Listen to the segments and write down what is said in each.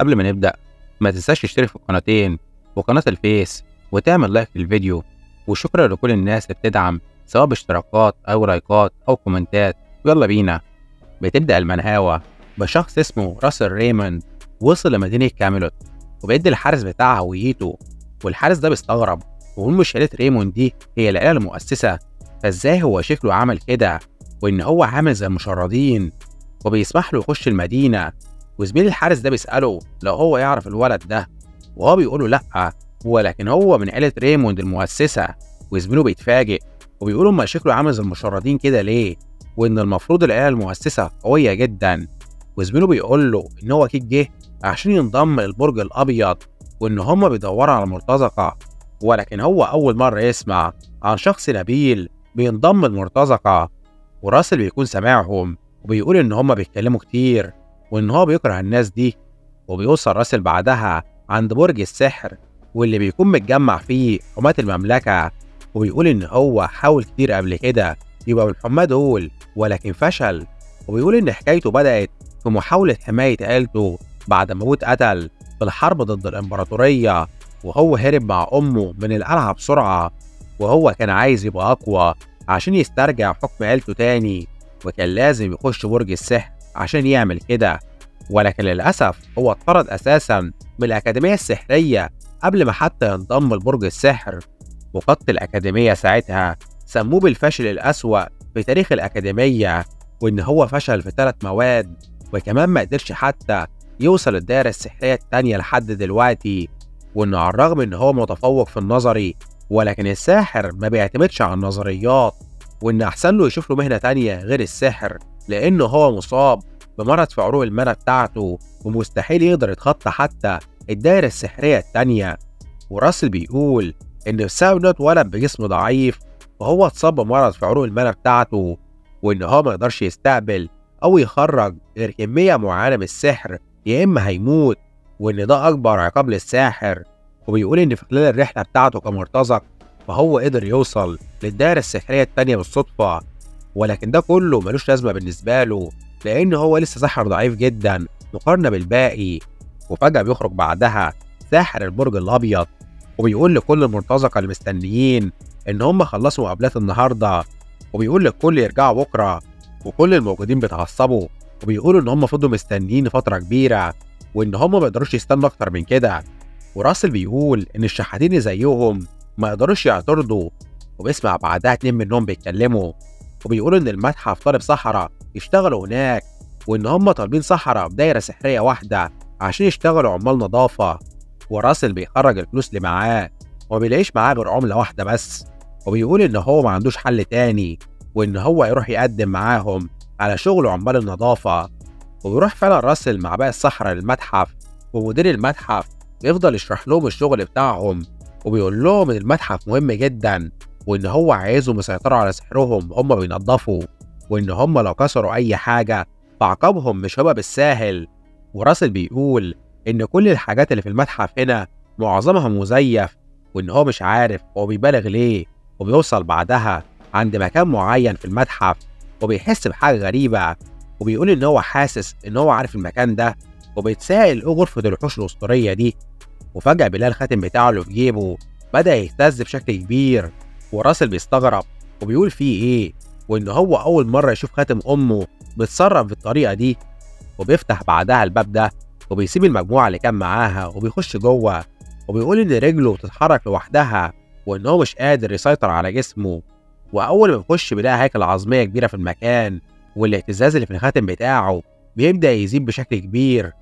قبل ما نبدأ ما تنساش تشترك في القناتين وقناة الفيس وتعمل لايك للفيديو. وشكرا لكل الناس اللي بتدعم سواء باشتراكات أو لايكات أو كومنتات. ويلا بينا. بتبدأ المنهاوة بشخص اسمه راسل ريموند وصل لمدينة كاميلوت وبيدي الحارس بتاعها هويته، والحارس ده بيستغرب ويقول مش عيلة ريموند دي هي العيلة المؤسسة، فازاي هو شكله عمل كده وإن هو عامل زي المشردين، وبيسمح له يخش المدينة. وزميل الحارس ده بيسأله لو هو يعرف الولد ده، وهو بيقوله لأ، ولكن هو من عيلة ريموند المؤسسة. وزميله بيتفاجئ وبيقول ما شكله عامل زي المشردين كده ليه، وإن المفروض العيلة المؤسسة قوية جدا. وزميله بيقول له إن هو أكيد جه عشان ينضم للبرج الأبيض، وإن هما بيدوروا على مرتزقة، ولكن هو أول مرة يسمع عن شخص نبيل بينضم للمرتزقة. وراسل بيكون سامعهم وبيقول إن هما بيتكلموا كتير وإن هو بيكره الناس دي. وبيوصل راسل بعدها عند برج السحر واللي بيكون متجمع فيه حماة المملكة، وبيقول إن هو حاول كتير قبل كده يبقى من الحماة دول ولكن فشل. وبيقول إن حكايته بدأت في محاولة حماية عيلته بعد ما أبوه اتقتل في الحرب ضد الإمبراطورية، وهو هرب مع أمه من القلعة بسرعة، وهو كان عايز يبقى أقوى عشان يسترجع حكم عيلته تاني، وكان لازم يخش برج السحر عشان يعمل كده. ولكن للأسف هو اتطرد أساسا من الأكاديمية السحرية قبل ما حتى ينضم لبرج السحر. وقادة الأكاديمية ساعتها سموه بالفاشل الأسوأ في تاريخ الأكاديمية، وإن هو فشل في 3 مواد، وكمان ما قدرش حتى يوصل الدائرة السحرية التانية لحد دلوقتي. وإنه على الرغم إن هو متفوق في النظري، ولكن الساحر ما بيعتمدش على النظريات، وإن أحسن له يشوف له مهنة تانية غير السحر، لأنه هو مصاب بمرض في عروق المنى بتاعته ومستحيل يقدر يتخطى حتى الدائرة السحرية التانية. وراسل بيقول إن بسبب إنه اتولد بجسم ضعيف وهو اتصاب بمرض في عروق المنى بتاعته، وإن هو ما يقدرش يستقبل أو يخرج غير كمية معينة من السحر يا إما هيموت، وإن ده أكبر عقاب للساحر. وبيقول إن في خلال الرحلة بتاعته كمرتزق فهو قدر يوصل للدائرة السحرية التانية بالصدفة، ولكن ده كله ملوش لازمة بالنسبة له لأن هو لسه ساحر ضعيف جدا مقارنة بالباقي. وفجأة بيخرج بعدها ساحر البرج الأبيض وبيقول لكل المرتزقة المستنيين إن هم خلصوا مقابلات النهاردة، وبيقول للكل يرجعوا بكرة. وكل الموجودين بيتعصبوا وبيقولوا إن هم فضلوا مستنيين فترة كبيرة وإن هم ما يقدروش يستنوا أكتر من كده. وراسل بيقول إن الشحاتين اللي زيهم ما يقدروش يعترضوا. وبيسمع بعدها 2 منهم بيتكلموا وبيقولوا إن المتحف طالب سحرة يشتغلوا هناك، وإن هم طالبين سحرة بدايرة سحرية واحدة عشان يشتغلوا عمال نظافة. وراسل بيخرج الفلوس اللي معاه وما بيلاقيش معاه غير عملة واحدة بس، وبيقول إن هو ما عندوش حل تاني وإن هو يروح يقدم معاهم على شغل عمال النظافة. وبيروح فعلا راسل مع باقي السحرة للمتحف، ومدير المتحف بيفضل يشرح لهم الشغل بتاعهم وبيقول لهم إن المتحف مهم جدا وإن هو عايزهم يسيطروا على سحرهم وهم بينظفوا، وإن هم لو كسروا أي حاجة فعقابهم مش هيبقى بالساهل. وراسل بيقول إن كل الحاجات اللي في المتحف هنا معظمها مزيف، وإن هو مش عارف هو بيبالغ ليه. وبيوصل بعدها عند مكان معين في المتحف وبيحس بحاجة غريبة، وبيقول إن هو حاسس إن هو عارف المكان ده، وبيتساءل إيه غرفة الوحوش الأسطورية دي. وفجأة بيلاقي الخاتم بتاعه اللي في جيبه بدأ يهتز بشكل كبير، وراسل بيستغرب وبيقول فيه إيه، وإن هو أول مرة يشوف خاتم أمه بيتصرف بالطريقة دي. وبيفتح بعدها الباب ده وبيسيب المجموعة اللي كان معاها وبيخش جوه، وبيقول إن رجله بتتحرك لوحدها وإن هو مش قادر يسيطر على جسمه. وأول ما بيخش بيلاقي هيكل عظمية كبيرة في المكان، والاهتزاز اللي في الخاتم بتاعه بيبدأ يزيد بشكل كبير.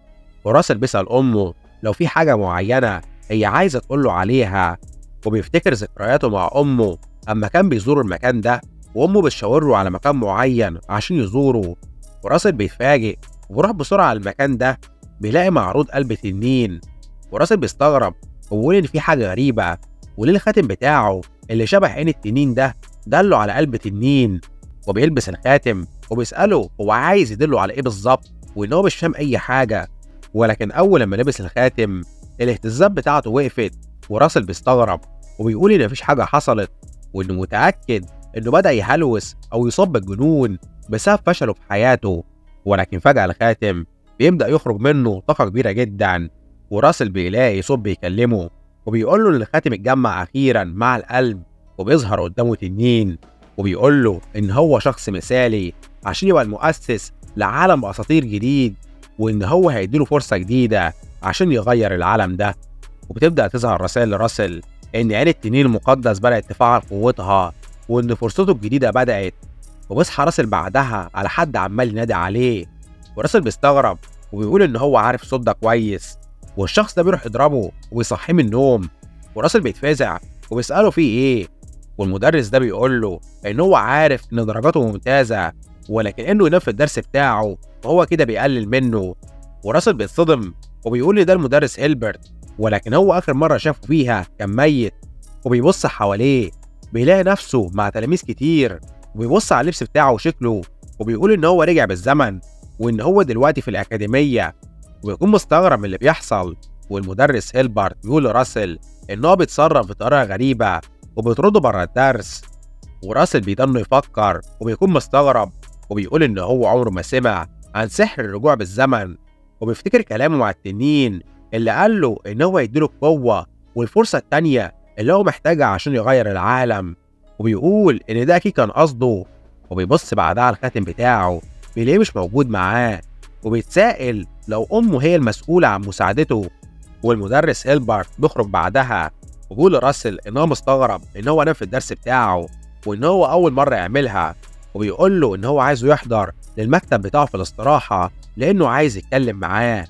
وراسل بيسأل أمه لو في حاجة معينة هي عايزة تقوله عليها، وبيفتكر ذكرياته مع أمه أما كان بيزور المكان ده وأمه بتشاور له على مكان معين عشان يزوره. وراسل بيتفاجئ وبيروح بسرعة على المكان ده، بيلاقي معروض قلب تنين. وراسل بيستغرب وبيقول إن في حاجة غريبة، وليه الخاتم بتاعه اللي شبه عين التنين ده دله على قلب تنين. وبيلبس الخاتم وبيسأله هو عايز يدله على إيه بالظبط، وإن هو مش فاهم أي حاجة. ولكن أول لما لبس الخاتم الاهتزازات بتاعته وقفت. وراسل بيستغرب وبيقول إن مفيش حاجة حصلت، وإنه متأكد إنه بدأ يهلوس أو يصاب بالجنون بسبب فشله في حياته. ولكن فجأة الخاتم بيبدأ يخرج منه طاقة كبيرة جدا، وراسل بيلاقي صوت بيكلمه وبيقول له إن الخاتم اتجمع أخيرا مع القلب، وبيظهر قدامه تنين وبيقول له إن هو شخص مثالي عشان يبقى المؤسس لعالم أساطير جديد، وإن هو هيديله فرصة جديدة عشان يغير العالم ده. وبتبدأ تظهر رسائل لراسل إن عين التنين المقدس بدأت تفعل قوتها، وإن فرصته الجديدة بدأت. وبيصحى راسل بعدها على حد عمال ينادي عليه، وراسل بيستغرب وبيقول إن هو عارف الصوت ده كويس، والشخص ده بيروح يضربه ويصحيه من النوم. وراسل بيتفزع وبيسأله فيه إيه، والمدرس ده بيقول له إن هو عارف إن درجاته ممتازة، ولكن إنه ينام في الدرس بتاعه وهو كده بيقلل منه. وراسل بيتصدم وبيقول إن ده المدرس هيلبرت، ولكن هو آخر مرة شافه فيها كان ميت. وبيبص حواليه بيلاقي نفسه مع تلاميذ كتير، وبيبص على اللبس بتاعه وشكله وبيقول إن هو رجع بالزمن، وإن هو دلوقتي في الأكاديمية. وبيكون مستغرب من اللي بيحصل، والمدرس هيلبرت بيقول لراسل إن هو بيتصرف بطريقة غريبة وبيطرده بره الدرس. وراسل بيضل يفكر وبيكون مستغرب، وبيقول إن هو عمره ما سمع عن سحر الرجوع بالزمن، وبيفتكر كلامه مع التنين اللي قال له إن هو يديله القوة والفرصة التانية اللي هو محتاجها عشان يغير العالم، وبيقول إن ده أكيد كان قصده. وبيبص بعدها على الخاتم بتاعه بيلاقيه مش موجود معاه، وبيتسائل لو أمه هي المسؤولة عن مساعدته. والمدرس هيلبرت بيخرج بعدها وبيقول لراسل إن هو مستغرب إن هو نام في الدرس بتاعه، وإن هو أول مرة يعملها، وبيقول له إن هو عايزه يحضر للمكتب بتاعه في الاستراحة لأنه عايز يتكلم معاه.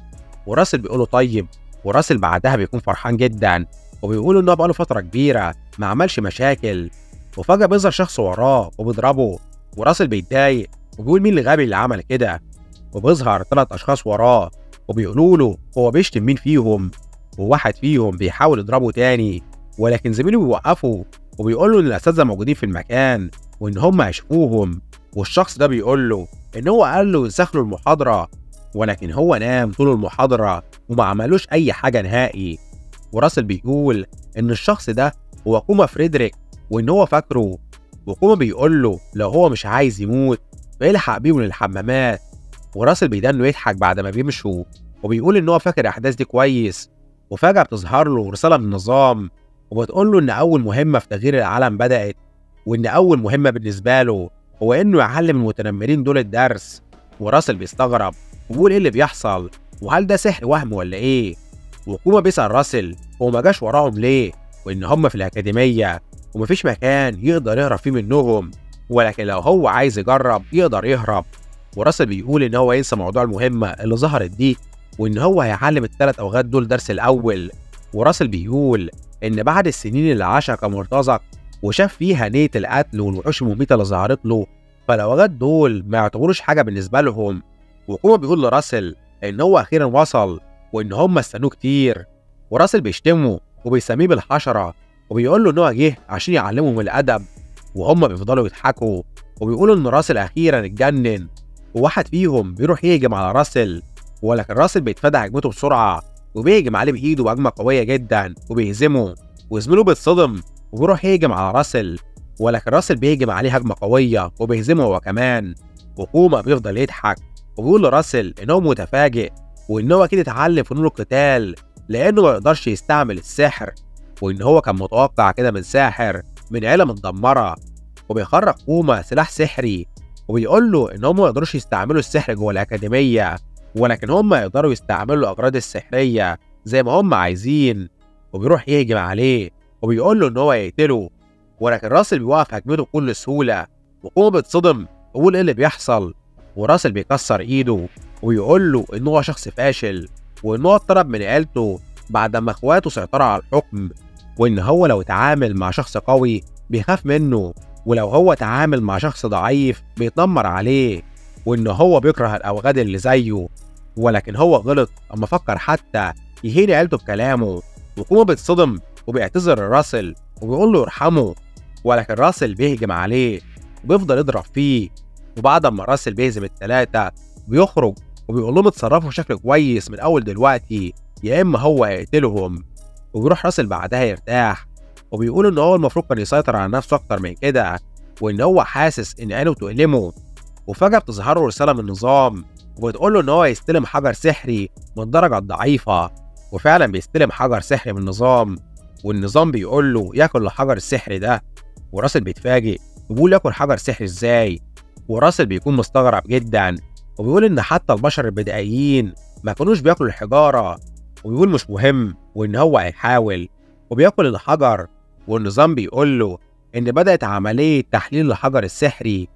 وراسل بيقول له طيب، وراسل بعدها بيكون فرحان جدا، وبيقول إن هو بقاله فترة كبيرة ما عملش مشاكل. وفجأة بيظهر شخص وراه وبيضربه، وراسل بيتضايق وبيقول مين الغبي اللي عمل كده. وبيظهر 3 أشخاص وراه وبيقولوا له هو بيشتم مين فيهم، وواحد فيهم بيحاول يضربه تاني، ولكن زميله بيوقفه وبيقول له إن الأساتذة موجودين في المكان وإن هم هيشوفوهم. والشخص ده بيقول له إن هو قال له يسخنوا المحاضرة، ولكن هو نام طول المحاضرة وما عملوش أي حاجة نهائي. وراسل بيقول إن الشخص ده هو كوما فريدريك، وإن هو فاكره. وكوما بيقول له لو هو مش عايز يموت فيلحق بيهم للحمامات. وراسل بيدانه يضحك بعد ما بيمشوا، وبيقول إن هو فاكر الأحداث دي كويس. وفجأة بتظهر له رسالة من النظام وبتقول له إن أول مهمة في تغيير العالم بدأت، وإن أول مهمة بالنسبة له هو إنه يعلم المتنمرين دول الدرس. وراسل بيستغرب وبيقول إيه اللي بيحصل، وهل ده سحر وهم ولا إيه؟ وكوما بيسأل راسل هو ما جاش وراهم ليه، وإن هم في الأكاديمية ومفيش مكان يقدر يهرب فيه منهم، ولكن لو هو عايز يجرب يقدر يهرب. وراسل بيقول إن هو ينسى موضوع المهمة اللي ظهرت دي، وإن هو هيعلم ال3 أوغاد دول درس الأول. وراسل بيقول إن بعد السنين اللي عاشها كمرتزق وشاف فيها نية القتل والوحوش المميتة اللي ظهرت له، فالأوغاد دول ما يعتبروش حاجة بالنسبة لهم. وكوما بيقول لراسل إن هو أخيرا وصل وإن هم استنوه كتير. وراسل بيشتمه وبيسميه بالحشرة، وبيقول له إن هو جه عشان يعلمهم الأدب، وهم بيفضلوا يضحكوا وبيقولوا إن راسل أخيرا اتجنن. وواحد فيهم بيروح يهجم على راسل، ولكن راسل بيتفادى هجمته بسرعة وبيهجم عليه بإيده بهجمة قوية جدا وبيهزمه. وزميله بيتصدم وبيروح يهجم على راسل، ولكن راسل بيهجم عليه هجمة قوية وبيهزمه هو كمان. وكوما بيفضل يضحك وبيقول لراسل إن هو متفاجئ، وإن هو أكيد اتعلم فنون القتال لأنه ما يقدرش يستعمل السحر، وإن هو كان متوقع كده من ساحر من عيلة متدمرة. وبيخرج كوما سلاح سحري وبيقول له إن هم ما يقدروش يستعملوا السحر جوه الأكاديمية، ولكن هم يقدروا يستعملوا الأغراض السحرية زي ما هم عايزين. وبيروح يهجم عليه وبيقول له إن هو يقتله، ولكن راسل بيوقف هجمته بكل سهولة. وكوما بيتصدم ويقول إيه اللي بيحصل، وراسل بيكسر إيده ويقول له إن هو شخص فاشل، وإن هو اتطرد من عيلته بعد ما إخواته سيطروا على الحكم، وإن هو لو تعامل مع شخص قوي بيخاف منه، ولو هو تعامل مع شخص ضعيف بيتنمر عليه، وإن هو بيكره الأوغاد اللي زيه. ولكن هو غلط أما فكر حتى يهين عيلته بكلامه. وكوما بيتصدم وبيعتذر لراسل وبيقول له يرحمه، ولكن راسل بيهجم عليه وبيفضل يضرب فيه. وبعد ما راسل بيهزم ال3 بيخرج وبيقول لهم اتصرفوا بشكل كويس من أول دلوقتي يا إما هو هيقتلهم. وبيروح راسل بعدها يرتاح، وبيقول إن هو المفروض كان يسيطر على نفسه أكتر من كده، وإن هو حاسس إن عينه بتؤلمه. وفجأة بتظهر له رسالة من النظام وبتقول له إن هو يستلم حجر سحري من الدرجة الضعيفة، وفعلا بيستلم حجر سحري من النظام، والنظام بيقول له ياكل الحجر السحري ده. وراسل بيتفاجئ وبيقول ياكل حجر سحري ازاي، وراسل بيكون مستغرب جدا وبيقول ان حتى البشر البدائيين ما كانوش بياكلوا الحجارة، وبيقول مش مهم وان هو هيحاول، وبياكل الحجر. والنظام بيقول له ان بدأت عملية تحليل الحجر السحري،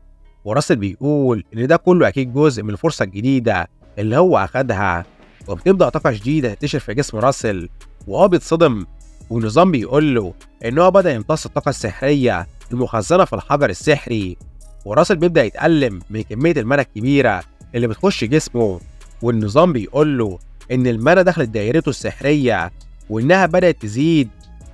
وراسل بيقول ان ده كله اكيد جزء من الفرصة الجديدة اللي هو اخدها، وبتبدأ طاقة جديدة تنتشر في جسم راسل وهو بيتصدم. والنظام بيقول له ان هو بدأ يمتص الطاقة السحرية المخزنة في الحجر السحري، وراسل بيبدأ يتألم من كمية المنى الكبيرة اللي بتخش جسمه. والنظام بيقول له ان المنى دخلت دايرته السحرية وانها بدأت تزيد،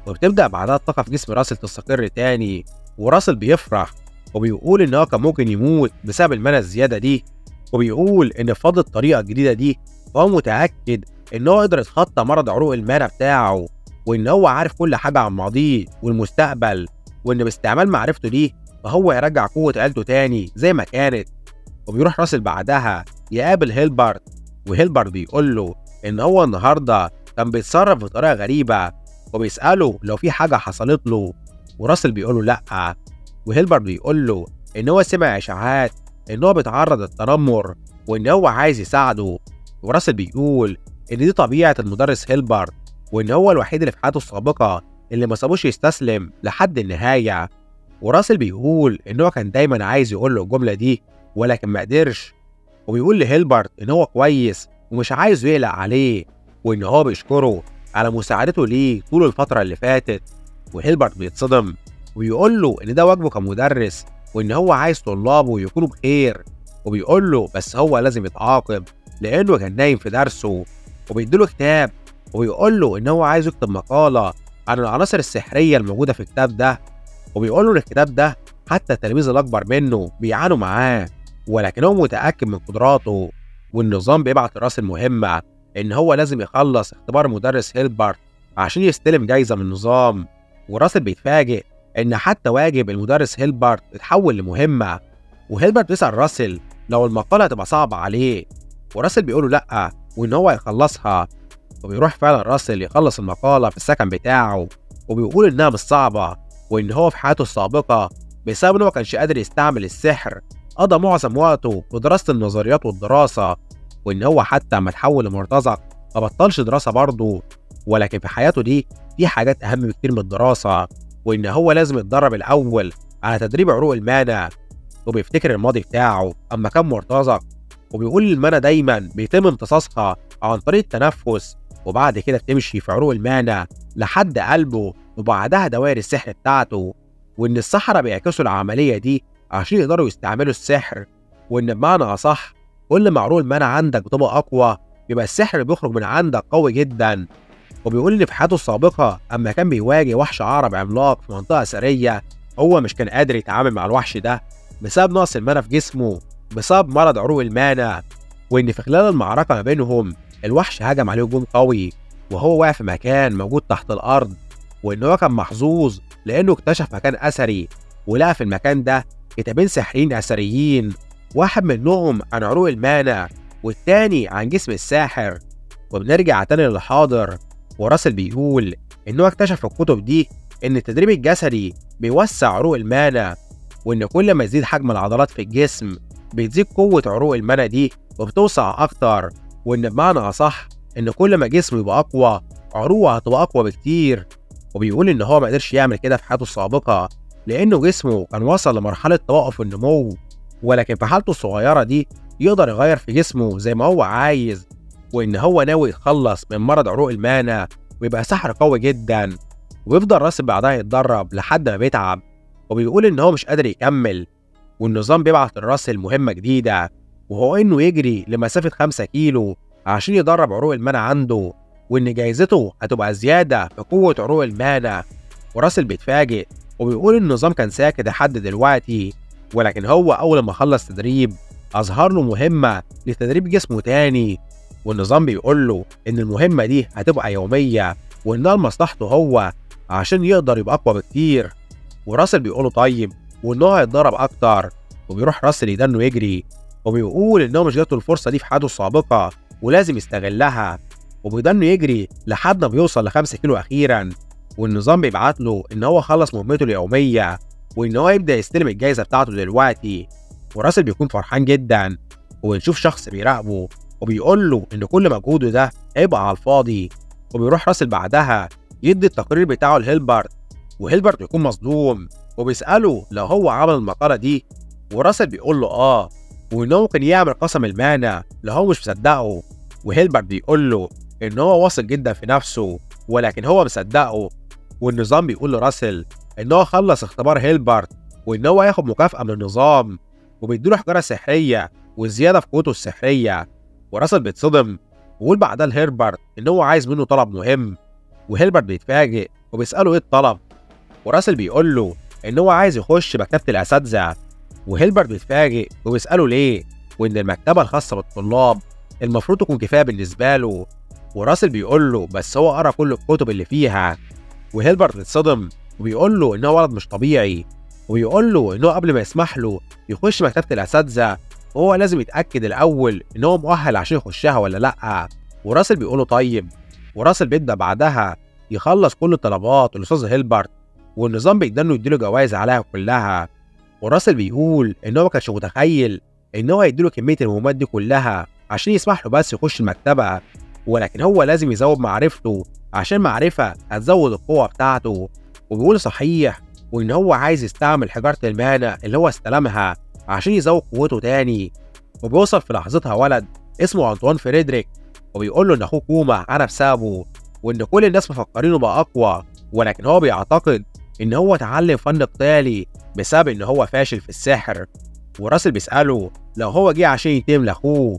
وبتبدأ بعدها الطاقة في جسم راسل تستقر تاني. وراسل بيفرح وبيقول ان هو كان ممكن يموت بسبب المنى الزيادة دي، وبيقول ان بفضل الطريقة الجديدة دي فهو متأكد ان هو يقدر يتخطى مرض عروق المنى بتاعه، وان هو عارف كل حاجة عن ماضيه والمستقبل، وان باستعمال معرفته دي فهو يرجع قوة عيلته تاني زي ما كانت. وبيروح راسل بعدها يقابل هيلبرت، وهيلبرت بيقول له ان هو النهارده كان بيتصرف بطريقة غريبة، وبيسأله لو في حاجة حصلت له، وراسل بيقول له لأ. وهيلبرت بيقول له ان هو سمع اشاعات ان هو بيتعرض للتنمر وان هو عايز يساعده، وراسل بيقول ان دي طبيعة المدرس هيلبرت، وان هو الوحيد اللي في حياته السابقة اللي ما سابوش يستسلم لحد النهاية. وراسل بيقول ان هو كان دايما عايز يقول له الجملة دي ولكن ما قدرش، وبيقول لهيلبرت ان هو كويس ومش عايزه يقلق عليه، وان هو بيشكره على مساعدته ليه طول الفترة اللي فاتت. وهيلبرت بيتصدم ويقول له ان ده واجبه كمدرس، وان هو عايز طلابه يكونوا بخير، وبيقول له بس هو لازم يتعاقب لانه كان نايم في درسه. وبيديله كتاب وبيقول له ان هو عايز يكتب مقالة عن العناصر السحرية الموجودة في الكتاب ده، وبيقول له ان الكتاب ده حتى التلاميذ الاكبر منه بيعانوا معاه، ولكن هو متأكد من قدراته. والنظام بيبعت راسل مهمة ان هو لازم يخلص اختبار مدرس هيلبرت عشان يستلم جايزة من النظام. وراسل بيتفاجئ ان حتى واجب المدرس هيلبرت اتحول لمهمة، وهيلبرت بيسأل راسل لو المقالة هتبقى صعبة عليه، وراسل بيقوله لأ وان هو يخلصها. وبيروح فعلا راسل يخلص المقالة في السكن بتاعه، وبيقول انها مش صعبة، وان هو في حياته السابقة بسبب انه ما كانش قادر يستعمل السحر قضى معظم وقته في دراسة النظريات والدراسة، وان هو حتى لما اتحول لمرتزق ما بطلش دراسة برضه، ولكن في حياته دي في حاجات اهم بكتير من الدراسة، وان هو لازم يتدرب الاول على تدريب عروق المانا. وبيفتكر الماضي بتاعه اما كان مرتزق، وبيقول المانا دايما بيتم امتصاصها عن طريق التنفس، وبعد كده بتمشي في عروق المانا لحد قلبه وبعدها دوائر السحر بتاعته، وان السحرة بيعكسوا العملية دي عشان يقدروا يستعملوا السحر، وان بمعنى اصح كل ما عروق المانا عندك بتبقى اقوى يبقى السحر اللي بيخرج من عندك قوي جدا. وبيقول ان في حياته السابقة اما كان بيواجه وحش عقرب عملاق في منطقة اثرية هو مش كان قادر يتعامل مع الوحش ده بسبب نقص المانا في جسمه بسبب مرض عروق المانا، وان في خلال المعركة ما بينهم الوحش هجم عليه هجوم قوي وهو واقع في مكان موجود تحت الارض، وان هو كان محظوظ لانه اكتشف مكان اثري ولقى في المكان ده كتابين سحريين اثريين، واحد منهم عن عروق المانا والتاني عن جسم الساحر. وبنرجع تاني للحاضر، وراسل بيقول انه اكتشف في الكتب دي ان التدريب الجسدي بيوسع عروق المانا، وان كل ما يزيد حجم العضلات في الجسم بتزيد قوة عروق المانا دي وبتوسع اكتر، وان بمعنى اصح ان كل ما جسمه يبقى اقوى عروقه هتبقى اقوى بكتير. وبيقول ان هو ما قدرش يعمل كده في حياته السابقة لانه جسمه كان وصل لمرحلة توقف النمو، ولكن في حالته الصغيرة دي يقدر يغير في جسمه زي ما هو عايز، وان هو ناوي يتخلص من مرض عروق المانا ويبقى سحر قوي جدا. ويفضل راسل بعدها يتدرب لحد ما بيتعب، وبيقول ان هو مش قادر يكمل، والنظام بيبعت لراسل مهمة جديدة وهو انه يجري لمسافة 5 كيلو عشان يدرب عروق المانا عنده، وان جايزته هتبقى زيادة في قوة عروق المانا. وراسل بيتفاجئ وبيقول النظام كان ساكت لحد دلوقتي، ولكن هو اول ما خلص تدريب اظهر له مهمة لتدريب جسمه تاني، والنظام بيقول له ان المهمة دي هتبقى يومية وانها لمصلحته هو عشان يقدر يبقى اقوى بكتير. وراسل بيقوله طيب وان هو هيتدرب اكتر، وبيروح راسل يدنه يجري، وبيقول إن هو مش جات له الفرصة دي في حياته السابقة ولازم يستغلها، وبيضل يجري لحد ما بيوصل ل5 كيلو أخيرا، والنظام بيبعت له إن هو خلص مهمته اليومية وإن هو يبدأ يستلم الجايزة بتاعته دلوقتي. وراسل بيكون فرحان جدا، وبنشوف شخص بيراقبه وبيقول له إن كل مجهوده ده هيبقى على الفاضي. وبيروح راسل بعدها يدي التقرير بتاعه لهيلبرت، وهيلبرت بيكون مصدوم وبيسأله لو هو عمل المقالة دي، وراسل بيقول له وإن هو ممكن يعمل قسم المانع لو هو مش مصدقه. وهيلبرت بيقول له إن هو واثق جدا في نفسه ولكن هو مصدقه. والنظام بيقول لراسل إن هو خلص اختبار هيلبرت وإن هو هياخد مكافأة من النظام، وبيديله حجارة سحرية وزيادة في قوته السحرية. وراسل بيتصدم ويقول بعدها لهيلبرت إن هو عايز منه طلب مهم، وهيلبرت بيتفاجئ وبيسأله إيه الطلب، وراسل بيقول له إن هو عايز يخش مكتبة الأساتذة. وهيلبرت بيتفاجئ وبيسأله ليه، وإن المكتبة الخاصة بالطلاب المفروض تكون كفاية بالنسبة له. وراسل بيقول له بس هو قرأ كل الكتب اللي فيها. وهيلبرت بيتصدم وبيقول له إن هو ولد مش طبيعي، وبيقول له إن هو قبل ما يسمح له يخش مكتبة الأساتذة وهو لازم يتأكد الأول إن هو مؤهل عشان يخشها ولا لأ. وراسل بيقول له طيب. وراسل بيبدأ بعدها يخلص كل طلبات الأستاذ هيلبرت، والنظام بيقدر يديله جوائز عليها كلها. وراسل بيقول إن هو ما كانش متخيل إن هو هيديله كمية المهمات دي كلها عشان يسمح له بس يخش المكتبة، ولكن هو لازم يزود معرفته عشان معرفة هتزود القوة بتاعته. وبيقول صحيح، وإن هو عايز يستعمل حجارة المانع اللي هو استلمها عشان يزود قوته تاني. وبيوصل في لحظتها ولد اسمه أنطوان فريدريك، وبيقول له إن أخوه كوما عانى بسببه، وإن كل الناس مفكرينه بقى أقوى، ولكن هو بيعتقد إن هو اتعلم فن قتالي بسبب إن هو فاشل في السحر. وراسل بيسأله لو هو جه عشان ينتقم لأخوه،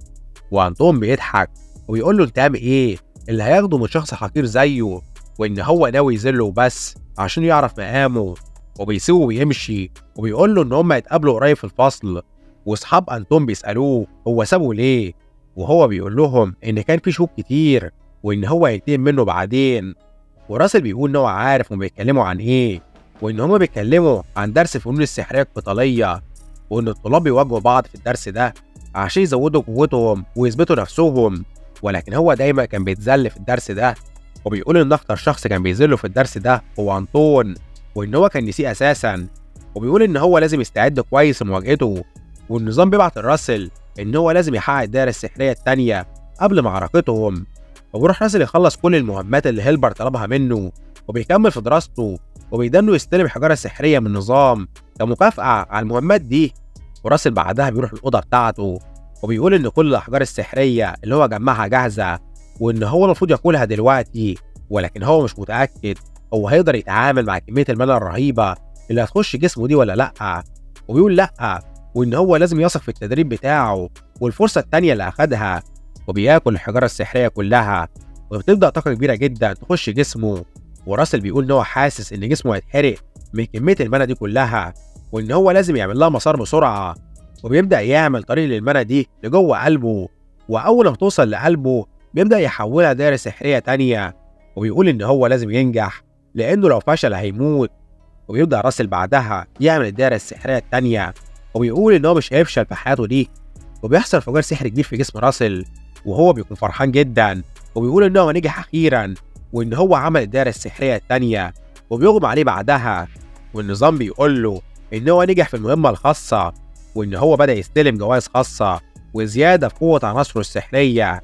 وأنطون بيضحك وبيقول له انتقام إيه اللي هياخده من شخص حقير زيه، وإن هو ناوي يذله بس عشان يعرف مقامه. وبيسيبه ويمشي، وبيقول له إن هما يتقابلوا قريب في الفصل. وأصحاب أنطون بيسألوه هو سابه ليه، وهو بيقول لهم إن كان في شكوك كتير وإن هو هينتقم منه بعدين. وراسل بيقول إن هو عارف هما بيتكلموا عن إيه، وإن هما بيتكلموا عن درس الفنون السحرية القتالية، وإن الطلاب بيواجهوا بعض في الدرس ده عشان يزودوا قوتهم ويثبتوا نفسهم، ولكن هو دايما كان بيتذل في الدرس ده. وبيقول إن أخطر شخص كان بيذله في الدرس ده هو أنطون، وإن هو كان نسيه أساسا. وبيقول إن هو لازم يستعد كويس لمواجهته، والنظام بيبعت الراسل إن هو لازم يحقق الدائرة السحرية التانية قبل معركتهم. وبيروح راسل يخلص كل المهمات اللي هيلبرت طلبها منه، وبيكمل في دراسته، وبيدنه يستلم حجارة سحرية من النظام كمكافأة على المهمات دي. وراسل بعدها بيروح الأوضة بتاعته، وبيقول إن كل الأحجار السحرية اللي هو جمعها جاهزة، وإن هو المفروض ياكلها دلوقتي، ولكن هو مش متأكد هو هيقدر يتعامل مع كمية المال الرهيبة اللي هتخش جسمه دي ولا لأ. وبيقول لأ، وإن هو لازم يثق في التدريب بتاعه والفرصة التانية اللي أخدها. وبياكل الحجارة السحرية كلها، وبتبدأ طاقة كبيرة جدا تخش جسمه. وراسل بيقول إن هو حاسس إن جسمه هيتحرق من كمية المنى دي كلها، وإن هو لازم يعمل لها مسار بسرعة. وبيبدأ يعمل طريق للمنى دي لجوه قلبه، وأول ما توصل لقلبه بيبدأ يحولها دايرة سحرية تانية. وبيقول إن هو لازم ينجح لأنه لو فشل هيموت. وبيبدأ راسل بعدها يعمل الدايرة السحرية التانية، وبيقول إن هو مش هيفشل في حياته دي. وبيحصل انفجار سحري كبير في جسم راسل، وهو بيكون فرحان جدا، وبيقول إن هو نجح أخيرا، وإن هو عمل الدايرة السحرية التانية. وبيغمى عليه بعدها، والنظام بيقول له إن هو نجح في المهمة الخاصة، وإن هو بدأ يستلم جوائز خاصة وزيادة في قوة عناصره السحرية.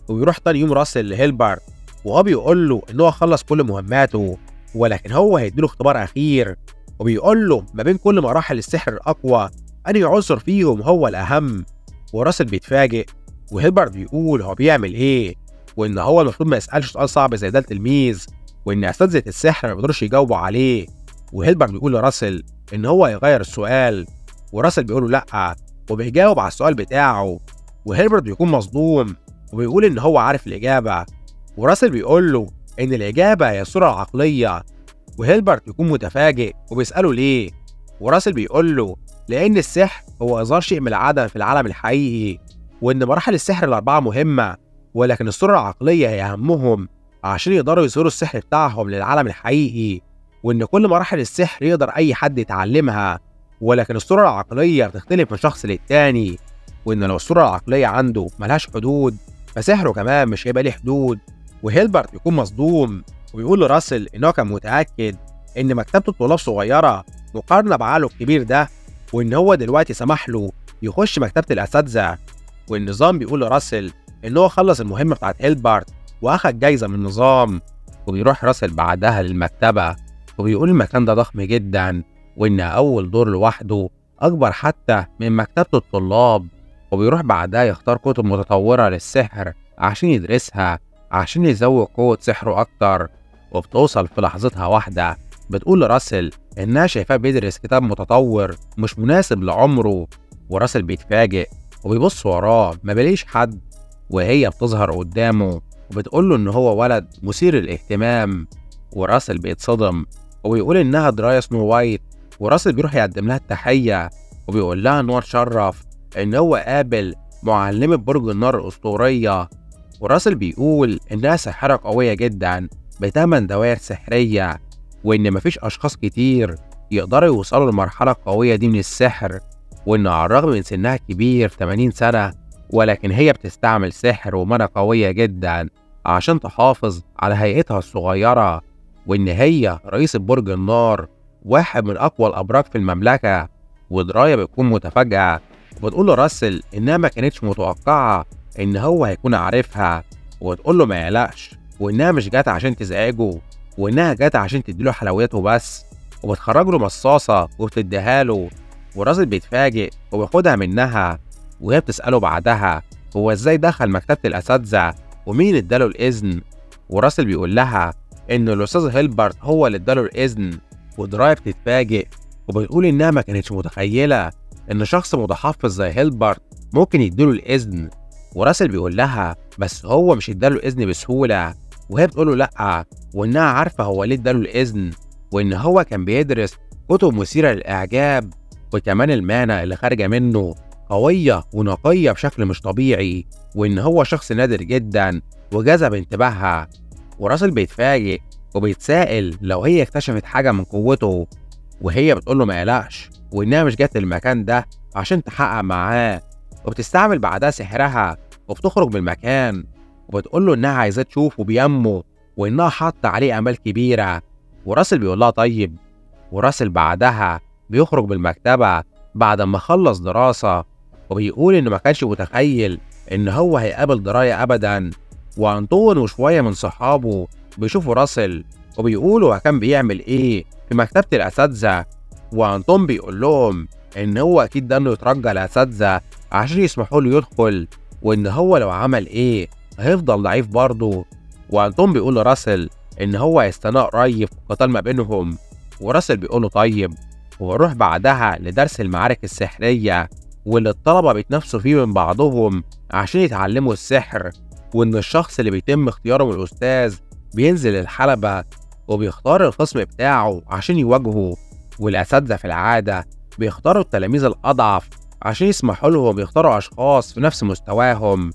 وبيروح تاني يوم راسل لهيلبرت، وهو بيقول له إن هو خلص كل مهماته، ولكن هو هيديله اختبار أخير، وبيقول له ما بين كل مراحل السحر الأقوى أنهي عنصر فيهم هو الأهم. وراسل بيتفاجئ، وهيلبرت بيقول هو بيعمل إيه، وإن هو المفروض ما يسألش سؤال صعب زي ده التلميذ، وإن أساتذة السحر ما بيقدروش يجاوبوا عليه. وهيلبرت بيقول لراسل إن هو هيغير السؤال، وراسل بيقول له لأ، وبيجاوب على السؤال بتاعه. وهيلبرت بيكون مصدوم، وبيقول إن هو عارف الإجابة. وراسل بيقول له إن الإجابة هي الصورة العقلية. وهيلبرت يكون متفاجئ وبيسأله ليه، وراسل بيقول له لأن السحر هو إظهار شيء من العدم في العالم الحقيقي، وإن مراحل السحر الأربعة مهمة، ولكن الصورة العقلية هي أهمهم عشان يقدروا يظهروا السحر بتاعهم للعالم الحقيقي، وإن كل مراحل السحر يقدر أي حد يتعلمها، ولكن الصورة العقلية بتختلف من شخص للتاني. وإن لو الصورة العقلية عنده ملهاش حدود فسحره كمان مش هيبقى ليه حدود. وهيلبرت يكون مصدوم وبيقول لراسل إن هو كان متأكد إن مكتبة الطلاب صغيرة مقارنة بعقله الكبير ده، وإن هو دلوقتي سمح له يخش مكتبة الأساتذة. والنظام بيقول لراسل إن هو خلص المهمة بتاعت هيلبرت وأخد جايزة من النظام. وبيروح راسل بعدها للمكتبة وبيقول المكان ده ضخم جدا، وإن أول دور لوحده أكبر حتى من مكتبة الطلاب. وبيروح بعدها يختار كتب متطورة للسحر عشان يدرسها عشان يزود قوة سحره أكتر. وبتوصل في لحظتها واحدة بتقول لراسل إنها شايفاه بيدرس كتاب متطور مش مناسب لعمره. وراسل بيتفاجئ وبيبص وراه ما بيلاقيش حد، وهي بتظهر قدامه وبتقول له إن هو ولد مثير للاهتمام. وراسل بيتصدم وبيقول إنها دراية سنو وايت. وراسل بيروح يقدم لها التحية وبيقول لها إن هو اتشرف إن هو قابل معلمة برج النار الأسطورية. وراسل بيقول إنها ساحرة قوية جدا ب8 دوائر سحرية، وإن مفيش أشخاص كتير يقدروا يوصلوا للمرحلة القوية دي من السحر، وإن على الرغم من سنها كبير 80 سنة ولكن هي بتستعمل سحر ومنى قوية جدا عشان تحافظ على هيئتها الصغيرة. وإن هي رئيسة برج النار، واحد من أقوى الأبراج في المملكة. ودراية بتكون متفاجئة وبتقول لراسل إنها ما كانتش متوقعة إن هو هيكون عارفها، وتقول له ما يقلقش وإنها مش جات عشان تزعجه، وإنها جات عشان تديله حلوياته بس. وبتخرج له مصاصة وبتديها له. وراسل بيتفاجئ وبياخدها منها، وهي بتسأله بعدها هو إزاي دخل مكتبة الأساتذة ومين اداله الإذن. وراسل بيقول لها إن الأستاذ هيلبرت هو اللي اداله الإذن. ودراية بتتفاجئ وبتقول إنها ما كانتش متخيلة إن شخص متحفظ زي هيلبرت ممكن يديله الإذن. وراسل بيقول لها بس هو مش اداله الإذن بسهولة. وهي بتقول له لأ، وإنها عارفة هو ليه اداله الإذن، وإن هو كان بيدرس كتب مثيرة للإعجاب، وكمان المانع اللي خارجة منه قوية ونقية بشكل مش طبيعي، وإن هو شخص نادر جدا وجذب انتباهها. وراسل بيتفاجئ وبيتسائل لو هي اكتشفت حاجة من قوته، وهي بتقول له ما يقلقش وإنها مش جت المكان ده عشان تحقق معاه. وبتستعمل بعدها سحرها وبتخرج من المكان، وبتقول له إنها عايزاه تشوفه بيمه وإنها حاطة عليه آمال كبيرة. وراسل بيقول لها طيب. وراسل بعدها بيخرج من المكتبة بعد ما خلص دراسة، وبيقول إنه ما كانش متخيل إن هو هيقابل دراية أبدا. وأنطون وشوية من صحابه بيشوفوا راسل وبيقولوا كان بيعمل إيه في مكتبة الأساتذة. وأنطون بيقول لهم إن هو أكيد ده إنه يترجى الأساتذة عشان يسمحوا له يدخل، وإن هو لو عمل إيه هيفضل ضعيف برضه. وأنطون بيقول لراسل إن هو هيستناه قريب في القتال ما بينهم. وراسل بيقول له طيب. وبروح بعدها لدرس المعارك السحرية واللي الطلبة بيتنافسوا فيه من بعضهم عشان يتعلموا السحر، وإن الشخص اللي بيتم اختياره من الأستاذ بينزل الحلبة وبيختار الخصم بتاعه عشان يواجهه. والأساتذة في العادة بيختاروا التلاميذ الأضعف عشان يسمحوا لهم يختاروا أشخاص في نفس مستواهم.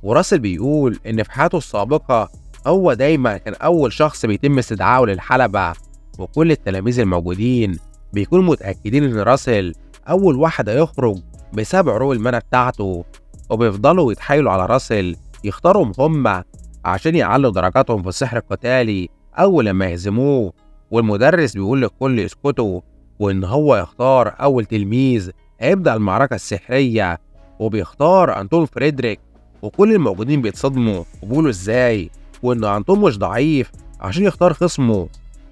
وراسل بيقول إن في حياته السابقة هو دايما كان أول شخص بيتم استدعائه للحلبة، وكل التلاميذ الموجودين بيكونوا متأكدين إن راسل أول واحد هيخرج بسبب عروق المنى بتاعته، وبيفضلوا يتحايلوا على راسل يختارهم هما عشان يعلوا درجاتهم في السحر القتالي أول لما يهزموه. والمدرس بيقول للكل يسكتوا وإن هو يختار أول تلميذ هيبدأ المعركة السحرية، وبيختار أنطون فريدريك. وكل الموجودين بيتصدموا وبيقولوا إزاي، وإن أنطون مش ضعيف عشان يختار خصمه.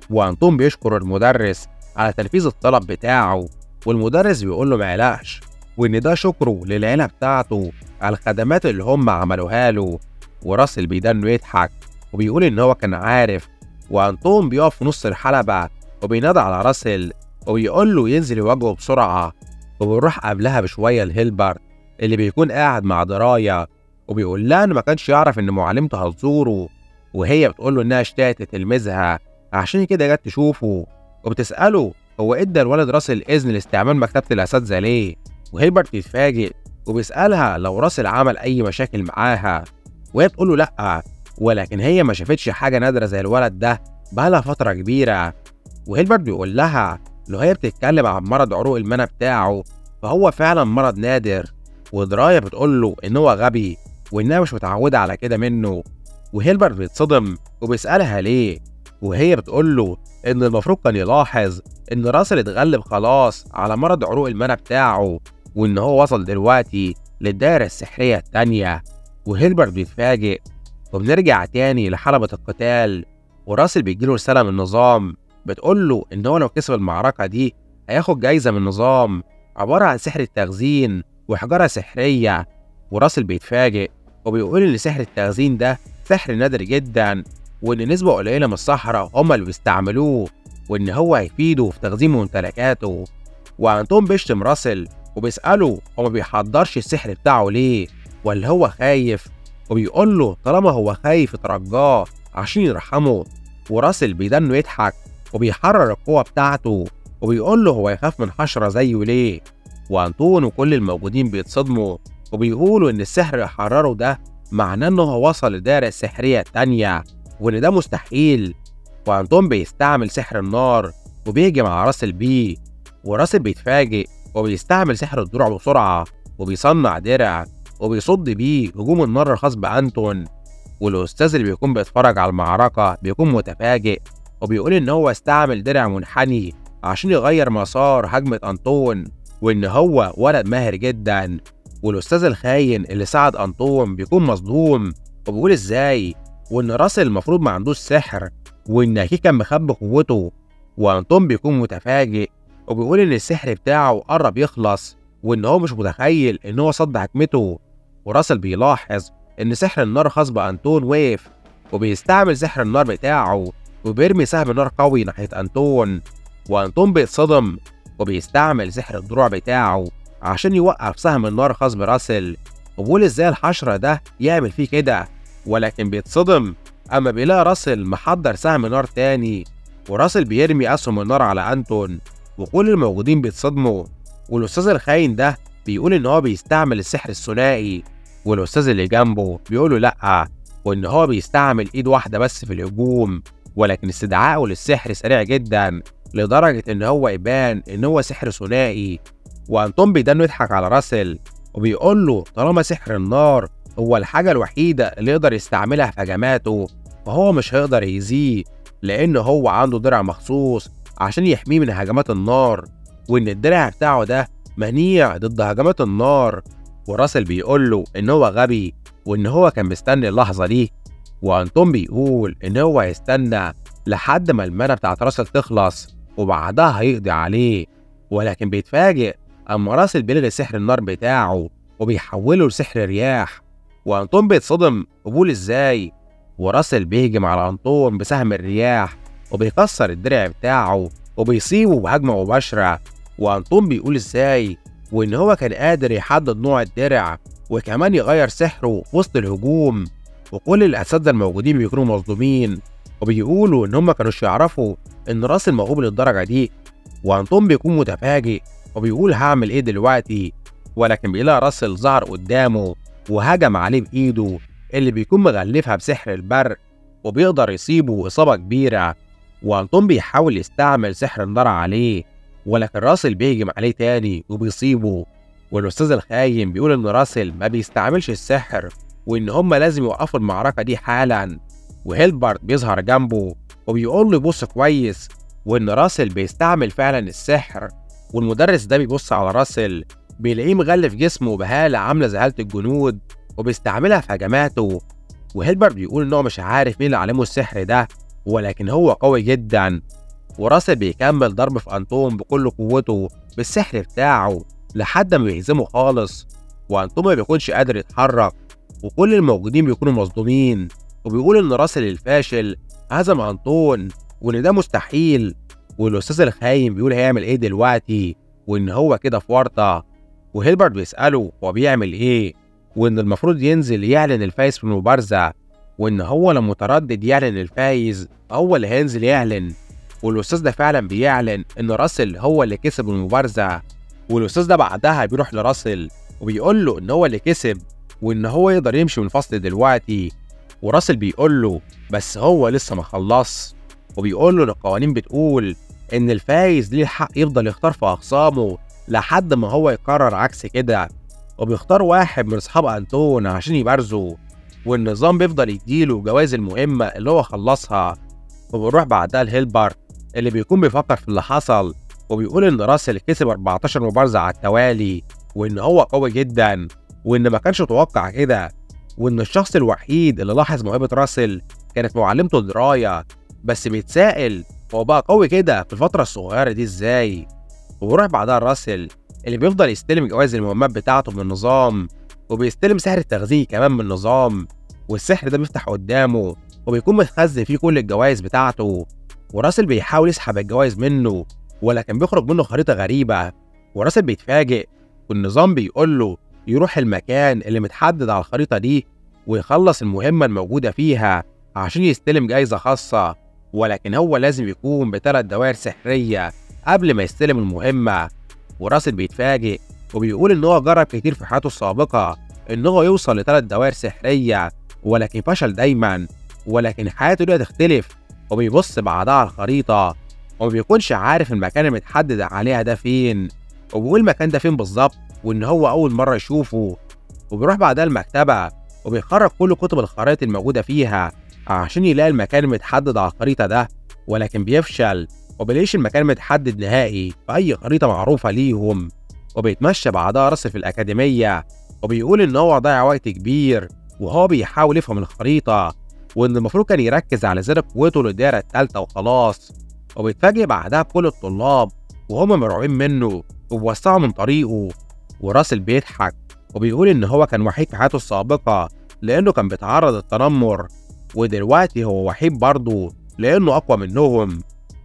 وأنطون بيشكر المدرس على تنفيذ الطلب بتاعه، والمدرس بيقول له ما يقلقش وإن ده شكره للعيلة بتاعته على الخدمات اللي هم عملوها له. وراسل بيدنه يضحك وبيقول إن هو كان عارف. وأنطون بيقف في نص الحلبة وبينادى على راسل وبيقول له ينزل يواجهه بسرعة. وبيروح قبلها بشوية لهيلبرت اللي بيكون قاعد مع دراية، وبيقول لها إنه ما كانش يعرف إن معلمته هتزوره، وهي بتقول له إنها اشتاقت تلميذها عشان كده جت تشوفه. وبتسأله هو ادى الولد راسل إذن لاستعمال مكتبة الأساتذة ليه، وهيلبرت يتفاجئ وبيسألها لو راسل عمل أي مشاكل معاها، وهي بتقول له لأ، ولكن هي ما شافتش حاجة نادرة زي الولد ده بقالها فترة كبيرة. وهيلبرت بيقول لها لو هي بتتكلم عن مرض عروق المنى بتاعه فهو فعلا مرض نادر، ودرايا بتقول له إن هو غبي وإنها مش متعودة على كده منه. وهيلبرت بيتصدم وبيسألها ليه، وهي بتقول له إن المفروض كان يلاحظ إن راسل اتغلب خلاص على مرض عروق المنى بتاعه، وإن هو وصل دلوقتي للدائرة السحرية التانية. وهيلبرت بيتفاجئ، وبنرجع تاني لحلبة القتال، وراسل بيجيله رسالة من النظام بتقول له إن هو لو كسب المعركة دي هياخد جايزة من النظام عبارة عن سحر التخزين وحجارة سحرية. وراسل بيتفاجئ وبيقول إن سحر التخزين ده سحر نادر جدا، وإن نسبة قليلة من السحرة هما اللي بيستعملوه، وإن هو هيفيده في تخزين ممتلكاته. وأنتون بيشتم راسل وبيسأله هو ما بيحضرش السحر بتاعه ليه، ولا هو خايف، وبيقول له طالما هو خايف يترجاه عشان يرحمه. وراسل بيدنه يضحك وبيحرر القوة بتاعته، وبيقول له هو يخاف من حشرة زيه ليه. وأنتون وكل الموجودين بيتصدموا وبيقولوا إن السحر اللي حرره ده معناه إنه هو وصل للدائرة السحرية التانية، وإن ده مستحيل. وأنتون بيستعمل سحر النار وبيهجم على راسل بيه، وراسل بيتفاجئ وبيستعمل سحر الدروع بسرعة وبيصنع درع وبيصد بيه هجوم النار الخاص بأنتون. والأستاذ اللي بيكون بيتفرج على المعركة بيكون متفاجئ وبيقول إن هو استعمل درع منحني عشان يغير مسار هجمة أنتون، وإن هو ولد ماهر جدا. والأستاذ الخاين اللي ساعد أنتون بيكون مصدوم وبيقول إزاي، وإن راسل المفروض ما عندوش سحر، وإن أكيد كان مخبي قوته. وأنتون بيكون متفاجئ وبيقول إن السحر بتاعه قرب يخلص، وإن هو مش متخيل إن هو صد حكمته. وراسل بيلاحظ إن سحر النار خاص بأنتون وقف، وبيستعمل سحر النار بتاعه وبيرمي سهم نار قوي ناحية أنتون. وأنتون بيتصدم وبيستعمل سحر الدروع بتاعه عشان يوقف سهم النار خاص براسل، وبيقول إزاي الحشرة ده يعمل فيه كده، ولكن بيتصدم أما بيلاقي راسل محضر سهم نار تاني، وراسل بيرمي أسهم النار على أنتون، وكل الموجودين بيتصدموا. والأستاذ الخاين ده بيقول إن هو بيستعمل السحر الثنائي، والأستاذ اللي جنبه بيقوله لأ، وإن هو بيستعمل إيد واحدة بس في الهجوم، ولكن استدعائه للسحر سريع جدا لدرجة إن هو يبان إن هو سحر ثنائي. وأنتون بيدانه يضحك على راسل وبيقول له طالما سحر النار هو الحاجة الوحيدة اللي يقدر يستعملها في هجماته فهو مش هيقدر يأذيه، لأن هو عنده درع مخصوص عشان يحميه من هجمات النار، وإن الدرع بتاعه ده منيع ضد هجمات النار. وراسل بيقول له إن هو غبي وإن هو كان مستني اللحظة دي. وأنتون بيقول إن هو هيستنى لحد ما المنى بتاعت راسل تخلص وبعدها هيقضي عليه، ولكن بيتفاجئ أما راسل بيلغي سحر النار بتاعه وبيحوله لسحر رياح. وأنتون بيتصدم وبيقول إزاي، وراسل بيهجم على أنتون بسهم الرياح وبيكسر الدرع بتاعه وبيصيبه بهجمة مباشرة. وأنتون بيقول إزاي، وإن هو كان قادر يحدد نوع الدرع وكمان يغير سحره في وسط الهجوم. وكل الأساتذة الموجودين بيكونوا مصدومين وبيقولوا إن هم كانوش يعرفوا إن راسل موهوب للدرجة دي. وأنتون بيكون متفاجئ وبيقول هعمل إيه دلوقتي، ولكن بيلاقي راسل ظهر قدامه وهجم عليه بإيده اللي بيكون مغلفها بسحر البرق وبيقدر يصيبه إصابة كبيرة. وأنتون بيحاول يستعمل سحر النار عليه، ولكن راسل بيهجم عليه تاني وبيصيبه. والأستاذ الخاين بيقول إن راسل ما بيستعملش السحر وإن هما لازم يوقفوا المعركة دي حالا. وهيلبرت بيظهر جنبه وبيقول له يبص كويس، وإن راسل بيستعمل فعلا السحر. والمدرس ده بيبص على راسل بيلاقيه مغلف جسمه بهالة عاملة زي هالة الجنود وبيستعملها في هجماته. وهيلبرت بيقول إن هو مش عارف مين اللي علمه السحر ده، ولكن هو قوي جدا. وراسل بيكمل ضرب في أنتون بكل قوته بالسحر بتاعه لحد ما بيهزمه خالص، وأنتون ما بيكونش قادر يتحرك، وكل الموجودين بيكونوا مصدومين وبيقول إن راسل الفاشل هزم أنتون وإن ده مستحيل. والأستاذ الخاين بيقول هيعمل إيه دلوقتي وإن هو كده في ورطة. وهيلبرت بيسأله هو بيعمل إيه، وإن المفروض ينزل يعلن الفايز في المبارزة، وإن هو لو متردد يعلن الفايز هو اللي هينزل يعلن. والأستاذ ده فعلا بيعلن إن راسل هو اللي كسب المبارزة. والأستاذ ده بعدها بيروح لراسل وبيقول له إن هو اللي كسب وإن هو يقدر يمشي من الفصل دلوقتي. وراسل بيقول له بس هو لسه ما خلص، وبيقول له إن القوانين بتقول إن الفايز ليه الحق يفضل يختار في أخصامه لحد ما هو يقرر عكس كده. وبيختار واحد من أصحاب أنتون عشان يبارزه، والنظام بيفضل يديله الجوايز المهمة اللي هو خلصها. وبنروح بعدها لهيلبرت اللي بيكون بيفكر في اللي حصل، وبيقول إن راسل كسب 14 مبارزة على التوالي، وإن هو قوي جدا، وإن ما كانش متوقع كده، وإن الشخص الوحيد اللي لاحظ موهبة راسل كانت معلمته دراية. بس بيتسائل هو بقى قوي كده في الفترة الصغيرة دي إزاي؟ وبيروح بعدها راسل اللي بيفضل يستلم جوائز المهمات بتاعته من النظام، وبيستلم سحر التغذية كمان من النظام، والسحر ده بيفتح قدامه وبيكون متخزن فيه كل الجوائز بتاعته. وراسل بيحاول يسحب الجوائز منه، ولكن بيخرج منه خريطة غريبة، وراسل بيتفاجئ والنظام بيقول له يروح المكان اللي متحدد على الخريطة دي ويخلص المهمة الموجودة فيها عشان يستلم جايزة خاصة، ولكن هو لازم يكون ب3 دوائر سحرية قبل ما يستلم المهمة. وراسل بيتفاجئ وبيقول إن هو جرب كتير في حياته السابقة إن هو يوصل ل3 دوائر سحرية، ولكن فشل دايما، ولكن حياته دي هتختلف. وبيبص بعدها على الخريطة وما بيكونش عارف المكان المتحدد عليها ده فين، وبيقول المكان ده فين بالظبط وإن هو أول مرة يشوفه. وبيروح بعدها المكتبة وبيخرج كل كتب الخرائط الموجودة فيها عشان يلاقي المكان المتحدد على الخريطة ده، ولكن بيفشل وبيلاقيش المكان متحدد نهائي في أي خريطة معروفة ليهم. وبيتمشى بعدها راسل في الأكاديمية وبيقول إن هو ضيع وقت كبير وهو بيحاول يفهم الخريطة، وإن المفروض كان يركز على زر قوته للدائرة التالتة وخلاص. وبيتفاجئ بعدها بكل الطلاب وهم مرعوبين منه وبيوسعوا من طريقه. وراسل بيضحك وبيقول إن هو كان وحيد في حياته السابقة لأنه كان بيتعرض للتنمر، ودلوقتي هو وحيد برضه لأنه أقوى منهم.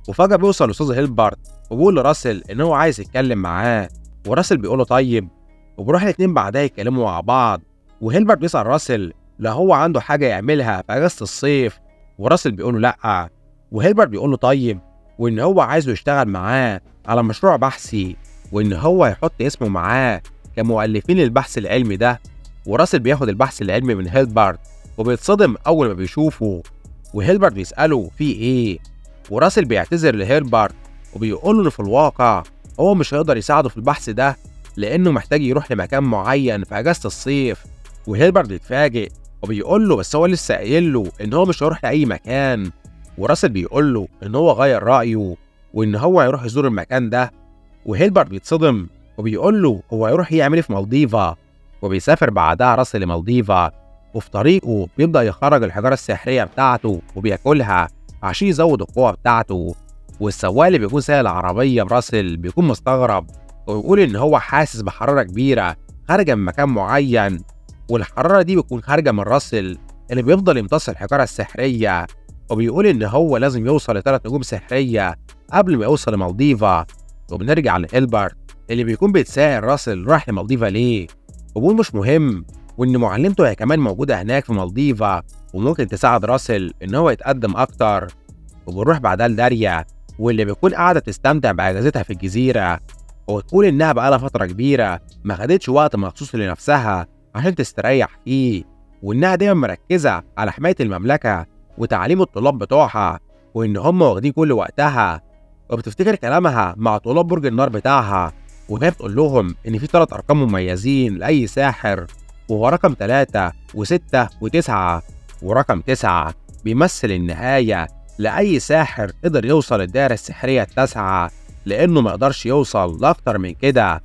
وفجأة بيوصل أستاذ هيلبرت وبيقول لراسل إن هو عايز يتكلم معاه، وراسل بيقول له طيب. وبيروح الاتنين بعدها يتكلموا مع بعض، وهيلبرت بيسأل راسل لو هو عنده حاجة يعملها في أجازة الصيف، وراسل بيقول له لأ. وهيلبرت بيقول له طيب، وإن هو عايزه يشتغل معاه على مشروع بحثي، وإن هو يحط اسمه معاه كمؤلفين للبحث العلمي ده. وراسل بياخد البحث العلمي من هيلبرت وبيتصدم أول ما بيشوفه، وهيلبرت بيسأله في إيه، وراسل بيعتذر لهيلبرت وبيقول له إن في الواقع هو مش هيقدر يساعده في البحث ده لأنه محتاج يروح لمكان معين في أجازة الصيف. وهيلبرت بيتفاجئ وبيقول له بس هو لسه قايل له إن هو مش هيروح لأي مكان. وراسل بيقول له إن هو غير رأيه وإن هو هيروح يزور المكان ده. وهيلبرت بيتصدم وبيقول له هو هيروح يعمل إيه في مالديفا. وبيسافر بعدها راسل لمالديفا، وفي طريقه بيبدأ يخرج الحجارة السحرية بتاعته وبياكلها عشان يزود القوة بتاعته. والسواق اللي بيكون سايق العربية براسل بيكون مستغرب وبيقول إن هو حاسس بحرارة كبيرة خارجة من مكان معين، والحرارة دي بتكون خارجة من راسل اللي بيفضل يمتص الحجارة السحرية. وبيقول إن هو لازم يوصل ل3 نجوم سحرية قبل ما يوصل لمالديفا. وبنرجع لهيلبرت اللي بيكون بيتساءل راسل راح لمالديفا ليه، وبيقول مش مهم، وإن معلمته هي كمان موجودة هناك في مالديفا وممكن تساعد راسل إن هو يتقدم أكتر. وبنروح بعدها لداريا واللي بتكون قاعدة تستمتع بأجازتها في الجزيرة، وتقول إنها بقالها فترة كبيرة ما خدتش وقت مخصوص لنفسها عشان تستريح فيه، وإنها دايما مركزة على حماية المملكة وتعليم الطلاب بتوعها، وإن هم واخدين كل وقتها. وبتفتكر كلامها مع طلاب برج النار بتاعها وهي بتقول لهم إن في 3 أرقام مميزين لأي ساحر، وهو رقم 3 و6 و9، ورقم 9 بيمثل النهاية لأي ساحر قدر يوصل الدائرة السحرية التاسعة لأنه ما يقدرش يوصل لأكتر من كده،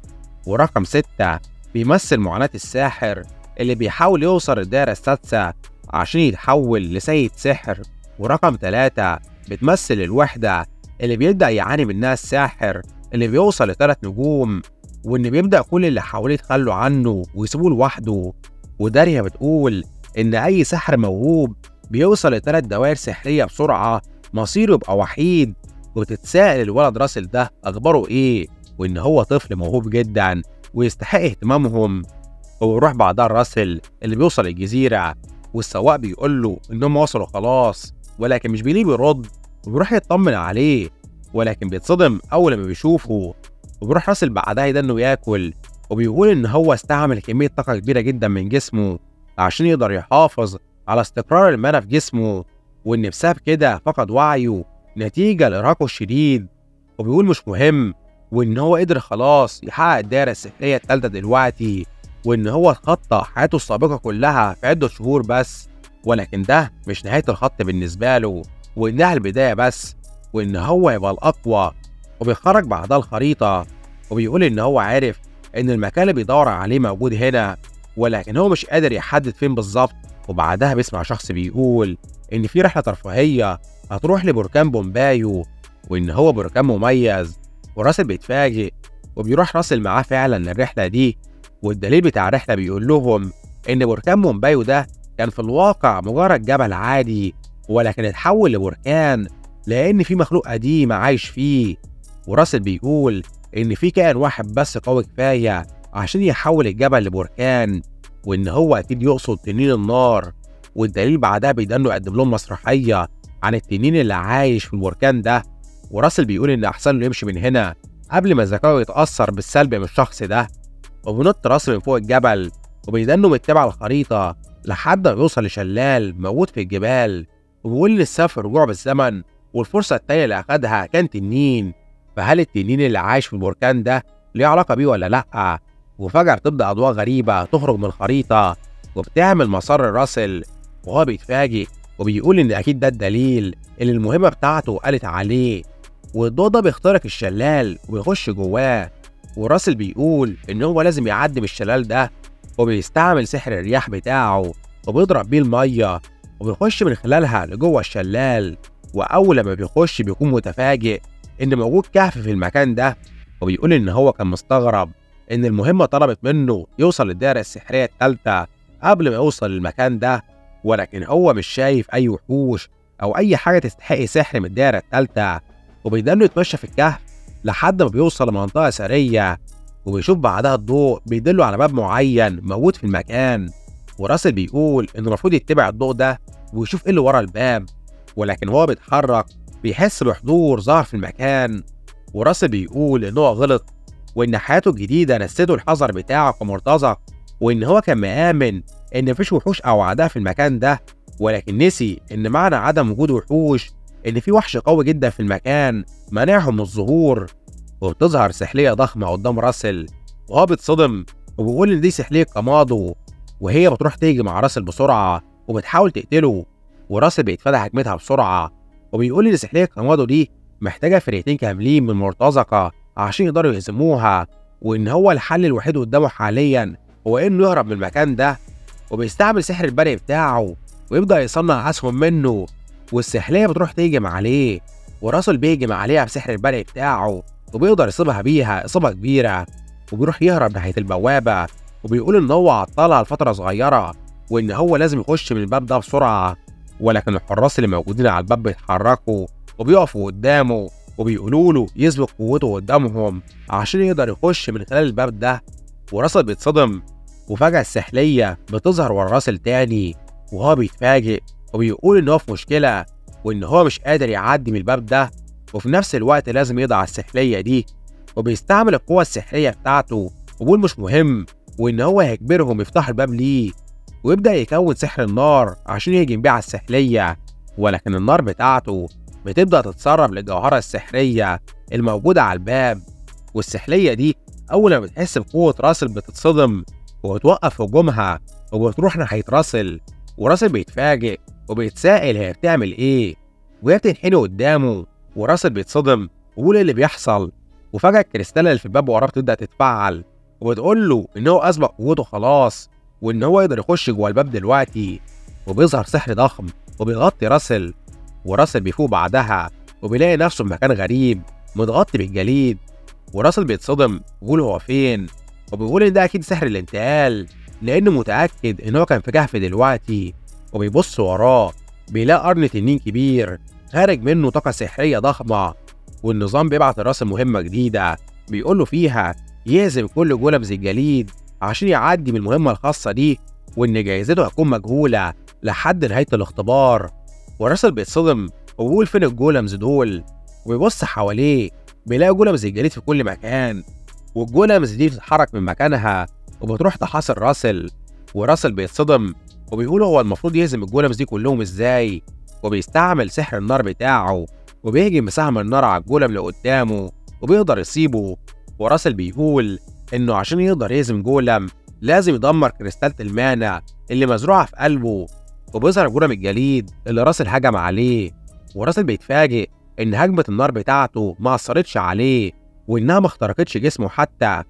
ورقم 6 بيمثل معاناة الساحر اللي بيحاول يوصل الدائرة السادسة عشان يتحول لسيد سحر، ورقم 3 بتمثل الوحدة اللي بيبدأ يعاني منها الساحر اللي بيوصل ل3 نجوم، وإن بيبدأ كل اللي حواليه يتخلوا عنه ويسيبوه لوحده. وداريا بتقول إن أي ساحر موهوب بيوصل ل3 دوائر سحرية بسرعة مصيره يبقى وحيد. وتتساءل الولد راسل ده أخباره إيه، وإن هو طفل موهوب جدا ويستحق اهتمامهم. وبيروح بعدها راسل اللي بيوصل الجزيرة، والسواق بيقول له إنهم وصلوا خلاص، ولكن مش بيليه بيرد، وبيروح يطمن عليه ولكن بيتصدم أول ما بيشوفه. وبيروح راسل بعدها يدنه ياكل، وبيقول إن هو استعمل كمية طاقة كبيرة جدا من جسمه عشان يقدر يحافظ على استقرار المنى في جسمه، وإن بسبب كده فقد وعيه نتيجة لإرهاقه الشديد. وبيقول مش مهم، وإن هو قدر خلاص يحقق الدائرة السحرية التالتة دلوقتي، وإن هو اتخطى حياته السابقة كلها في عدة شهور بس، ولكن ده مش نهاية الخط بالنسبة له، وإنها البداية بس، وإن هو يبقى الأقوى. وبيخرج بعدها الخريطة وبيقول إن هو عارف إن المكان اللي بيدور عليه موجود هنا، ولكن هو مش قادر يحدد فين بالظبط. وبعدها بيسمع شخص بيقول إن في رحلة ترفيهية هتروح لبركان بومبايو، وإن هو بركان مميز. وراسل بيتفاجئ وبيروح راسل معاه فعلا الرحلة دي، والدليل بتاع الرحلة بيقول لهم إن بركان بومبايو ده كان في الواقع مجرد جبل عادي، ولكن اتحول لبركان لأن في مخلوق قديم عايش فيه. وراسل بيقول إن في كائن واحد بس قوي كفاية عشان يحول الجبل لبركان، وإن هو أكيد يقصد تنين النار. والدليل بعدها بيدانه يقدم لهم مسرحية عن التنين اللي عايش في البركان ده. وراسل بيقول إن أحسن له يمشي من هنا قبل ما ذكائه يتأثر بالسلب من الشخص ده. وبينط راسل من فوق الجبل وبيدانه متبع الخريطة لحد ما بيوصل لشلال موجود في الجبال، وبيقول إن السبب في الرجوع بالزمن والفرصة التانية اللي أخدها كان تنين. فهل التنين اللي عايش في البركان ده ليه علاقة بيه ولا لأ؟ وفجأة بتبدأ أضواء غريبة تخرج من الخريطة وبتعمل مسار الراسل، وهو بيتفاجئ وبيقول إن أكيد ده الدليل اللي المهمة بتاعته قالت عليه. والضوء ده بيخترق الشلال وبيخش جواه، وراسل بيقول إن هو لازم يعدي من الشلال ده، وبيستعمل سحر الرياح بتاعه وبيضرب بيه المية وبيخش من خلالها لجوه الشلال. وأول لما بيخش بيكون متفاجئ إن موجود كهف في المكان ده، وبيقول إن هو كان مستغرب إن المهمة طلبت منه يوصل للدائرة السحرية التالتة قبل ما يوصل للمكان ده، ولكن هو مش شايف أي وحوش أو أي حاجة تستحق سحر من الدائرة التالتة. وبيضل يتمشى في الكهف لحد ما بيوصل لمنطقة سرية، وبيشوف بعدها الضوء بيدله على باب معين موجود في المكان. وراسل بيقول إنه المفروض يتبع الضوء ده ويشوف إيه اللي ورا الباب، ولكن هو بيتحرك بيحس بحضور ظهر في المكان. وراسل بيقول إن هو غلط، وإن حياته الجديدة نسيته الحذر بتاعه كمرتزق، وإن هو كان مآمن إن مفيش وحوش أو أعداء في المكان ده، ولكن نسي إن معنى عدم وجود وحوش إن في وحش قوي جدا في المكان مانعهم من الظهور. وبتظهر سحلية ضخمة قدام راسل وهو بيتصدم وبيقول إن دي سحلية كامادو، وهي بتروح تيجي مع راسل بسرعة وبتحاول تقتله. وراسل بيتفادى هجمتها بسرعة وبيقول إن سحلية كامادو دي محتاجة فرقتين كاملين من المرتزقة عشان يقدروا يهزموها، وإن هو الحل الوحيد قدامه حاليا هو إنه يهرب من المكان ده. وبيستعمل سحر البرق بتاعه ويبدأ يصنع أسهم منه، والسحلية بتروح تهجم عليه، وراسل بيهجم عليها بسحر البرق بتاعه وبيقدر يصيبها بيها إصابة كبيرة، وبيروح يهرب ناحية البوابة وبيقول إن هو عطلها لفترة صغيرة وإن هو لازم يخش من الباب ده بسرعة. ولكن الحراس اللي موجودين على الباب بيتحركوا وبيقفوا قدامه وبيقولوا له يثبت قوته قدامهم عشان يقدر يخش من خلال الباب ده. وراسل بيتصدم، وفجأة السحلية بتظهر ورا راسل تاني وهو بيتفاجئ وبيقول إن هو في مشكلة وإن هو مش قادر يعدي من الباب ده، وفي نفس الوقت لازم يقضي على السحلية دي. وبيستعمل القوة السحرية بتاعته وبيقول مش مهم، وإن هو هيجبرهم يفتحوا الباب ليه، ويبدأ يكون سحر النار عشان يهجم بيه على السحلية. ولكن النار بتاعته بتبدأ تتسرب للجوهرة السحرية الموجودة على الباب، والسحلية دي أول ما بتحس بقوة راسل بتتصدم وبتوقف هجومها وبتروح ناحية راسل. وراسل بيتفاجئ وبيتسائل هي بتعمل إيه، وهي بتنحني قدامه. وراسل بيتصدم وبيقول إيه اللي بيحصل. وفجأة الكريستالة اللي في الباب وراه بتبدأ تتفعل وبتقول له إن هو أسبق قوته خلاص وإن هو يقدر يخش جوه الباب دلوقتي. وبيظهر سحر ضخم وبيغطي راسل، وراسل بيفوق بعدها وبيلاقي نفسه في مكان غريب متغطي بالجليد. وراسل بيتصدم وبيقول هو فين، وبيقول إن ده أكيد سحر الانتقال لأنه متأكد إن هو كان في كهف دلوقتي. وبيبص وراه بيلاقي قرن تنين كبير خارج منه طاقة سحرية ضخمة، والنظام بيبعت لراسل مهمة جديدة بيقول له فيها يهزم كل جولمز الجليد عشان يعدي من المهمة الخاصة دي، وإن جايزته هتكون مجهولة لحد نهاية الاختبار. وراسل بيتصدم وبيقول فين الجولمز دول، وبيبص حواليه بيلاقي جولمز الجليد في كل مكان، والجولمز دي بتتحرك من مكانها وبتروح تحاصر راسل. وراسل بيتصدم وبيقول هو المفروض يهزم الجولمز دي كلهم ازاي، وبيستعمل سحر النار بتاعه وبيهجم بسهم النار على الجولم اللي قدامه وبيقدر يصيبه. وراسل بيقول انه عشان يقدر يهزم جولم لازم يدمر كريستالة المانا اللي مزروعة في قلبه. وبيظهر جرم الجليد اللي راسل هجم عليه، وراسل بيتفاجئ إن هجمة النار بتاعته ما أثرتش عليه وإنها ما اخترقتش جسمه حتى،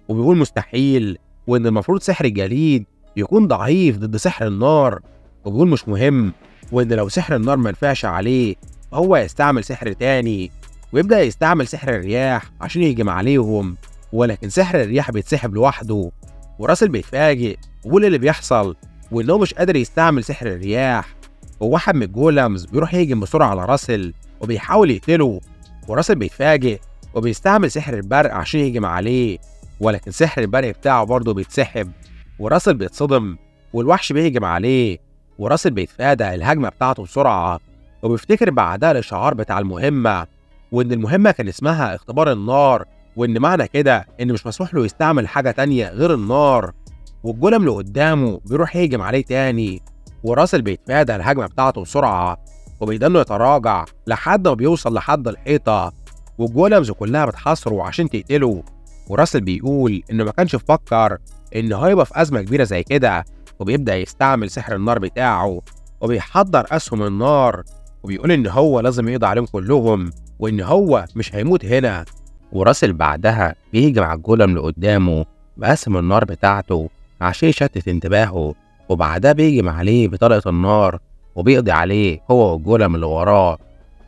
وبيقول مستحيل، وإن المفروض سحر الجليد يكون ضعيف ضد سحر النار، وبيقول مش مهم، وإن لو سحر النار منفعش عليه فهو يستعمل سحر تاني، ويبدأ يستعمل سحر الرياح عشان يهجم عليهم، ولكن سحر الرياح بيتسحب لوحده. وراسل بيتفاجئ وبيقول اللي بيحصل، وإنه مش قادر يستعمل سحر الرياح. وواحد من الجولمز بيروح يهجم بسرعة على راسل وبيحاول يقتله، وراسل بيتفاجئ وبيستعمل سحر البرق عشان يهجم عليه، ولكن سحر البرق بتاعه برضه بيتسحب، وراسل بيتصدم والوحش بيهجم عليه، وراسل بيتفادى الهجمة بتاعته بسرعة، وبيفتكر بعدها الإشعار بتاع المهمة، وإن المهمة كان اسمها اختبار النار، وإن معنى كده إن مش مسموح له يستعمل حاجة تانية غير النار. والجولم اللي قدامه بيروح يهجم عليه تاني، وراسل بيتفادى الهجمة بتاعته بسرعة، وبيضل يتراجع لحد ما بيوصل لحد الحيطة، والجولمز كلها بتحاصره عشان تقتله. وراسل بيقول إنه ما كانش مفكر إنه هيبقى في أزمة كبيرة زي كده، وبيبدأ يستعمل سحر النار بتاعه وبيحضر أسهم النار، وبيقول إن هو لازم يقضي عليهم كلهم وإن هو مش هيموت هنا. وراسل بعدها بيهجم على الجولم اللي قدامه بأسهم النار بتاعته عشان يشتت انتباهه، وبعدها بيهجم عليه بطلقة النار وبيقضي عليه هو والجولم اللي وراه.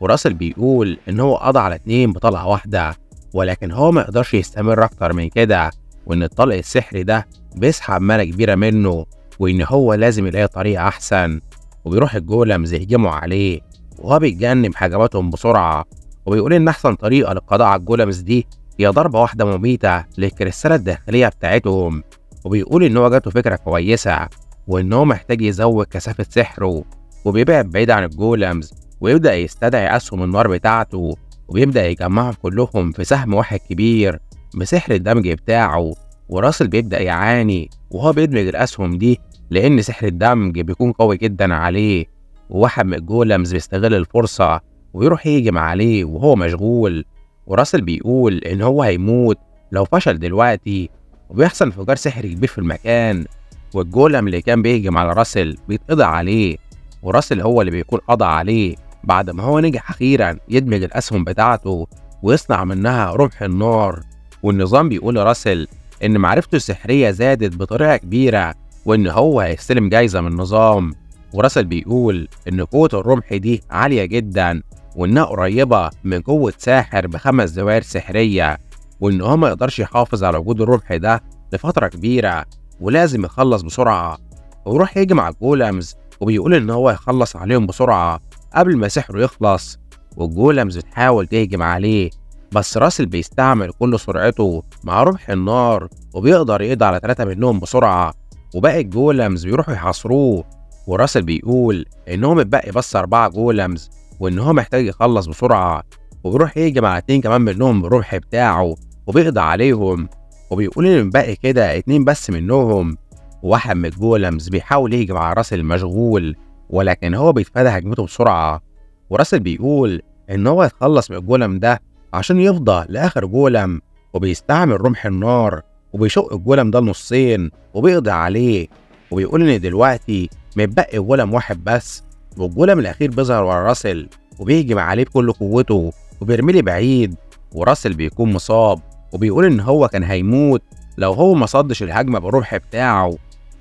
وراسل بيقول إن هو قضى على 2 بطلقة واحدة، ولكن هو ما يقدرش يستمر أكتر من كده، وإن الطلق السحري ده بيسحب مانا كبيرة منه، وإن هو لازم يلاقي طريقة أحسن. وبيروح الجولمز يهجموا عليه وهو بيتجنب هجماتهم بسرعة، وبيقول إن أحسن طريقة للقضاء على الجولمز دي هي ضربة واحدة مميتة للكريستالة الداخلية بتاعتهم. وبيقول إن هو جاته فكرة كويسة، وإن هو محتاج يزود كثافة سحره، وبيبعد بعيد عن الجولمز ويبدأ يستدعي أسهم النار بتاعته، وبيبدأ يجمعهم كلهم في سهم واحد كبير بسحر الدمج بتاعه. وراسل بيبدأ يعاني وهو بيدمج الأسهم دي، لأن سحر الدمج بيكون قوي جدا عليه. وواحد من الجولمز بيستغل الفرصة ويروح يهجم عليه وهو مشغول، وراسل بيقول إن هو هيموت لو فشل دلوقتي، وبيحصل انفجار سحري كبير في المكان، والجولم اللي كان بيهجم على راسل بيتقضى عليه، وراسل هو اللي بيكون قضى عليه بعد ما هو نجح أخيرا يدمج الأسهم بتاعته ويصنع منها رمح النار. والنظام بيقول لراسل إن معرفته السحرية زادت بطريقة كبيرة، وإن هو هيستلم جايزة من النظام. وراسل بيقول إن قوة الرمح دي عالية جدا، وإنها قريبة من قوة ساحر ب5 دوائر سحرية، وإن هو ما يقدرش يحافظ على وجود الرمح ده لفترة كبيرة، ولازم يخلص بسرعة. ويروح يهجم على الجولمز وبيقول إن هو يخلص عليهم بسرعة قبل ما سحره يخلص. والجولمز بتحاول تهجم عليه، بس راسل بيستعمل كل سرعته مع رمح النار وبيقدر يقضي على 3 منهم بسرعة، وباقي الجولمز بيروحوا يحاصروه. وراسل بيقول إن هو متبقي بس 4 جولمز، وإن هو محتاج يخلص بسرعة، وبيروح يهجم على 2 كمان منهم بالرمح بتاعه وبيقضي عليهم. وبيقول إن متبقي كده 2 بس منهم، وواحد من الجولمز بيحاول يهجم على راسل المشغول، ولكن هو بيتفادى هجمته بسرعة. وراسل بيقول إن هو يتخلص من الجولم ده عشان يفضى لآخر جولم، وبيستعمل رمح النار وبيشق الجولم ده لنصين وبيقضي عليه. وبيقول إن دلوقتي متبقي جولم واحد بس، والجولم الأخير بيظهر ورا راسل وبيهجم عليه بكل قوته وبيرميه بعيد، وراسل بيكون مصاب، وبيقول إن هو كان هيموت لو هو ما صدش الهجمة بالرمح بتاعه.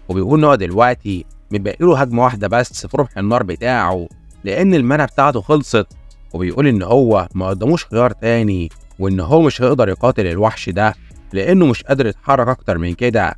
وبيقول إن هو دلوقتي متبقي له هجمة واحدة بس في رمح النار بتاعه، لأن المنى بتاعته خلصت. وبيقول إن هو ما قدموش خيار تاني، وإن هو مش هيقدر يقاتل الوحش ده لأنه مش قادر يتحرك أكتر من كده.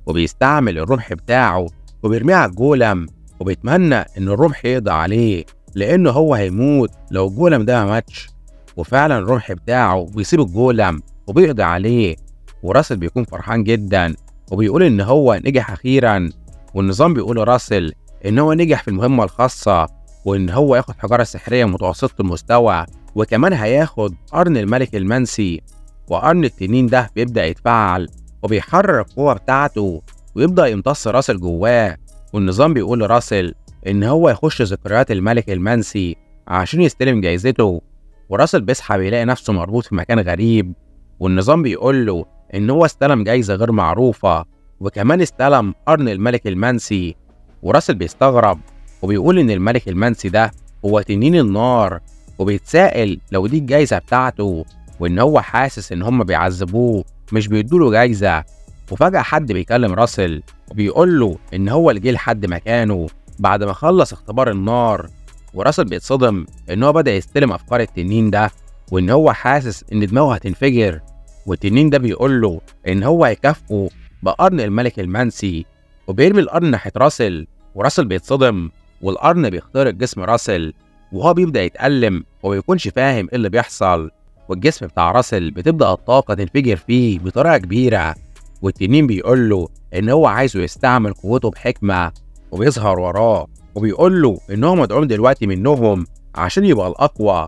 وبيستعمل الرمح بتاعه وبيرميه على الجولم، وبيتمنى إن الرمح يقضي عليه لأنه هو هيموت لو الجولم ده ما ماتش. وفعلا الرمح بتاعه بيسيب الجولم وبيقضي عليه، وراسل بيكون فرحان جدا وبيقول إن هو نجح أخيرا. والنظام بيقول لراسل إن هو نجح في المهمة الخاصة، وإن هو ياخد حجارة سحرية متوسطة المستوى، وكمان هياخد قرن الملك المنسي. وقرن التنين ده بيبدأ يتفعل وبيحرر القوة بتاعته ويبدأ يمتص راسل جواه. والنظام بيقول لراسل إن هو يخش ذكريات الملك المنسي عشان يستلم جايزته. وراسل بيصحى بيلاقي نفسه مربوط في مكان غريب، والنظام بيقول له إن هو استلم جايزة غير معروفة، وكمان استلم قرن الملك المنسي. وراسل بيستغرب وبيقول إن الملك المنسي ده هو تنين النار، وبيتسائل لو دي الجايزة بتاعته، وإن هو حاسس إن هما بيعذبوه مش بيدوله جايزة. وفجأة حد بيكلم راسل وبيقول له إن هو اللي جه لحد مكانه بعد ما خلص اختبار النار. وراسل بيتصدم إن هو بدأ يستلم أفكار التنين ده، وإن هو حاسس إن دماغه هتنفجر. والتنين ده بيقول له إن هو هيكافئه بقرن الملك المنسي، وبيرمي القرن ناحية راسل. وراسل بيتصدم والقرن بيخترق جسم راسل، وهو بيبدأ يتألم ومبيكونش فاهم إيه اللي بيحصل. والجسم بتاع راسل بتبدأ الطاقة تنفجر فيه بطريقة كبيرة. والتنين بيقول له إن هو عايزه يستعمل قوته بحكمة، وبيظهر وراه وبيقول له إن هو مدعوم دلوقتي منهم عشان يبقى الأقوى.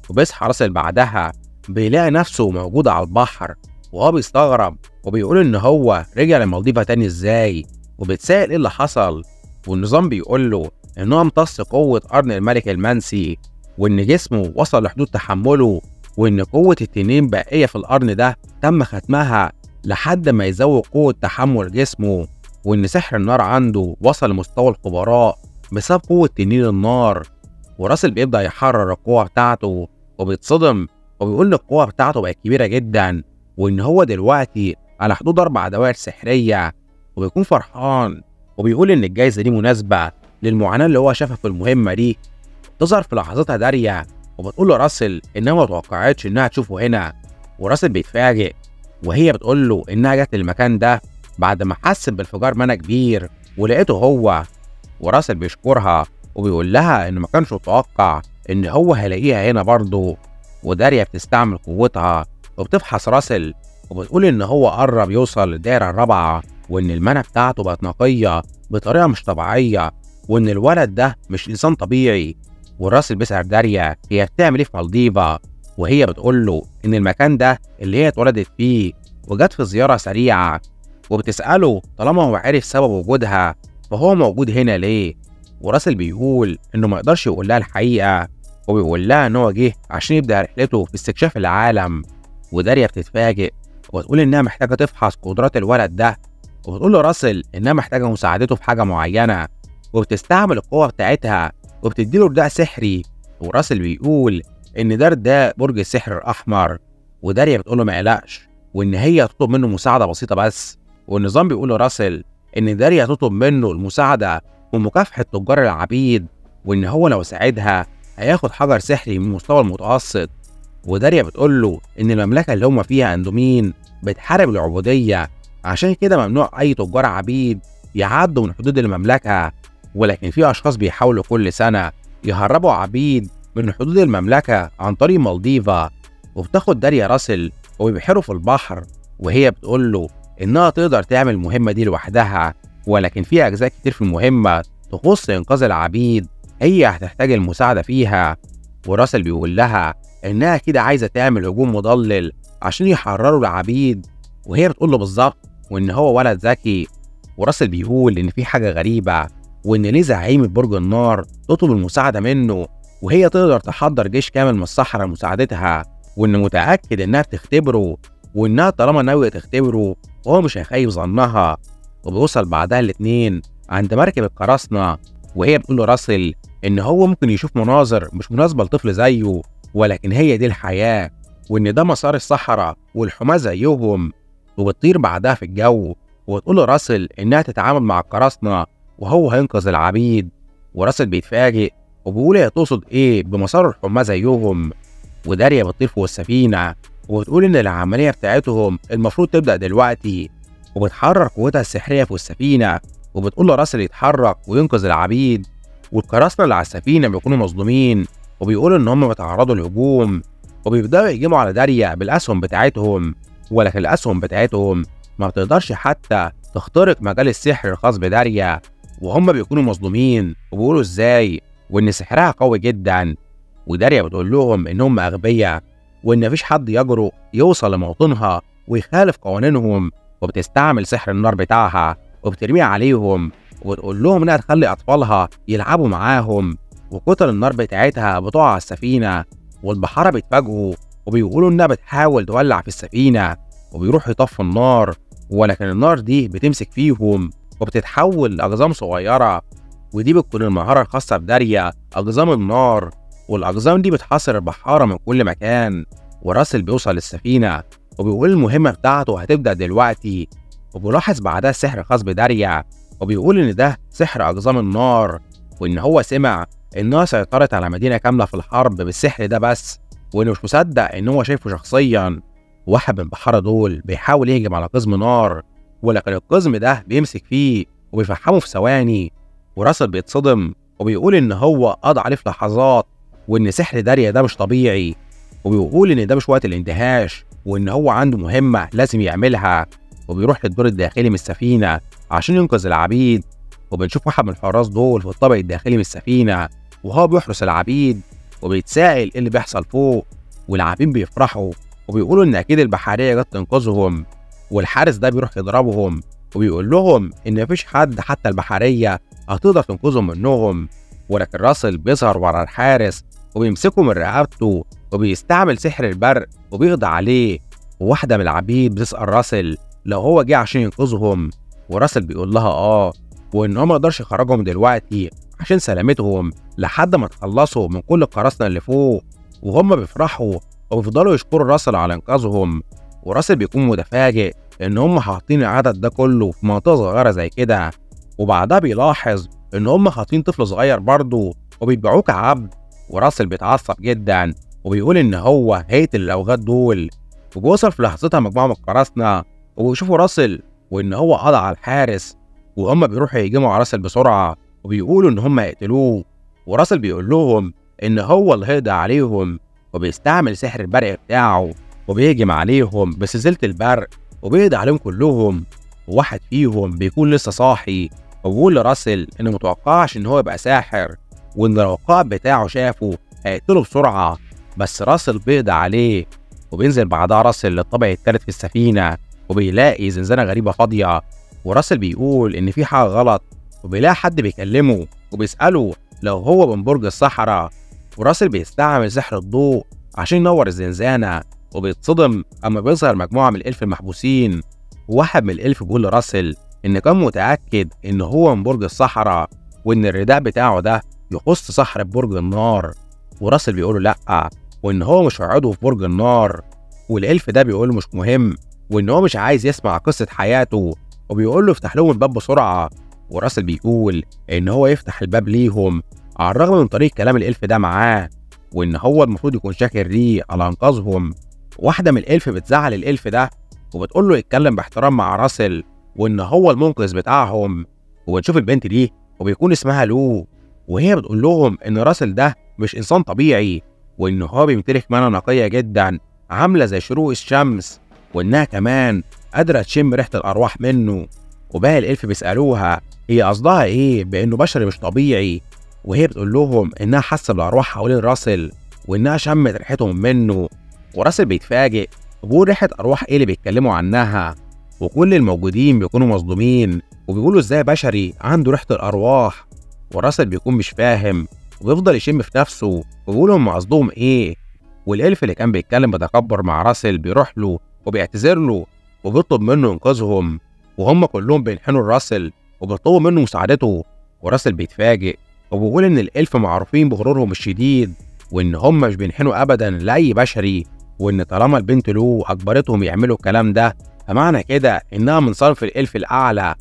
وبيصحى راسل بعدها بيلاقي نفسه موجود على البحر، وهو بيستغرب وبيقول إن هو رجع لمالديفا تاني إزاي، وبيتسائل إيه اللي حصل. والنظام بيقول له إن هو امتص قوة قرن الملك المنسي، وإن جسمه وصل لحدود تحمله، وإن قوة التنين باقية في القرن ده تم ختمها لحد ما يزود قوة تحمل جسمه، وإن سحر النار عنده وصل لمستوى الخبراء بسبب قوة تنين النار. وراسل بيبدأ يحرر القوة بتاعته وبيتصدم وبيقول إن القوة بتاعته بقت كبيرة جدا، وإن هو دلوقتي على حدود 4 دوائر سحرية. وبيكون فرحان وبيقول إن الجايزة دي مناسبة للمعاناة اللي هو شافها في المهمة دي. تظهر في لحظتها داريا وبتقول لراسل إنها ما توقعتش إنها تشوفه هنا. وراسل بيتفاجئ وهي بتقول له إنها جت المكان ده بعد ما حست بانفجار منى كبير ولقيته هو. وراسل بيشكرها وبيقول لها إنه ما كانش متوقع إن هو هيلاقيها هنا برضه. وداريا بتستعمل قوتها وبتفحص راسل، وبتقول إن هو قرب يوصل للدائرة الرابعة، وإن المنى بتاعته بقت نقية بطريقة مش طبيعية، وإن الولد ده مش إنسان طبيعي. وراسل بيسأل داريا هي بتعمل إيه في مالديفا، وهي بتقول له إن المكان ده اللي هي اتولدت فيه، وجت في زيارة سريعة. وبتسأله طالما هو عرف سبب وجودها فهو موجود هنا ليه. وراسل بيقول إنه ما يقدرش يقول لها الحقيقة، وبيقول لها إن هو جه عشان يبدأ رحلته في استكشاف العالم. وداريا بتتفاجئ وتقول إنها محتاجة تفحص قدرات الولد ده، وبتقول لراسل إنها محتاجة مساعدته في حاجة معينة، وبتستعمل القوة بتاعتها وبتديله رداء سحري. وراسل بيقول إن ده برج السحر الأحمر. وداريا بتقول له ما يقلقش، وإن هي تطلب منه مساعدة بسيطة بس. والنظام بيقول لراسل إن داريا تطلب منه المساعدة ومكافحة تجار العبيد، وإن هو لو ساعدها هياخد حجر سحري من المستوى المتوسط. وداريا بتقول له إن المملكة اللي هم فيها أندومين بتحارب العبودية، عشان كده ممنوع أي تجار عبيد يعدوا من حدود المملكة، ولكن في أشخاص بيحاولوا كل سنة يهربوا عبيد من حدود المملكة عن طريق مالديفا. وبتاخد داريا راسل وبيبحروا في البحر، وهي بتقول له إنها تقدر تعمل المهمة دي لوحدها، ولكن في أجزاء كتير في المهمة تخص إنقاذ العبيد هي هتحتاج المساعدة فيها. وراسل بيقول لها إنها كده عايزة تعمل هجوم مضلل عشان يحرروا العبيد، وهي بتقول له بالظبط وإن هو ولد ذكي. وراسل بيقول إن في حاجة غريبة، وإن ليه زعيمة برج النار تطلب المساعدة منه وهي تقدر تحضر جيش كامل من الصحراء لمساعدتها، وإنه متأكد إنها بتختبره، وإنها طالما ناوية تختبره وهو مش هيخيب ظنها. وبيوصل بعدها الاتنين عند مركب القراصنة، وهي بتقول لراسل إن هو ممكن يشوف مناظر مش مناسبة لطفل زيه، ولكن هي دي الحياة، وإن ده مسار الصحراء والحماة زيهم. وبتطير بعدها في الجو وتقول لراسل إنها تتعامل مع القراصنة وهو هينقذ العبيد. وراسل بيتفاجئ وبيقول هي تقصد إيه بمسار الحماة زيهم. وداريا بتطير فوق السفينة وبتقول إن العملية بتاعتهم المفروض تبدأ دلوقتي، وبتحرك قوتها السحرية فوق السفينة، وبتقول لراسل يتحرك وينقذ العبيد. والقراصنة اللي على السفينة بيكونوا مصدومين وبيقولوا إن هم بيتعرضوا لهجوم، وبيبدأوا يهجموا على داريا بالأسهم بتاعتهم، ولكن الأسهم بتاعتهم ما بتقدرش حتى تخترق مجال السحر الخاص بداريا، وهم بيكونوا مصدومين وبيقولوا إزاي، وإن سحرها قوي جدا. وداريا بتقول لهم إنهم أغبياء، وإن مفيش حد يجرؤ يوصل لموطنها ويخالف قوانينهم، وبتستعمل سحر النار بتاعها وبترميه عليهم، وبتقول لهم إنها تخلي أطفالها يلعبوا معاهم. وكتر النار بتاعتها بتقع على السفينة، والبحارة بيتفاجئوا وبيقولوا إنها بتحاول تولع في السفينة، وبيروحوا يطفوا النار ولكن النار دي بتمسك فيهم وبتتحول لأقزام صغيرة، ودي بتكون المهارة الخاصة بداريا، أقزام النار. والأقزام دي بتحاصر البحارة من كل مكان. وراسل بيوصل للسفينة وبيقول المهمة بتاعته هتبدأ دلوقتي، وبيلاحظ بعدها السحر خاص بداريا، وبيقول إن ده سحر أقزام النار، وإن هو سمع إنها سيطرت على مدينة كاملة في الحرب بالسحر ده بس، وإنه مش مصدق إن هو شايفه شخصيا. واحد من البحارة دول بيحاول يهجم على قزم نار، ولكن القزم ده بيمسك فيه وبيفحمه في ثواني. وراسل بيتصدم وبيقول إن هو قضى عليه في لحظات، وإن سحر داريا ده مش طبيعي، وبيقول إن ده مش وقت الاندهاش، وإن هو عنده مهمة لازم يعملها. وبيروح للدور الداخلي من السفينة عشان ينقذ العبيد. وبنشوف واحد من الحراس دول في الطابق الداخلي من السفينة وهو بيحرس العبيد، وبيتساءل إيه اللي بيحصل فوق. والعبيد بيفرحوا وبيقولوا إن أكيد البحرية جت تنقذهم. والحارس ده بيروح يضربهم وبيقول لهم إن مفيش حد حتى البحرية هتقدر تنقذهم منهم. ولكن راسل بيظهر ورا الحارس وبيمسكه من رقبته وبيستعمل سحر البرق وبيقضي عليه. وواحدة من العبيد بتسأل راسل لو هو جه عشان ينقذهم، وراسل بيقول لها وإن هو مقدرش يخرجهم دلوقتي عشان سلامتهم لحد ما تخلصوا من كل القراصنة اللي فوق. وهم بيفرحوا وبيفضلوا يشكروا راسل على إنقاذهم. وراسل بيكون متفاجئ إن هم حاطين العدد ده كله في منطقة صغيرة زي كده، وبعدها بيلاحظ إن هم حاطين طفل صغير برضه وبيبيعوه كعبد. وراسل بيتعصب جدا وبيقول إن هو هيقتل الأوغاد دول. وبيوصل في لحظتها مجموعة من القراصنة وبيشوفوا راسل وإن هو قضى على الحارس، وهم بيروحوا يهجموا على راسل بسرعة وبيقولوا إن هم يقتلوه. وراسل بيقول لهم إن هو اللي هيقضي عليهم، وبيستعمل سحر البرق بتاعه وبيهجم عليهم بسلسلة البرق وبيقضي عليهم كلهم. وواحد فيهم بيكون لسه صاحي وبيقول لراسل إنه متوقعش إن هو يبقى ساحر، وإن لو القائد بتاعه شافه هيقتله بسرعة، بس راسل بيقضي عليه. وبينزل بعدها راسل للطابق التالت في السفينة وبيلاقي زنزانة غريبة فاضية. وراسل بيقول إن في حاجة غلط، وبيلاقي حد بيكلمه وبيسأله لو هو من برج الصحراء. وراسل بيستعمل سحر الضوء عشان ينور الزنزانة، وبيتصدم أما بيظهر مجموعة من الإلف المحبوسين. وواحد من الإلف بيقول لراسل إن كان متأكد إن هو من برج الصحراء، وإن الرداء بتاعه ده يخص صحراء برج النار. وراسل بيقوله لأ، وإن هو مش عضو في برج النار. والإلف ده بيقوله مش مهم، وإن هو مش عايز يسمع قصة حياته، وبيقول له افتح لهم الباب بسرعة. وراسل بيقول إن هو يفتح الباب ليهم على الرغم من طريق كلام الإلف ده معاه، وإن هو المفروض يكون شاكر ليه على إنقاذهم. واحدة من الإلف بتزعل الإلف ده وبتقول له يتكلم باحترام مع راسل، وإن هو المنقذ بتاعهم. وبنشوف البنت دي وبيكون اسمها لو، وهي بتقول لهم إن راسل ده مش إنسان طبيعي، وإن هو بيمتلك منة نقية جدا عاملة زي شروق الشمس، وإنها كمان قادرة تشم ريحة الأرواح منه. وباقي الإلف بيسألوها هي قصدها إيه بإنه بشري مش طبيعي، وهي بتقول لهم إنها حاسة بالأرواح حوالين راسل وإنها شمت ريحتهم منه. وراسل بيتفاجئ وبيقول ريحة أرواح إيه اللي بيتكلموا عنها، وكل الموجودين بيكونوا مصدومين وبيقولوا إزاي بشري عنده ريحة الأرواح. وراسل بيكون مش فاهم وبيفضل يشم في نفسه وبيقول هم قصدهم إيه. والإلف اللي كان بيتكلم بتكبر مع راسل بيروح له وبيعتذر له وبيطلب منه إنقاذهم، وهم كلهم بينحنوا لراسل وبيطلبوا منه مساعدته. وراسل بيتفاجئ وبيقول إن الإلف معروفين بغرورهم الشديد، وإن هم مش بينحنوا أبدا لأي بشري، وإن طالما البنت له أجبرتهم يعملوا الكلام ده فمعنى كده إنها من صنف الإلف الأعلى.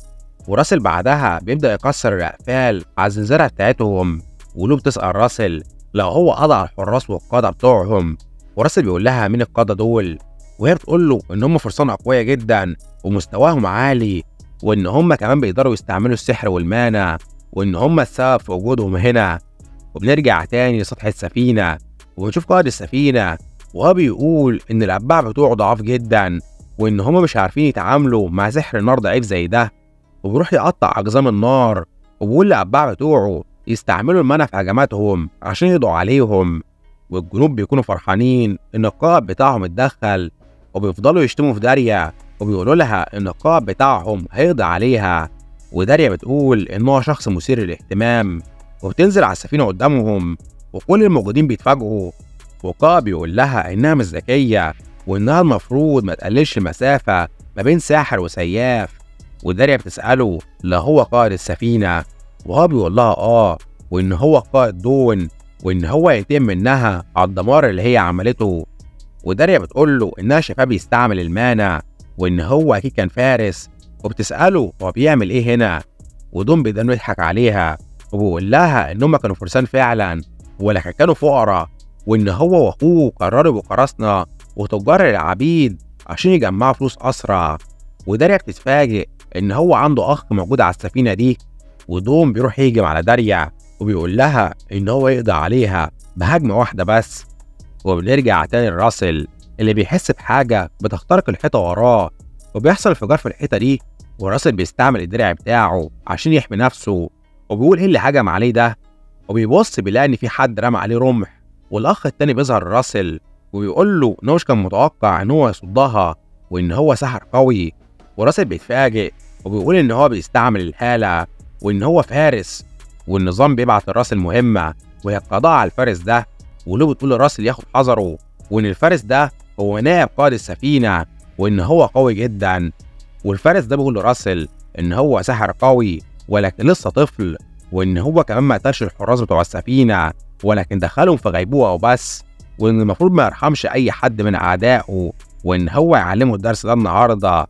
وراسل بعدها بيبدأ يكسر الأقفال على الزنزانة بتاعتهم، ولو بتسأل راسل لو هو قضى على الحراس والقادة بتوعهم. وراسل بيقول لها مين القادة دول، وهي بتقول له إن هم فرسان أقوياء جدا ومستواهم عالي، وإن هم كمان بيقدروا يستعملوا السحر والمانع، وإن هم السبب في وجودهم هنا. وبنرجع تاني لسطح السفينة وبنشوف قائد السفينة وهو بيقول إن الأتباع بتوعه ضعاف جدا، وإن هم مش عارفين يتعاملوا مع سحر نار ضعيف زي ده. وبيروح يقطع أقزام النار وبيقول للأتباع بتوعه يستعملوا المنع في هجماتهم عشان يقضوا عليهم. والجنوب بيكونوا فرحانين إن القائد بتاعهم اتدخل، وبيفضلوا يشتموا في داريا وبيقولوا لها إن القائد بتاعهم هيقضي عليها. وداريا بتقول إن هو شخص مثير للاهتمام، وبتنزل على السفينة قدامهم وكل الموجودين بيتفاجئوا. والقائد بيقول لها إنها مش ذكية، وإنها المفروض ما تقللش المسافة ما بين ساحر وسياف، وداريا بتسأله لو هو قائد السفينة، وهو بيقول لها وإن هو قائد دون، وإن هو ينتقم منها على الدمار اللي هي عملته. وداريا بتقول له إنها شايفاه بيستعمل المانع، وإن هو أكيد كان فارس، وبتسأله هو بيعمل إيه هنا. ودون بيقدر يضحك عليها وبيقول لها إن هما كانوا فرسان فعلا، ولكن كانوا فقراء، وإن هو وأخوه قرروا يبقوا قراصنة وتجار العبيد عشان يجمعوا فلوس أسرع. وداريا بتتفاجئ إن هو عنده أخ موجود على السفينة دي، ودوم بيروح يهجم على داريا وبيقول لها إن هو يقضي عليها بهجمة واحدة بس. وبنرجع تاني لراسل اللي بيحس بحاجة بتخترق الحيطة وراه، وبيحصل انفجار في الحيطة دي، وراسل بيستعمل الدرع بتاعه عشان يحمي نفسه، وبيقول إيه اللي هجم عليه ده، وبيبص بيلاقي إن في حد رمى عليه رمح. والأخ التاني بيظهر لراسل وبيقول له إن هو مش كان متوقع إن هو يصدها، وإن هو ساحر قوي. وراسل بيتفاجئ وبيقول إن هو بيستعمل الحالة، وإن هو فارس، والنظام بيبعت لراسل مهمة وهي القضاء على الفارس ده. ولو بتقول لراسل ياخد حذره، وإن الفارس ده هو نائب قائد السفينة، وإن هو قوي جدا. والفارس ده بيقول لراسل إن هو ساحر قوي ولكن لسه طفل، وإن هو كمان ما قتلش الحراس بتوع السفينة ولكن دخلهم في غيبوبة وبس، وإن المفروض ما يرحمش أي حد من أعدائه، وإن هو يعلمه الدرس ده النهارده.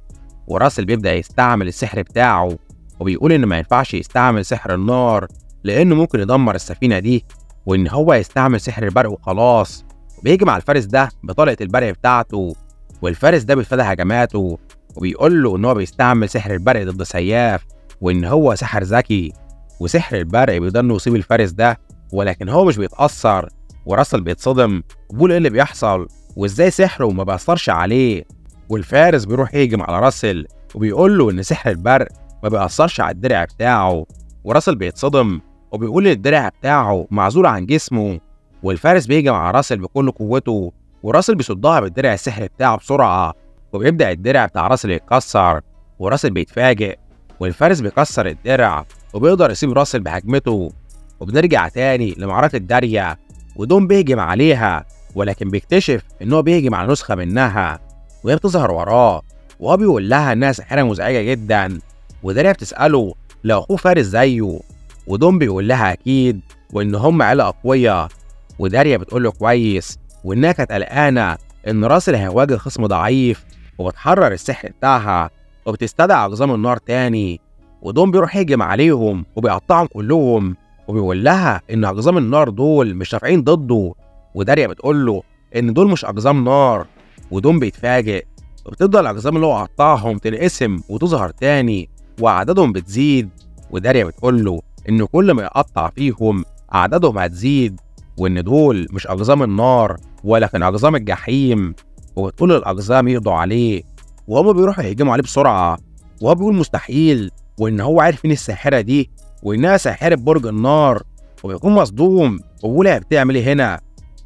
وراسل بيبدأ يستعمل السحر بتاعه، وبيقول إن ما ينفعش يستعمل سحر النار لأنه ممكن يدمر السفينة دي، وإن هو يستعمل سحر البرق وخلاص. وبيهجم على الفارس ده بطلقة البرق بتاعته، والفارس ده بيتفادى هجماته وبيقول له إن هو بيستعمل سحر البرق ضد سياف، وإن هو ساحر ذكي، وسحر البرق بيقدر إنه يصيب الفارس ده ولكن هو مش بيتأثر. وراسل بيتصدم وبيقول إيه اللي بيحصل وإزاي سحره ما بيأثرش عليه. والفارس بيروح يهجم على راسل وبيقول له إن سحر البرق ما بيأثرش على الدرع بتاعه. وراسل بيتصدم وبيقول إن الدرع بتاعه معزول عن جسمه. والفارس بيهجم على راسل بكل قوته، وراسل بيصدها بالدرع السحري بتاعه بسرعة، وبيبدأ الدرع بتاع راسل يتكسر. وراسل بيتفاجئ والفارس بيكسر الدرع وبيقدر يسيب راسل بهجمته. وبنرجع تاني لمعركة داريا، ودون بيهجم عليها ولكن بيكتشف إن هو بيهجم على نسخة منها، وهي بتظهر وراه وهو بيقول لها إنها ساحرة مزعجة جدا. وداريا بتسأله لو أخوه فارس زيه، ودون بيقول لها أكيد، وإن هم عيلة أقوياء. وداريا بتقول له كويس، وإنها كانت قلقانة إن راسل هيواجه خصم ضعيف، وبتحرر السحر بتاعها وبتستدعي أقزام النار تاني. ودون بيروح يهجم عليهم وبيقطعهم كلهم، وبيقول لها إن أقزام النار دول مش نافعين ضده. وداريا بتقول له إن دول مش أقزام نار. ودون بيتفاجئ وبتفضل الأقزام اللي هو قطعهم تنقسم وتظهر تاني وأعدادهم بتزيد. وداريا بتقول له إن كل ما يقطع فيهم أعدادهم هتزيد، وإن دول مش أقزام النار ولكن أقزام الجحيم. وبتقول الأقزام يقضوا عليه، وهما بيروحوا يهجموا عليه بسرعة، وهو بيقول مستحيل، وإن هو عارف مين الساحرة دي وإنها ساحرة برج النار. وبيكون مصدوم وبيقول هي بتعمل إيه هنا.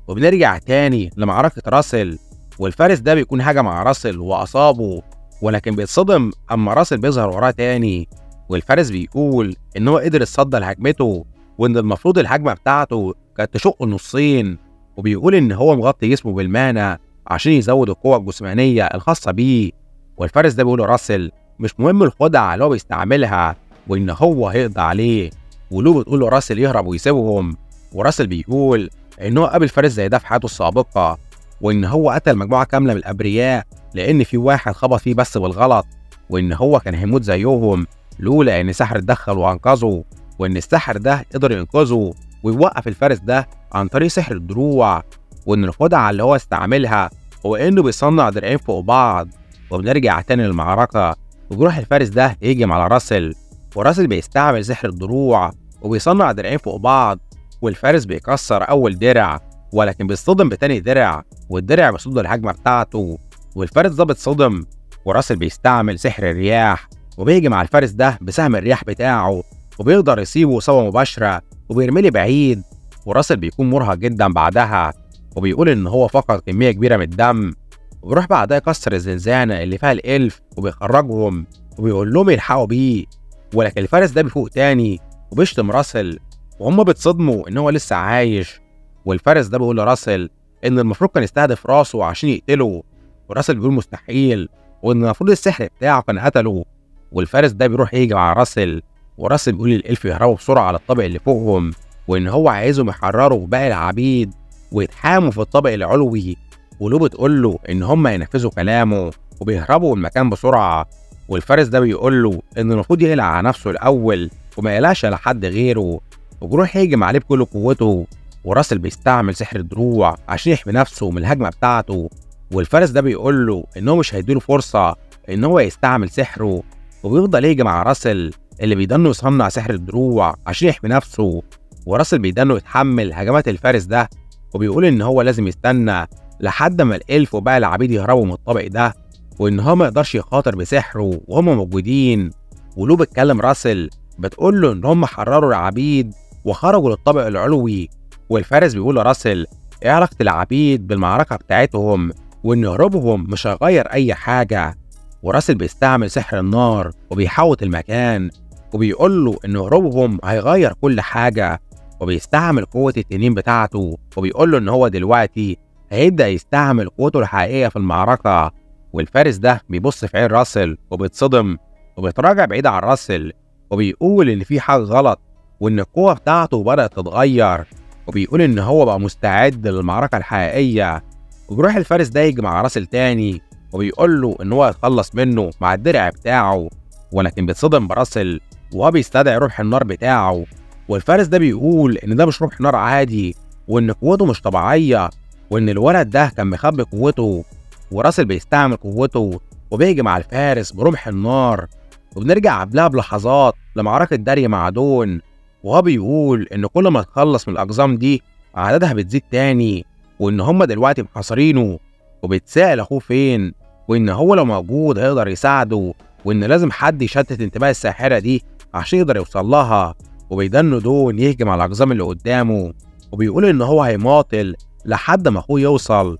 وبنرجع تاني لمعركة راسل، والفارس ده بيكون هجم على راسل وأصابه، ولكن بيتصدم أما راسل بيظهر وراه تاني. والفارس بيقول إن هو قدر يتصدى لهجمته، وإن المفروض الهجمة بتاعته كانت تشقه نصين. وبيقول إن هو مغطي جسمه بالمانع عشان يزود القوة الجسمانية الخاصة بيه. والفارس ده بيقول لراسل مش مهم الخدعة اللي هو بيستعملها، وإن هو هيقضي عليه. ولو بتقول له راسل يهرب ويسيبهم. وراسل بيقول إن هو قابل فارس زي ده في حياته السابقة، وإن هو قتل مجموعة كاملة من الأبرياء لأن في واحد خبط فيه بس بالغلط، وإن هو كان هيموت زيهم لولا إن ساحر اتدخل وأنقذه، وإن الساحر ده قدر ينقذه ويوقف الفارس ده عن طريق سحر الدروع، وإن الخدعة اللي هو استعملها هو إنه بيصنع درعين فوق بعض. وبنرجع تاني للمعركة، وبيروح الفارس ده يهجم على راسل، وراسل بيستعمل سحر الدروع وبيصنع درعين فوق بعض. والفارس بيكسر أول درع ولكن بيصطدم بتاني درع، والدرع بيصد الهجمة بتاعته. والفارس ده بيتصدم، وراسل بيستعمل سحر الرياح وبيهجم على الفارس ده بسهم الرياح بتاعه، وبيقدر يصيبه إصابة مباشرة وبيرميه بعيد. وراسل بيكون مرهق جدا بعدها، وبيقول إن هو فقد كمية كبيرة من الدم. وبيروح بعدها يكسر الزنزانة اللي فيها الإلف وبيخرجهم، وبيقول لهم يلحقوا بيه. ولكن الفارس ده بيفوق تاني وبيشتم راسل، وهم بيتصدموا إن هو لسه عايش. والفارس ده بيقول لراسل إن المفروض كان يستهدف راسه عشان يقتله، وراسل بيقول مستحيل، وإن المفروض السحر بتاعه كان قتله. والفارس ده بيروح يجي مع راسل، وراسل بيقول للإلف يهربوا بسرعة على الطابق اللي فوقهم، وإن هو عايزهم يحرروا باقي العبيد ويتحاموا في الطابق العلوي. ولو بتقول له إن هم ينفذوا كلامه وبيهربوا من المكان بسرعة. والفارس ده بيقول له إن المفروض يقلق على نفسه الأول وما يقلقش على حد غيره، وبيروح يهجم عليه بكل قوته. وراسل بيستعمل سحر الدروع عشان يحمي نفسه من الهجمة بتاعته. والفارس ده بيقول له إن هو مش هيديله فرصة إن هو يستعمل سحره، وبيفضل يهجم على راسل اللي بيضل يصنع سحر الدروع عشان يحمي نفسه. وراسل بيضل يتحمل هجمات الفارس ده، وبيقول إن هو لازم يستنى لحد ما الإلف وباقي العبيد يهربوا من الطابق ده، وإن هو ما يقدرش يخاطر بسحره وهم موجودين. ولو بتكلم راسل بتقول له إن هم حرروا العبيد وخرجوا للطابق العلوي. والفارس بيقول لراسل إيه علاقة العبيد بالمعركة بتاعتهم، وإن هروبهم مش هيغير أي حاجة. وراسل بيستعمل سحر النار وبيحوط المكان، وبيقول له إن هروبهم هيغير كل حاجة، وبيستعمل قوة التنين بتاعته، وبيقول له إن هو دلوقتي هيبدأ يستعمل قوته الحقيقية في المعركة. والفارس ده بيبص في عين راسل وبيتصدم، وبيتراجع بعيد عن راسل، وبيقول إن في حاجة غلط وإن القوة بتاعته بدأت تتغير، وبيقول إن هو بقى مستعد للمعركة الحقيقية. وبيروح الفارس ده يجي مع راسل تاني، وبيقول له إن هو هيتخلص منه مع الدرع بتاعه، ولكن بيتصدم براسل وهو بيستدعي روح النار بتاعه. والفارس ده بيقول إن ده مش روح نار عادي، وإن قوته مش طبيعية، وإن الولد ده كان مخبي قوته. وراسل بيستعمل قوته وبيهجم على الفارس برمح النار. وبنرجع قبلها بلحظات لمعركة داريا مع دون، وهو بيقول إن كل ما تخلص من الأقزام دي عددها بتزيد تاني، وإن هما دلوقتي محاصرينه. وبيتسأل أخوه فين، وإن هو لو موجود هيقدر يساعده، وإن لازم حد يشتت انتباه الساحرة دي عشان يقدر يوصل لها. وبيدن دون يهجم على الأقزام اللي قدامه، وبيقول إن هو هيماطل لحد ما أخوه يوصل.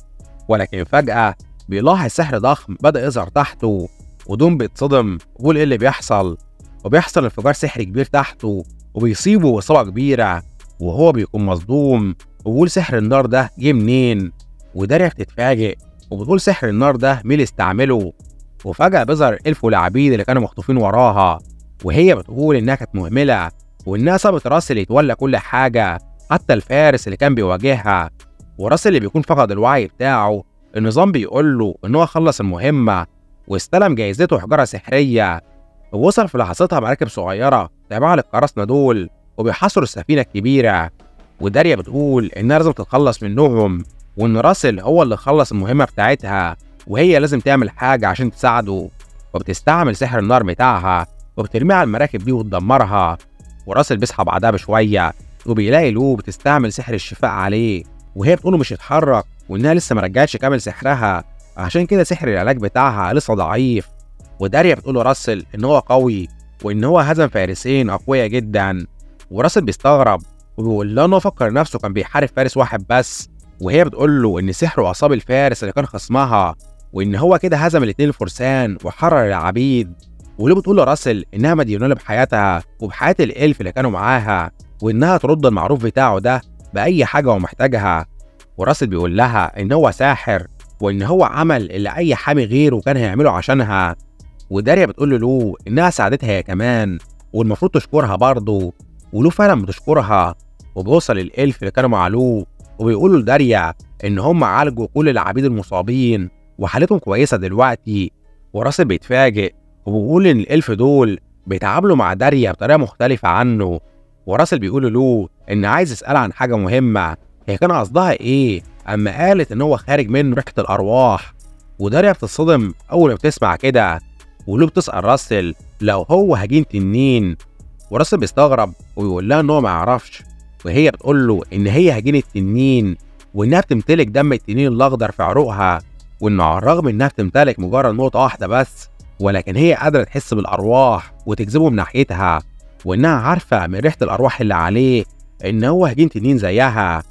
ولكن فجأة بيلاحظ سحر ضخم بدأ يظهر تحته، ودون بيتصدم وبيقول إيه اللي بيحصل. وبيحصل انفجار سحري كبير تحته وبيصيبه إصابة كبيرة، وهو بيكون مصدوم وبيقول سحر النار ده جه منين. وداريا بتتفاجئ وبتقول سحر النار ده مين اللي استعمله. وفجأة بيظهر الإلف والعبيد اللي كانوا مخطوفين وراها، وهي بتقول إنها كانت مهملة وإنها سابت راسل يتولى كل حاجة حتى الفارس اللي كان بيواجهها. وراسل اللي بيكون فقد الوعي بتاعه النظام بيقول له إن هو خلص المهمة واستلم جايزته حجارة سحرية. ووصل في لحظتها مراكب صغيرة تابعة للقراصنة دول وبيحاصروا السفينة الكبيرة. وداريا بتقول إنها لازم تتخلص منهم، وإن راسل هو اللي خلص المهمة بتاعتها وهي لازم تعمل حاجة عشان تساعده. وبتستعمل سحر النار بتاعها وبترميها على المراكب دي وتدمرها. وراسل بيصحى بعدها بشوية وبيلاقي لو بتستعمل سحر الشفاء عليه، وهي بتقوله مش يتحرك وإنها لسه مرجعتش كامل سحرها، عشان كده سحر العلاج بتاعها لسه ضعيف. وداريا بتقول لراسل إن هو قوي وإن هو هزم فارسين أقوياء جدا. وراسل بيستغرب وبيقول لها إن هو فكر نفسه كان بيحارب فارس واحد بس، وهي بتقول له إن سحره أصاب الفارس اللي كان خصمها، وإن هو كده هزم الاتنين الفرسان وحرر العبيد. وليه بتقول لراسل إنها مديونة بحياتها وبحياة الإلف اللي كانوا معاها، وإنها ترد المعروف بتاعه ده بأي حاجة هو محتاجها. وراسل بيقول لها إن هو ساحر وإن هو عمل اللي أي حامي غيره كان هيعمله عشانها. وداريا بتقول له إنها ساعدتها هي كمان والمفروض تشكرها برضه، ولو فعلا بتشكرها. وبيوصل الإلف اللي كانوا مع لو وبيقولوا لداريا إن هم عالجوا كل العبيد المصابين وحالتهم كويسة دلوقتي. وراسل بيتفاجئ وبيقول إن الإلف دول بيتعاملوا مع داريا بطريقة مختلفة عنه. وراسل بيقول له إن عايز يسألها عن حاجة مهمة، هي كان قصدها إيه أما قالت إن هو خارج منه ريحة الأرواح. وداريا بتتصدم أول ما بتسمع كده، ولو بتسأل راسل لو هو هجين تنين. وراسل بيستغرب وبيقول لها إن هو ما يعرفش، وهي بتقول له إن هي هجينة تنين وإنها بتمتلك دم التنين الأخضر في عروقها، وإنه على الرغم إنها بتمتلك مجرد نقطة واحدة بس، ولكن هي قادرة تحس بالأرواح وتجذبهم ناحيتها، وإنها عارفة من ريحة الأرواح اللي عليه إن هو هجين تنين زيها.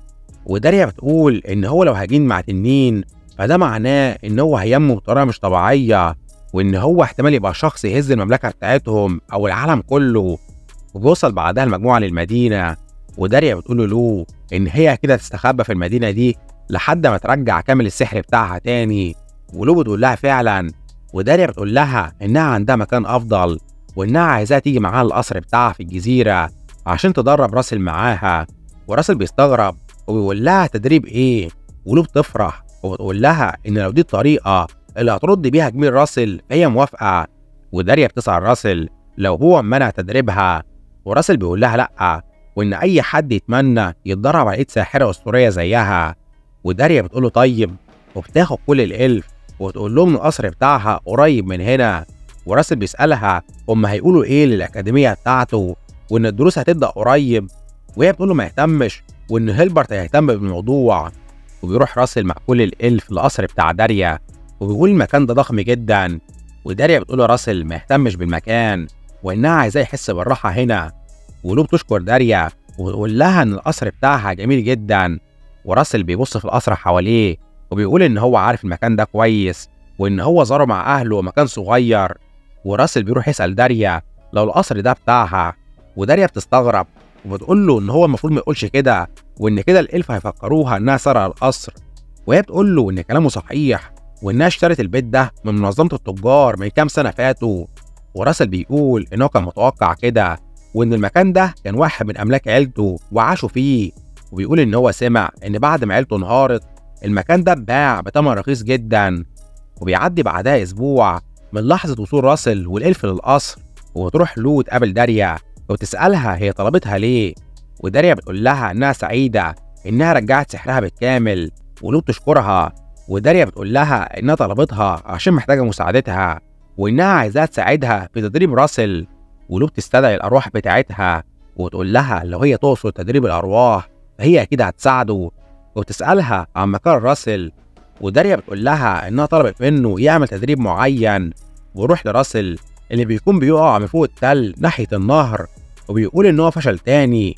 وداريا بتقول إن هو لو هجين مع تنين فده معناه إن هو هينمو بطريقة مش طبيعية، وإن هو احتمال يبقى شخص يهز المملكة بتاعتهم أو العالم كله. وبيوصل بعدها المجموعة للمدينة، وداريا بتقول له إن هي كده تستخبى في المدينة دي لحد ما ترجع كامل السحر بتاعها تاني. ولو بتقول لها فعلا، وداريا بتقول لها إنها عندها مكان أفضل وإنها عايزاها تيجي معاها القصر بتاعها في الجزيرة عشان تدرب راسل معاها. وراسل بيستغرب وبيقول لها تدريب إيه؟ ولو بتفرح وبتقول لها إن لو دي الطريقة اللي هترد بيها جميل راسل فهي موافقة. وداريا بتسأل راسل لو هو منع تدريبها، وراسل بيقول لها لأ، وإن أي حد يتمنى يتدرب على إيد ساحرة أسطورية زيها. وداريا بتقول له طيب، وبتاخد كل الإلف وتقول لهم القصر بتاعها قريب من هنا. وراسل بيسألها هم هيقولوا إيه للأكاديمية بتاعته وإن الدروس هتبدأ قريب، وهي بتقول له ما يهتمش وإن هيلبرت هيهتم بالموضوع. وبيروح راسل مع كل الإلف للقصر بتاع داريا وبيقول المكان ده ضخم جدا. وداريا بتقول له راسل ما يهتمش بالمكان وإنها عايزاه يحس بالراحة هنا. ولو بتشكر داريا وتقول لها إن القصر بتاعها جميل جدا. وراسل بيبص في القصر حواليه وبيقول إن هو عارف المكان ده كويس وإن هو زاره مع أهله مكان صغير. وراسل بيروح يسأل داريا لو القصر ده بتاعها، وداريا بتستغرب وبتقول له إن هو المفروض ما يقولش كده وإن كده الإلف هيفكروها إنها سرقة القصر. وهي بتقول له إن كلامه صحيح وإنها اشترت البيت ده من منظمة التجار من كام سنة فاتوا. وراسل بيقول إن هو كان متوقع كده وإن المكان ده كان واحد من أملاك عيلته وعاشوا فيه. وبيقول إن هو سمع إن بعد ما عيلته انهارت المكان ده اتباع بتمن رخيص جدا. وبيعدي بعدها أسبوع من لحظة وصول راسل والإلف للقصر، وتروح لو تقابل داريا وتسألها هي طلبتها ليه. وداريا بتقول لها إنها سعيدة إنها رجعت سحرها بالكامل، ولو بتشكرها. وداريا بتقول لها إنها طلبتها عشان محتاجة مساعدتها وإنها عايزاها تساعدها في تدريب راسل. ولو بتستدعي الأرواح بتاعتها وتقول لها لو هي تقصد تدريب الأرواح فهي أكيد هتساعده، وتسألها عن مكان راسل. وداريا بتقول لها إنها طلبت منه يعمل تدريب معين ويروح لراسل اللي بيكون بيقع من فوق التل ناحية النهر، وبيقول إن هو فشل تاني.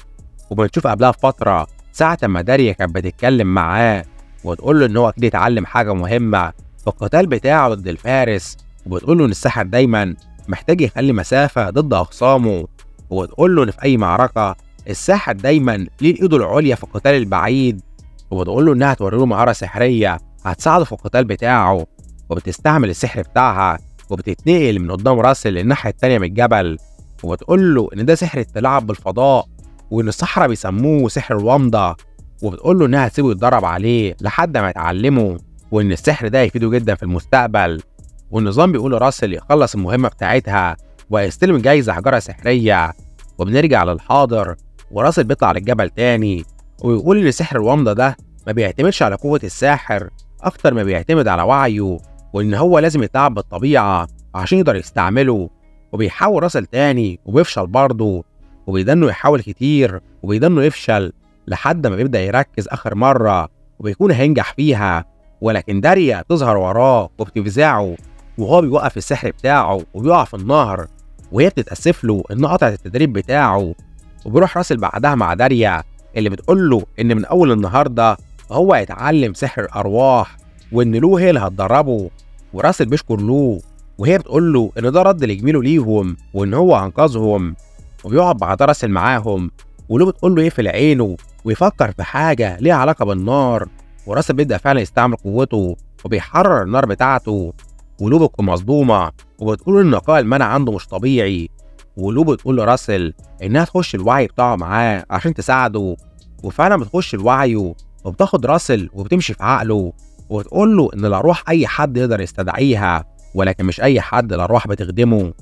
وبنشوف قبلها بفترة ساعة ما داريا كانت بتتكلم معاه وتقول له إن هو أكيد اتعلم حاجة مهمة في القتال بتاعه ضد الفارس، وبتقول له إن الساحر دايما محتاج يخلي مسافة ضد أخصامه. وبتقول له إن في أي معركة الساحر دايما ليه إيده العليا في القتال البعيد، وبتقول له إنها توري له مهارة سحرية هتساعده في القتال بتاعه. وبتستعمل السحر بتاعها وبتتنقل من قدام راسل للناحية التانية من الجبل، وبتقول له إن ده سحر التلاعب بالفضاء وإن الصحراء بيسموه سحر الومضة. وبتقول له إنها هتسيبه يتدرب عليه لحد ما يتعلمه وإن السحر ده هيفيده جدا في المستقبل. والنظام بيقول لراسل يخلص المهمة بتاعتها ويستلم جايزة حجرة سحرية. وبنرجع للحاضر وراسل بيطلع للجبل تاني ويقول إن سحر الومضة ده ما بيعتمدش على قوة الساحر أكتر ما بيعتمد على وعيه، وإن هو لازم يتعب بالطبيعة عشان يقدر يستعمله. وبيحاول راسل تاني وبيفشل برضه، وبيدنه يحاول كتير وبيدنه يفشل لحد ما بيبدأ يركز آخر مرة وبيكون هينجح فيها. ولكن داريا تظهر وراه وبتفزعه وهو بيوقف السحر بتاعه وبيقع في النهر، وهي بتتأسف له إن قطعت التدريب بتاعه. وبيروح راسل بعدها مع داريا اللي بتقول له إن من أول النهارده هو هيتعلم سحر الأرواح وإن لو هي اللي هتدربه. وراسل بيشكر لو وهي بتقول له إن ده رد لجميله ليهم وإن هو أنقذهم. وبيقعد بعد راسل معاهم ولو بتقول له يقفل عينه ويفكر في حاجة ليها علاقة بالنار. وراسل بيبدأ فعلا يستعمل قوته وبيحرر النار بتاعته. ولو بتكون مصدومة وبتقول إن نقاء المنع عنده مش طبيعي. ولو بتقول لراسل إنها تخش الوعي بتاعه معاه عشان تساعده، وفعلا بتخش الوعي وبتاخد راسل وبتمشي في عقله وبتقول له إن الأرواح أي حد يقدر يستدعيها ولكن مش أي حد الأرواح بتخدمه.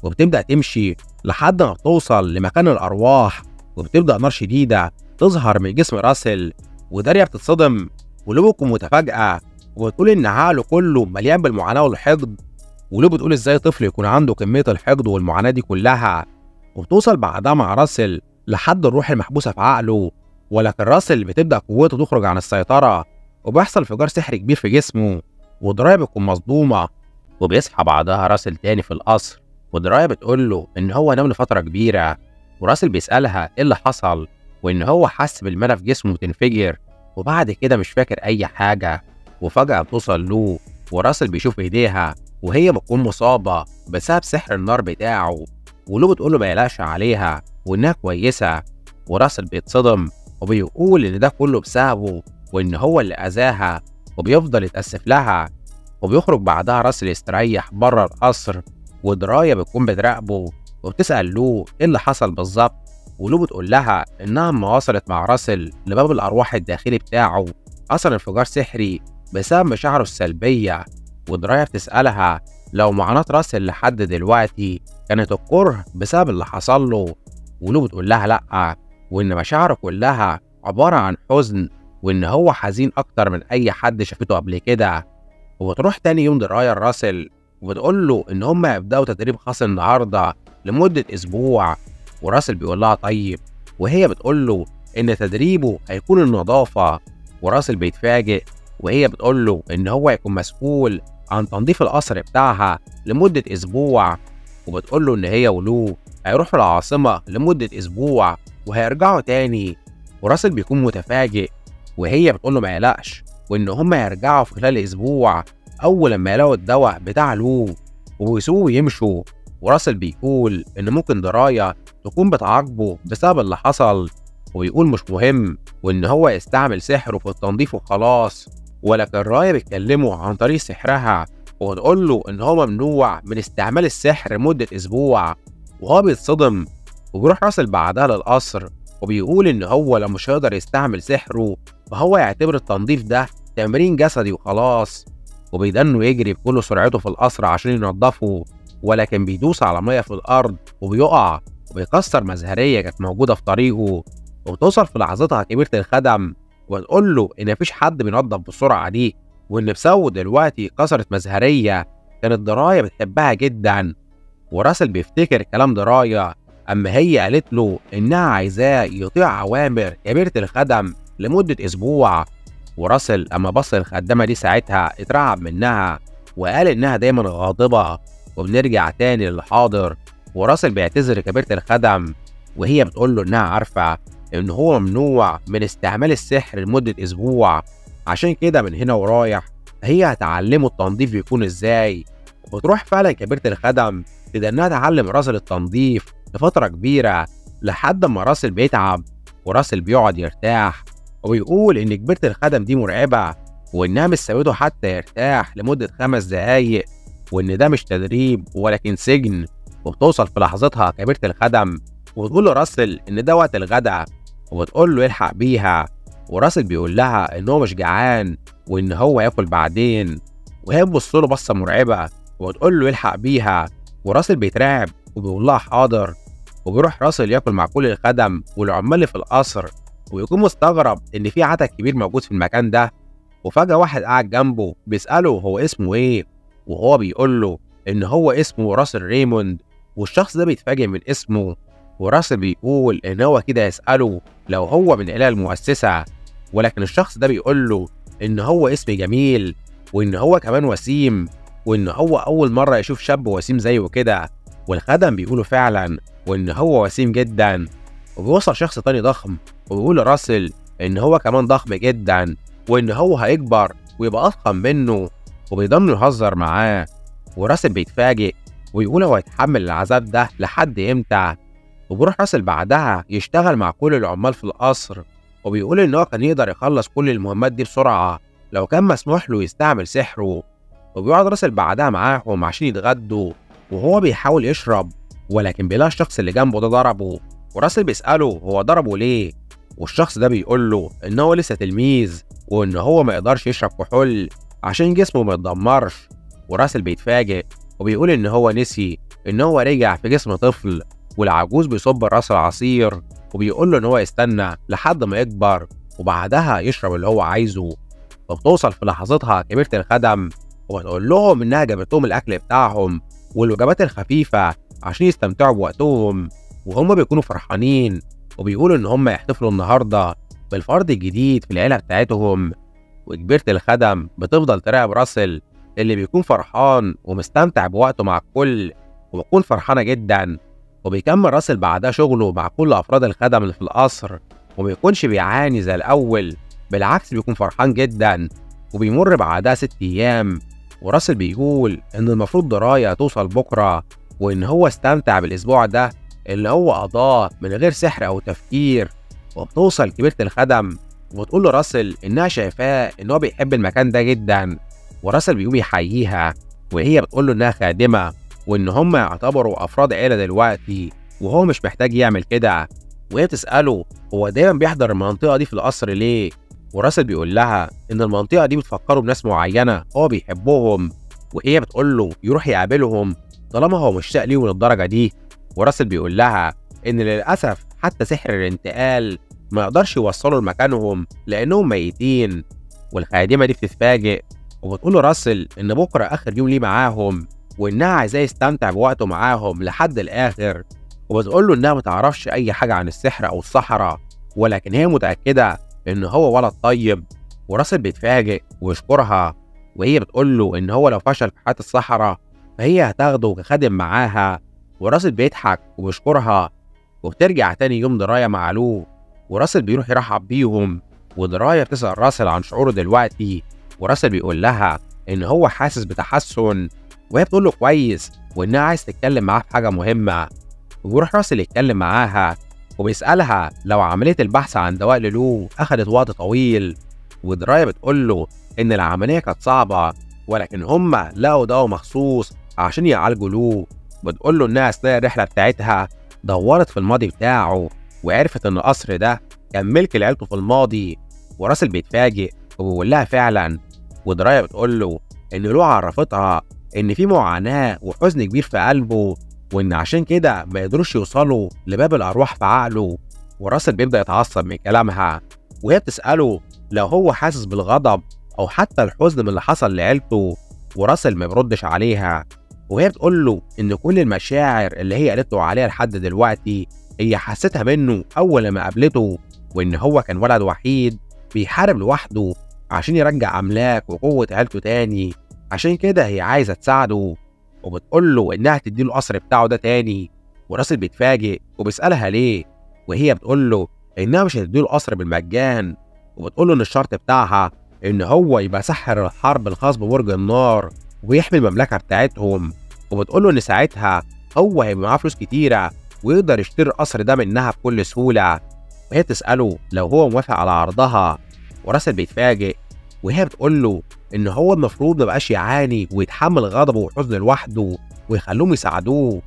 وبتبدأ تمشي لحد ما بتوصل لمكان الأرواح وبتبدأ نار شديدة تظهر من جسم راسل. وداريا بتتصدم ولو بتكون متفاجئة وبتقول إن عقله كله مليان بالمعاناة والحقد. ولو بتقول إزاي طفل يكون عنده كمية الحقد والمعاناة دي كلها. وبتوصل بعدها مع راسل لحد الروح المحبوسة في عقله، ولكن راسل بتبدأ قوته تخرج عن السيطرة وبيحصل انفجار سحري كبير في جسمه. ودرايا بتكون مصدومة وبيصحى بعدها راسل تاني في القصر، ودرايا بتقول له إن هو نام لفترة كبيرة. وراسل بيسألها إيه اللي حصل وإن هو حس بالمنى في جسمه بتنفجر وبعد كده مش فاكر أي حاجة. وفجأة بتوصل له وراسل بيشوف إيديها وهي بتكون مصابة بسبب سحر النار بتاعه. ولو بتقول له ما يقلقش عليها وإنها كويسة. وراسل بيتصدم وبيقول إن ده كله بسببه وإن هو اللي أذاها وبيفضل يتأسف لها. وبيخرج بعدها راسل يستريح بره القصر، ودراية بتكون بتراقبه وبتسأل لو ايه اللي حصل بالظبط، ولو بتقول لها انها اما وصلت مع راسل لباب الارواح الداخلي بتاعه حصل انفجار سحري بسبب مشاعره السلبية. ودراية بتسألها لو معاناة راسل لحد دلوقتي كانت الكره بسبب اللي حصل له، ولو بتقول لها لأ، وإن مشاعره كلها عبارة عن حزن، وإن هو حزين أكتر من أي حد شافته قبل كده. وبتروح تاني يوم دراية لراسل وبتقول له إن هما يبدأوا تدريب خاص النهاردة لمدة أسبوع، وراسل بيقول لها طيب، وهي بتقول له إن تدريبه هيكون النظافة. وراسل بيتفاجئ وهي بتقول له إن هو هيكون مسؤول عن تنظيف القصر بتاعها لمدة أسبوع، وبتقول له إن هي ولو هيروحوا العاصمة لمدة أسبوع وهيرجعوا تاني. وراسل بيكون متفاجئ وهي بتقول له ما يقلقش، وإن هما هيرجعوا في خلال أسبوع أول لما يلاقوا الدواء بتاع لو، وبيسوقوا ويمشوا. وراسل بيقول إن ممكن دراية تكون بتعاقبه بسبب اللي حصل، ويقول مش مهم، وإن هو يستعمل سحره في التنظيف وخلاص. ولكن راية بتكلمه عن طريق سحرها وتقول له إن هو ممنوع من استعمال السحر مدة أسبوع، وهو بيتصدم. وبيروح راسل بعدها للقصر وبيقول إن هو لو مش هيقدر يستعمل سحره فهو يعتبر التنظيف ده تمرين جسدي وخلاص. وبيدنه يجري بكل سرعته في القصر عشان ينضفه، ولكن بيدوس على مية في الأرض وبيقع وبيكسر مزهرية كانت موجودة في طريقه. وبتوصل في لحظتها كبيرة الخدم وتقول له إن مفيش حد بينضف بالسرعة دي، وإن بسببه دلوقتي كسرت مزهرية كانت دراية بتحبها جدا. وراسل بيفتكر كلام دراية أما هي قالت له إنها عايزاه يطيع أوامر كبيرة الخدم لمدة أسبوع. وراسل أما بص الخدامة دي ساعتها اترعب منها وقال إنها دايما غاضبة. وبنرجع تاني للحاضر، وراسل بيعتذر لكبيرة الخدم وهي بتقول له إنها عارفة إن هو ممنوع من استعمال السحر لمدة أسبوع، عشان كده من هنا ورايح هي هتعلمه التنظيف بيكون إزاي. وتروح فعلا كبيرة الخدم إنها تعلم راسل التنظيف لفترة كبيرة لحد ما راسل بيتعب وراسل بيقعد يرتاح. وبيقول إن كبيرة الخدم دي مرعبة وإنها مش سابته حتى يرتاح لمدة 5 دقايق، وإن ده مش تدريب ولكن سجن. وبتوصل في لحظتها كبيرة الخدم وتقول لراسل إن ده وقت الغدا، وبتقول له يلحق بيها. وراسل بيقول لها إن هو مش جعان وإن هو ياكل بعدين، وهي بتبص له بصة مرعبة وتقول له يلحق بيها. وراسل بيترعب وبيقول لها حاضر. وبيروح راسل ياكل مع كل الخدم والعمال اللي في القصر، ويكون مستغرب إن في عدد كبير موجود في المكان ده. وفجأة واحد قاعد جنبه بيسأله هو اسمه إيه، وهو بيقول له إن هو اسمه راسل ريموند، والشخص ده بيتفاجئ من اسمه. وراسل بيقول إن هو كده يسأله لو هو من عيلة المؤسسة، ولكن الشخص ده بيقول له إن هو اسم جميل وإن هو كمان وسيم، وإن هو أول مرة يشوف شاب وسيم زيه كده. والخدم بيقولوا فعلا وإن هو وسيم جدا. وبيوصل شخص تاني ضخم وبيقول لراسل إن هو كمان ضخم جدا وإن هو هيكبر ويبقى أضخم منه، وبيضم يهزر معاه. وراسل بيتفاجئ ويقول هو هيتحمل العذاب ده لحد إمتى. وبيروح راسل بعدها يشتغل مع كل العمال في القصر، وبيقول إن هو كان يقدر يخلص كل المهمات دي بسرعة لو كان مسموح له يستعمل سحره. وبيقعد راسل بعدها معاهم عشان يتغدوا، وهو بيحاول يشرب ولكن بيلاقي الشخص اللي جنبه ده ضربه. وراسل بيسأله هو ضربه ليه، والشخص ده بيقول له إن هو لسه تلميذ وإن هو ما يقدرش يشرب كحول عشان جسمه ما يتدمرش. وراسل بيتفاجئ وبيقول إن هو نسي إن هو رجع في جسم طفل، والعجوز بيصب راسل عصير وبيقول له إن هو يستنى لحد ما يكبر وبعدها يشرب اللي هو عايزه. وبتوصل في لحظتها كبيرة الخدم وبتقول لهم إنها جابت لهم الأكل بتاعهم والوجبات الخفيفة عشان يستمتعوا بوقتهم، وهم بيكونوا فرحانين وبيقولوا إن هم يحتفلوا النهاردة بالفرد الجديد في العيلة بتاعتهم. وكبيرة الخدم بتفضل تراقب راسل اللي بيكون فرحان ومستمتع بوقته مع الكل، وبيكون فرحانة جدا. وبيكمل راسل بعدها شغله مع كل أفراد الخدم اللي في القصر، ومبيكونش بيعاني زي الأول، بالعكس بيكون فرحان جدا. وبيمر بعدها 6 أيام، وراسل بيقول إن المفروض دراية توصل بكرة، وإن هو استمتع بالأسبوع ده اللي هو قضاه من غير سحر أو تفكير. وبتوصل كبيرة الخدم وبتقول له راسل إنها شايفاه إن هو بيحب المكان ده جدا، وراسل بيقوم يحييها، وهي بتقول له إنها خادمة وإن هم يعتبروا أفراد عيلة دلوقتي وهو مش محتاج يعمل كده. وهي بتسأله هو دايما بيحضر المنطقة دي في القصر ليه؟ وراسل بيقول لها إن المنطقة دي بتفكره بناس معينة هو بيحبهم، وهي بتقول له يروح يقابلهم طالما هو مشتاق ليهم للدرجة دي. وراسل بيقول لها إن للأسف حتى سحر الانتقال ما يقدرش يوصله لمكانهم لأنهم ميتين. والخادمة دي بتتفاجئ وبتقول له راسل إن بكرة آخر يوم ليه معاهم، وإنها عايزاه يستمتع بوقته معاهم لحد الآخر. وبتقول له إنها متعرفش أي حاجة عن السحر أو السحرة، ولكن هي متأكدة إن هو ولد طيب. وراسل بيتفاجئ ويشكرها، وهي بتقول له إن هو لو فشل في حياة السحرة فهي هتاخده كخادم معاها. وراسل بيضحك وبيشكرها، وبترجع تاني يوم دراية مع لو، وراسل بيروح يرحب بيهم. ودراية بتسأل راسل عن شعوره دلوقتي، وراسل بيقول لها إن هو حاسس بتحسن، وهي بتقول له كويس وإنها عايز تتكلم معاه في حاجة مهمة. وبيروح راسل يتكلم معاها وبيسألها لو عملية البحث عن دواء للو أخدت وقت طويل. ودراية بتقول له إن العملية كانت صعبة، ولكن هما لقوا دواء مخصوص عشان يعالجوا لو. بتقول له إنها أثناء الرحلة بتاعتها دورت في الماضي بتاعه وعرفت إن القصر ده كان ملك لعيلته في الماضي. وراسل بيتفاجئ وبيقول لها فعلا. ودراية بتقول له إن لو عرفتها إن في معاناة وحزن كبير في قلبه، وإن عشان كده ما يقدروش يوصلوا لباب الأرواح في عقله. وراسل بيبدأ يتعصب من كلامها، وهي بتسأله لو هو حاسس بالغضب أو حتى الحزن من اللي حصل لعيلته. وراسل ما بيردش عليها، وهي بتقول له إن كل المشاعر اللي هي قالت له عليها لحد دلوقتي هي حسيتها منه أول ما قابلته، وإن هو كان ولد وحيد بيحارب لوحده عشان يرجع أملاك وقوة عيلته تاني، عشان كده هي عايزة تساعده. وبتقول له إنها تديله القصر بتاعه ده تاني. وراسل بيتفاجئ وبيسألها ليه، وهي بتقول له إنها مش هتديله القصر بالمجان، وبتقول له إن الشرط بتاعها إن هو يبقى ساحر الحرب الخاص ببرج النار ويحمي المملكة بتاعتهم. وبتقول له إن ساعتها هو هيبقى معاه فلوس كتيرة ويقدر يشتري القصر ده منها بكل سهولة. وهي بتسأله لو هو موافق على عرضها. وراسل بيتفاجئ، وهي بتقول له إن هو المفروض مبقاش يعاني ويتحمل غضبه وحزنه لوحده ويخلوهم يساعدوه.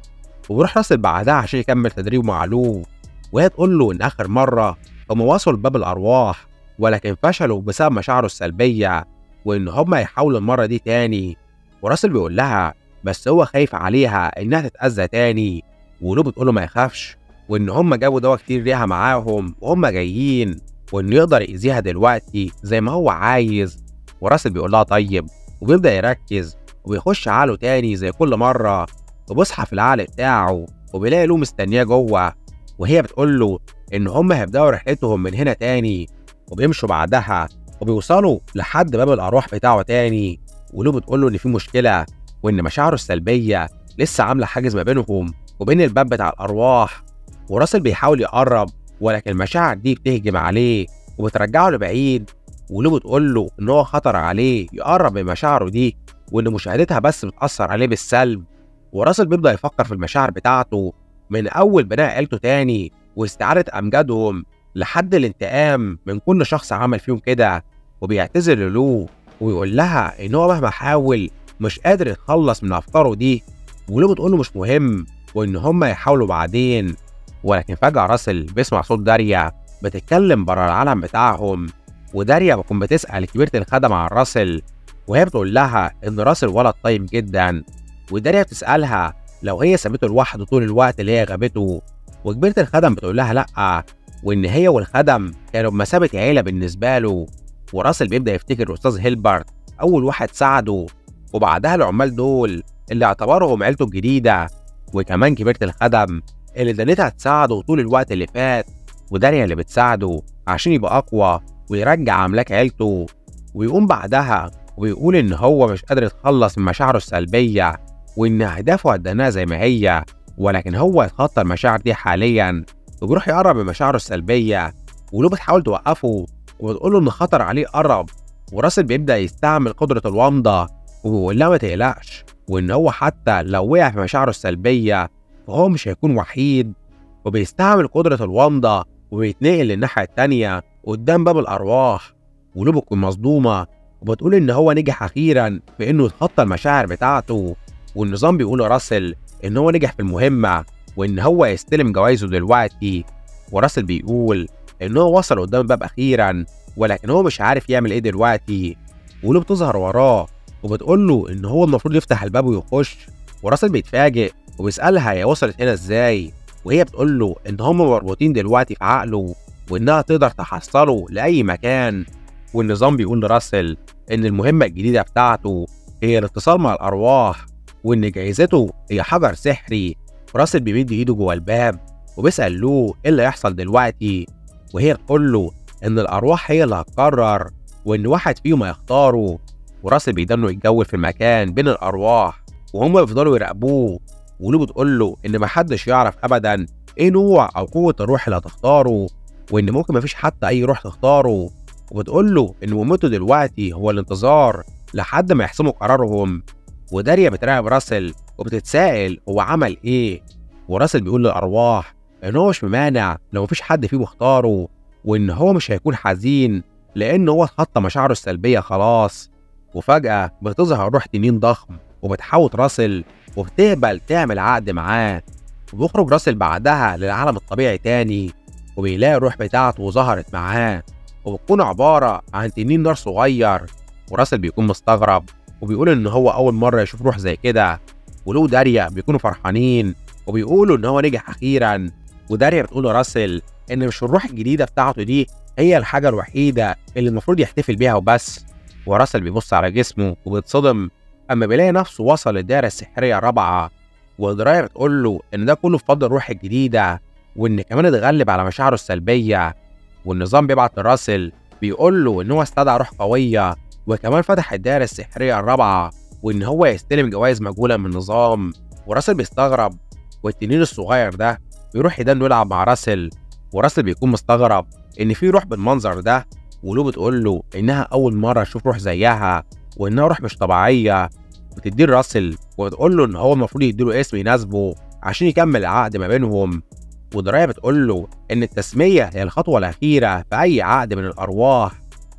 وبيروح راسل بعدها عشان يكمل تدريبه مع لو، وهي تقول له إن آخر مرة هم وصلوا لباب الأرواح ولكن فشلوا بسبب مشاعره السلبية، وإن هم هيحاولوا المرة دي تاني. وراسل بيقول لها بس هو خايف عليها إنها تتأذى تاني. ولو بتقول له ما يخافش، وإن هم جابوا دواء كتير ليها معاهم وهم جايين، وإنه يقدر يأذيها دلوقتي زي ما هو عايز. وراسل بيقول لها طيب، وبيبدأ يركز وبيخش عقله تاني زي كل مرة، وبيصحى في العقل بتاعه وبيلاقي لو مستنياه جوه. وهي بتقول له إن هم هيبدأوا رحلتهم من هنا تاني، وبيمشوا بعدها وبيوصلوا لحد باب الأرواح بتاعه تاني. ولو بتقول له إن في مشكلة، وإن مشاعره السلبية لسه عاملة حاجز ما بينهم وبين الباب بتاع الأرواح. وراسل بيحاول يقرب، ولكن المشاعر دي بتهجم عليه وبترجعه لبعيد. ولو بتقول له إن هو خطر عليه يقرب من مشاعره دي، وإن مشاهدتها بس بتأثر عليه بالسلب. وراسل بيبدأ يفكر في المشاعر بتاعته من أول بناء عيلته تاني واستعادة أمجادهم لحد الانتقام من كل شخص عمل فيهم كده. وبيعتذر للو ويقول لها إن هو مهما حاول مش قادر يتخلص من أفكاره دي. ولو بتقول له مش مهم وإن هما يحاولوا بعدين. ولكن فجأة راسل بيسمع صوت داريا بتتكلم بره العالم بتاعهم، وداريا بتكون بتسأل كبيرة الخدم عن راسل، وهي بتقول لها إن راسل ولد طيب جدا. وداريا بتسألها لو هي سابته لوحده طول الوقت اللي هي غابته، وكبيرة الخدم بتقول لها لأ، وإن هي والخدم كانوا بمثابة عيلة بالنسبة له. وراسل بيبدأ يفتكر أستاذ هيلبرت أول واحد ساعده، وبعدها العمال دول اللي اعتبرهم عيلته الجديدة، وكمان كبيرة الخدم اللي دنيتها تساعده طول الوقت اللي فات، وداريا اللي بتساعده عشان يبقى أقوى ويرجع أملاك عيلته. ويقوم بعدها ويقول إن هو مش قادر يتخلص من مشاعره السلبية، وإن أهدافه هتدناها زي ما هي، ولكن هو يتخطى المشاعر دي حاليا وبيروح يقرب من مشاعره السلبية. ولو بتحاول توقفه وبتقول له إن خطر عليه قرب. وراسل بيبدأ يستعمل قدرة الومضة وبيقول لها ما تقلقش، وإن هو حتى لو وقع في مشاعره السلبية فهو مش هيكون وحيد. وبيستعمل قدرة الومضة وبيتنقل للناحية التانية قدام باب الأرواح. ولو بتكون مصدومة وبتقول إن هو نجح أخيرا في إنه يتخطى المشاعر بتاعته، والنظام بيقول لراسل إن هو نجح في المهمة وإن هو يستلم جوايزه دلوقتي. وراسل بيقول إن هو وصل قدام الباب أخيرا، ولكن هو مش عارف يعمل إيه دلوقتي. ولو بتظهر وراه وبتقول له إن هو المفروض يفتح الباب ويخش، وراسل بيتفاجئ وبيسألها هي وصلت هنا إزاي، وهي بتقول له إن هم مربوطين دلوقتي في عقله وإنها تقدر تحصله لأي مكان. والنظام بيقول لراسل إن المهمة الجديدة بتاعته هي الاتصال مع الأرواح، وإن جايزته هي حجر سحري. راسل بيمد إيده جوه الباب وبيسأل لو إيه اللي هيحصل دلوقتي، وهي تقول له إن الأرواح هي اللي هتقرر وإن واحد فيهم هيختاره. وراسل بيضل يتجول في المكان بين الأرواح وهم بيفضلوا يراقبوه. ولو بتقول له إن محدش يعرف أبدا إيه نوع أو قوة الروح اللي هتختاره، وإن ممكن مفيش حتى أي روح تختاره. وبتقول له إن مهمته دلوقتي هو الانتظار لحد ما يحسموا قرارهم. وداريا بتراقب راسل وبتتساءل هو عمل إيه. وراسل بيقول للأرواح إن هو مش ممانع لو مفيش حد فيه مختاره، وإن هو مش هيكون حزين لأن هو اتخطى مشاعره السلبية خلاص. وفجأة بتظهر روح تنين ضخم وبتحاوط راسل وبتقبل تعمل عقد معاه. وبيخرج راسل بعدها للعالم الطبيعي تاني، وبيلاقي الروح بتاعته ظهرت معاه، وبتكون عبارة عن تنين نار صغير. وراسل بيكون مستغرب وبيقول إن هو أول مرة يشوف روح زي كده. ولو وداريا بيكونوا فرحانين وبيقولوا إن هو نجح أخيرا. وداريا بتقول لراسل إن مش الروح الجديدة بتاعته دي هي الحاجة الوحيدة اللي المفروض يحتفل بيها وبس. وراسل بيبص على جسمه وبيتصدم أما بيلاقي نفسه وصل للدائرة السحرية الرابعة. ودرايا بتقول له إن ده كله بفضل الروح الجديدة، وإن كمان اتغلب على مشاعره السلبية. والنظام بيبعت لراسل بيقول له إن هو استدعى روح قوية وكمان فتح الدائرة السحرية الرابعة، وإن هو يستلم جوائز مجهولة من النظام. وراسل بيستغرب، والتنين الصغير ده بيروح يدانه يلعب مع راسل. وراسل بيكون مستغرب إن في روح بالمنظر ده. ولو بتقول له إنها أول مرة تشوف روح زيها وإنها روح مش طبيعية. بتدي راسل وبتقول له إن هو المفروض يديله اسم يناسبه عشان يكمل العقد ما بينهم. ودرايا بتقول له إن التسمية هي الخطوة الأخيرة في أي عقد من الأرواح.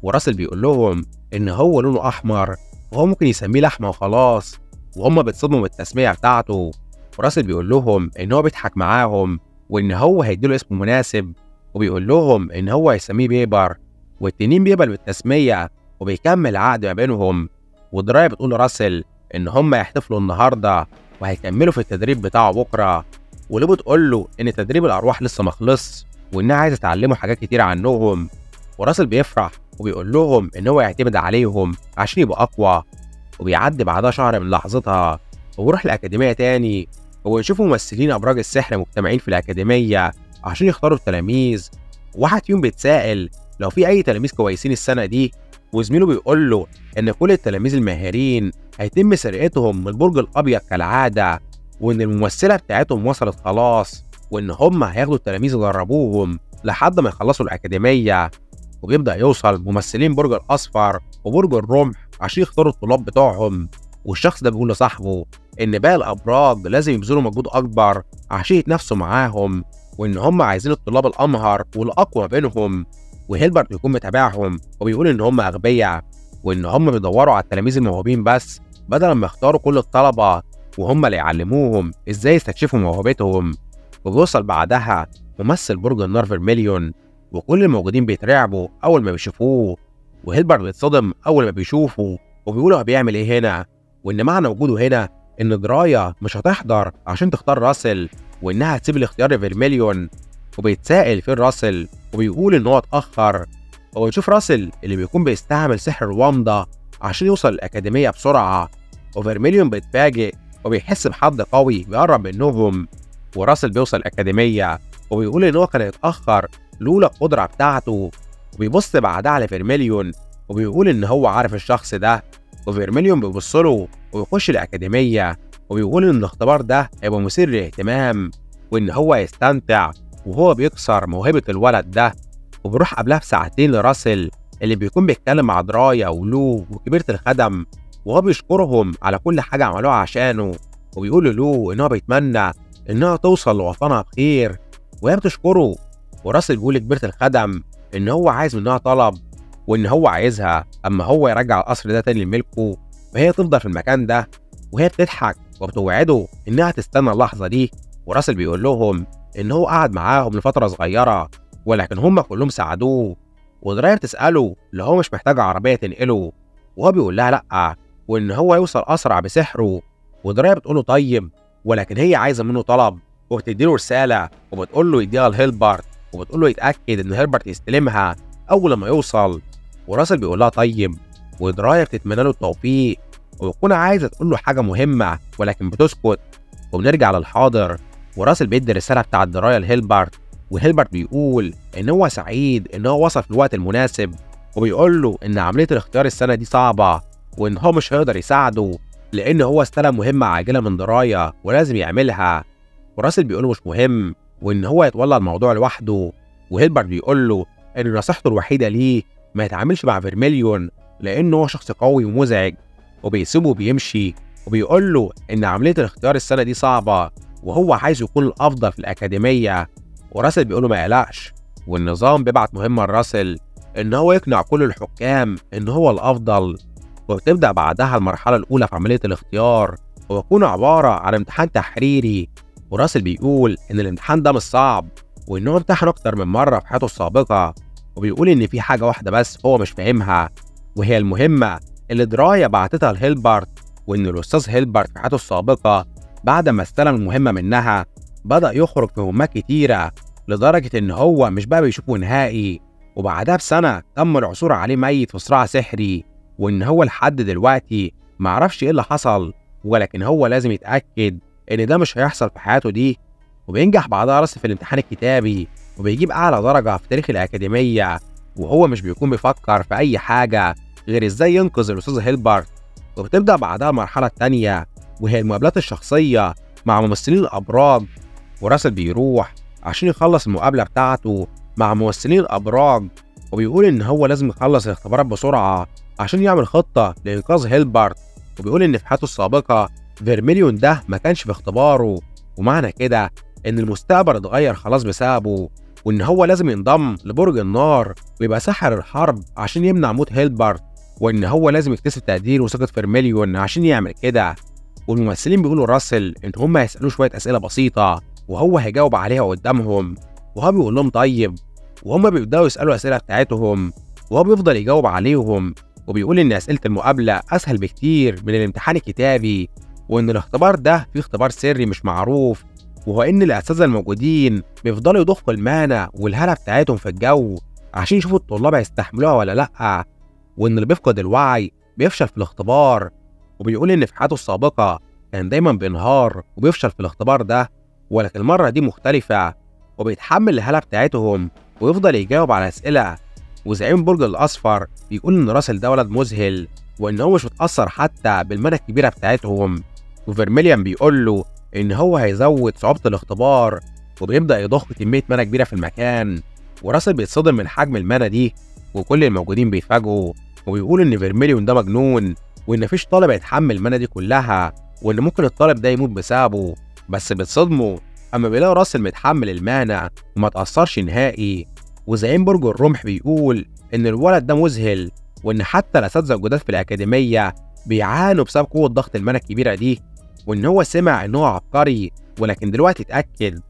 وراسل بيقول لهم إن هو لونه أحمر وهو ممكن يسميه لحمة وخلاص، وهم بيتصدموا من التسمية بتاعته. وراسل بيقول لهم إن هو بيضحك معاهم وإن هو هيديله اسم مناسب، وبيقول لهم إن هو هيسميه بيبر. والتنين بيقبل بالتسمية وبيكمل عقد ما بينهم. ودرايا بتقول لراسل إن هم هيحتفلوا النهاردة وهيكملوا في التدريب بتاعه بكرة. ولو بتقول له إن تدريب الأرواح لسه مخلصش وإنها عايزة تعلمه حاجات كتير عنهم. وراسل بيفرح وبيقول لهم إن هو يعتمد عليهم عشان يبقى أقوى. وبيعدي بعدها شهر من لحظتها وبيروح الأكاديمية تاني، وبيشوفوا ممثلين أبراج السحر مجتمعين في الأكاديمية عشان يختاروا التلاميذ. واحد فيهم بيتساءل لو في أي تلاميذ كويسين السنة دي، وزميله بيقول له إن كل التلاميذ الماهرين هيتم سرقتهم من البرج الأبيض كالعادة، وإن الممثلة بتاعتهم وصلت خلاص، وإن هم هياخدوا التلاميذ يدربوهم لحد ما يخلصوا الأكاديمية. وبيبدأ يوصل ممثلين برج الأصفر وبرج الرمح عشان يختاروا الطلاب بتوعهم. والشخص ده بيقول لصاحبه إن باقي الأبراج لازم يبذلوا مجهود أكبر عشان يتنافسوا معاهم، وإن هم عايزين الطلاب الأمهر والأقوى بينهم. وهيلبرت بيكون متابعهم وبيقول إن هم أغبياء، وإن هم بيدوروا على التلاميذ الموهوبين بس بدل ما يختاروا كل الطلبة وهم اللي يعلموهم إزاي يستكشفوا موهبتهم. وبيوصل بعدها ممثل برج النار فيرميليون، وكل الموجودين بيترعبوا أول ما بيشوفوه. وهيلبرت بيتصدم أول ما بيشوفه وبيقول هو بيعمل إيه هنا، وإن معنى وجوده هنا إن درايا مش هتحضر عشان تختار راسل، وإنها هتسيب الاختيار لفيرميليون. وبيتساءل فين راسل وبيقول إن هو اتأخر. وبيشوف راسل اللي بيكون بيستعمل سحر الومضة عشان يوصل الأكاديمية بسرعة. وفيرميليون بيتفاجئ وبيحس بحد قوي بيقرب منهم. وراسل بيوصل الأكاديمية وبيقول إن هو كان يتأخر لولا القدرة بتاعته. وبيبص بعدها على فيرميليون وبيقول إن هو عارف الشخص ده. وفيرميليون بيبص له وبيخش الأكاديمية وبيقول إن الاختبار ده هيبقى مثير للاهتمام، وإن هو يستمتع وهو بيكسر موهبة الولد ده. وبيروح قبلها بساعتين لراسل اللي بيكون بيتكلم مع درايا ولو وكبيرة الخدم، وهو بيشكرهم على كل حاجة عملوها عشانه. وبيقول للو إن هو بيتمنى إنها توصل لوطنها بخير، وهي بتشكره. وراسل بيقول لكبيرة الخدم إن هو عايز منها طلب، وإن هو عايزها أما هو يرجع القصر ده تاني لملكه، وهي تفضل في المكان ده. وهي بتضحك وبتوعده إنها تستنى اللحظة دي. وراسل بيقول لهم إن هو قعد معاهم لفترة صغيرة، ولكن هم كلهم ساعدوه. ودراير تسأله اللي هو مش محتاج عربية تنقله، وهو بيقول لها لأ، وإن هو يوصل أسرع بسحره. ودراير بتقول له طيب، ولكن هي عايزة منه طلب، وبتديله رسالة وبتقول له يديها لهيلبرت، وبتقول له يتأكد إن هيلبرت يستلمها أول ما يوصل. وراسل بيقول لها طيب، ودراير بتتمنى له التوفيق وبتكون عايزة تقول له حاجة مهمة ولكن بتسكت. وبنرجع للحاضر، وراسل بيدي الرسالة بتاعت دراير لهيلبرت، وهيلبرت بيقول إن هو سعيد إن هو وصل في الوقت المناسب، وبيقول له إن عملية الاختيار السنة دي صعبة، وإن هو مش هيقدر يساعده لأن هو استلم مهمة عاجلة من دراية ولازم يعملها. وراسل بيقول له مش مهم، وإن هو يتولى الموضوع لوحده. وهيلبرت بيقول له إن نصيحته الوحيدة ليه ما يتعاملش مع فيرميليون لأنه هو شخص قوي ومزعج، وبيسيبه وبيمشي. وبيقول له إن عملية الاختيار السنة دي صعبة وهو عايز يكون الأفضل في الأكاديمية. وراسل بيقول له ما يقلقش، والنظام بيبعت مهمة لراسل إن هو يقنع كل الحكام إن هو الأفضل. وبتبدأ بعدها المرحلة الأولى في عملية الاختيار، ويكون عبارة عن امتحان تحريري. وراسل بيقول إن الامتحان ده مش صعب، وإنه امتحن أكتر من مرة في حياته السابقة. وبيقول إن في حاجة واحدة بس هو مش فاهمها، وهي المهمة اللي دراية بعتتها لهيلبرت، وإن الأستاذ هيلبرت في حياته السابقة بعد ما استلم المهمة منها بدأ يخرج في مهمات كتيرة لدرجة إن هو مش بقى بيشوفه نهائي. وبعدها بسنة تم العثور عليه ميت في صراع سحري، وإن هو لحد دلوقتي معرفش إيه اللي حصل، ولكن هو لازم يتأكد إن ده مش هيحصل في حياته دي. وبينجح بعدها راسل في الامتحان الكتابي، وبيجيب أعلى درجة في تاريخ الأكاديمية، وهو مش بيكون بيفكر في أي حاجة غير إزاي ينقذ الأستاذ هيلبرت. وبتبدأ بعدها المرحلة التانية، وهي المقابلات الشخصية مع ممثلين الأبراج. وراسل بيروح عشان يخلص المقابلة بتاعته مع ممثلين الأبراج، وبيقول إن هو لازم يخلص الاختبارات بسرعة عشان يعمل خطة لإنقاذ هيلبرت. وبيقول إن في حياته السابقة فيرميليون ده ما كانش في اختباره، ومعنى كده إن المستقبل اتغير خلاص بسببه، وإن هو لازم ينضم لبرج النار ويبقى ساحر الحرب عشان يمنع موت هيلبرت، وإن هو لازم يكتسب تقدير وثقة فيرميليون عشان يعمل كده. والممثلين بيقولوا راسل إن هم هيسألوه شوية أسئلة بسيطة وهو هيجاوب عليها قدامهم، وهو بيقول لهم طيب، وهم بيبدأوا يسألوا الأسئلة بتاعتهم وهو بيفضل يجاوب عليهم. وبيقول إن أسئلة المقابلة أسهل بكتير من الامتحان الكتابي، وإن الاختبار ده فيه اختبار سري مش معروف، وهو إن الأساتذة الموجودين بيفضلوا يضخوا المانا والهالة بتاعتهم في الجو عشان يشوفوا الطلاب هيستحملوها ولا لأ، وإن اللي بيفقد الوعي بيفشل في الاختبار. وبيقول إن في حياته السابقة كان دايما بينهار وبيفشل في الاختبار ده، ولكن المرة دي مختلفة، وبيتحمل الهالة بتاعتهم ويفضل يجاوب على أسئلة. وزعيم برج الأصفر بيقول إن راسل ده ولد مذهل، وإن هو مش متأثر حتى بالمنى الكبيرة بتاعتهم. وفيرميليون بيقول له إن هو هيزود صعوبة الاختبار، وبيبدأ يضخ كمية منى كبيرة في المكان. وراسل بيتصدم من حجم المنى دي، وكل الموجودين بيتفاجئوا وبيقول إن فيرميليون ده مجنون، وإن مفيش طالب هيتحمل المنى دي كلها، وإن ممكن الطالب ده يموت بسببه. بس بيتصدموا أما بيلاقوا راسل متحمل المانع وما تأثرش نهائي. وزعيم برج الرمح بيقول إن الولد ده مذهل، وإن حتى الأساتذة الجداد في الأكاديمية بيعانوا بسبب قوة ضغط المانع الكبيرة دي، وإن هو سمع إن هو عبقري ولكن دلوقتي اتأكد.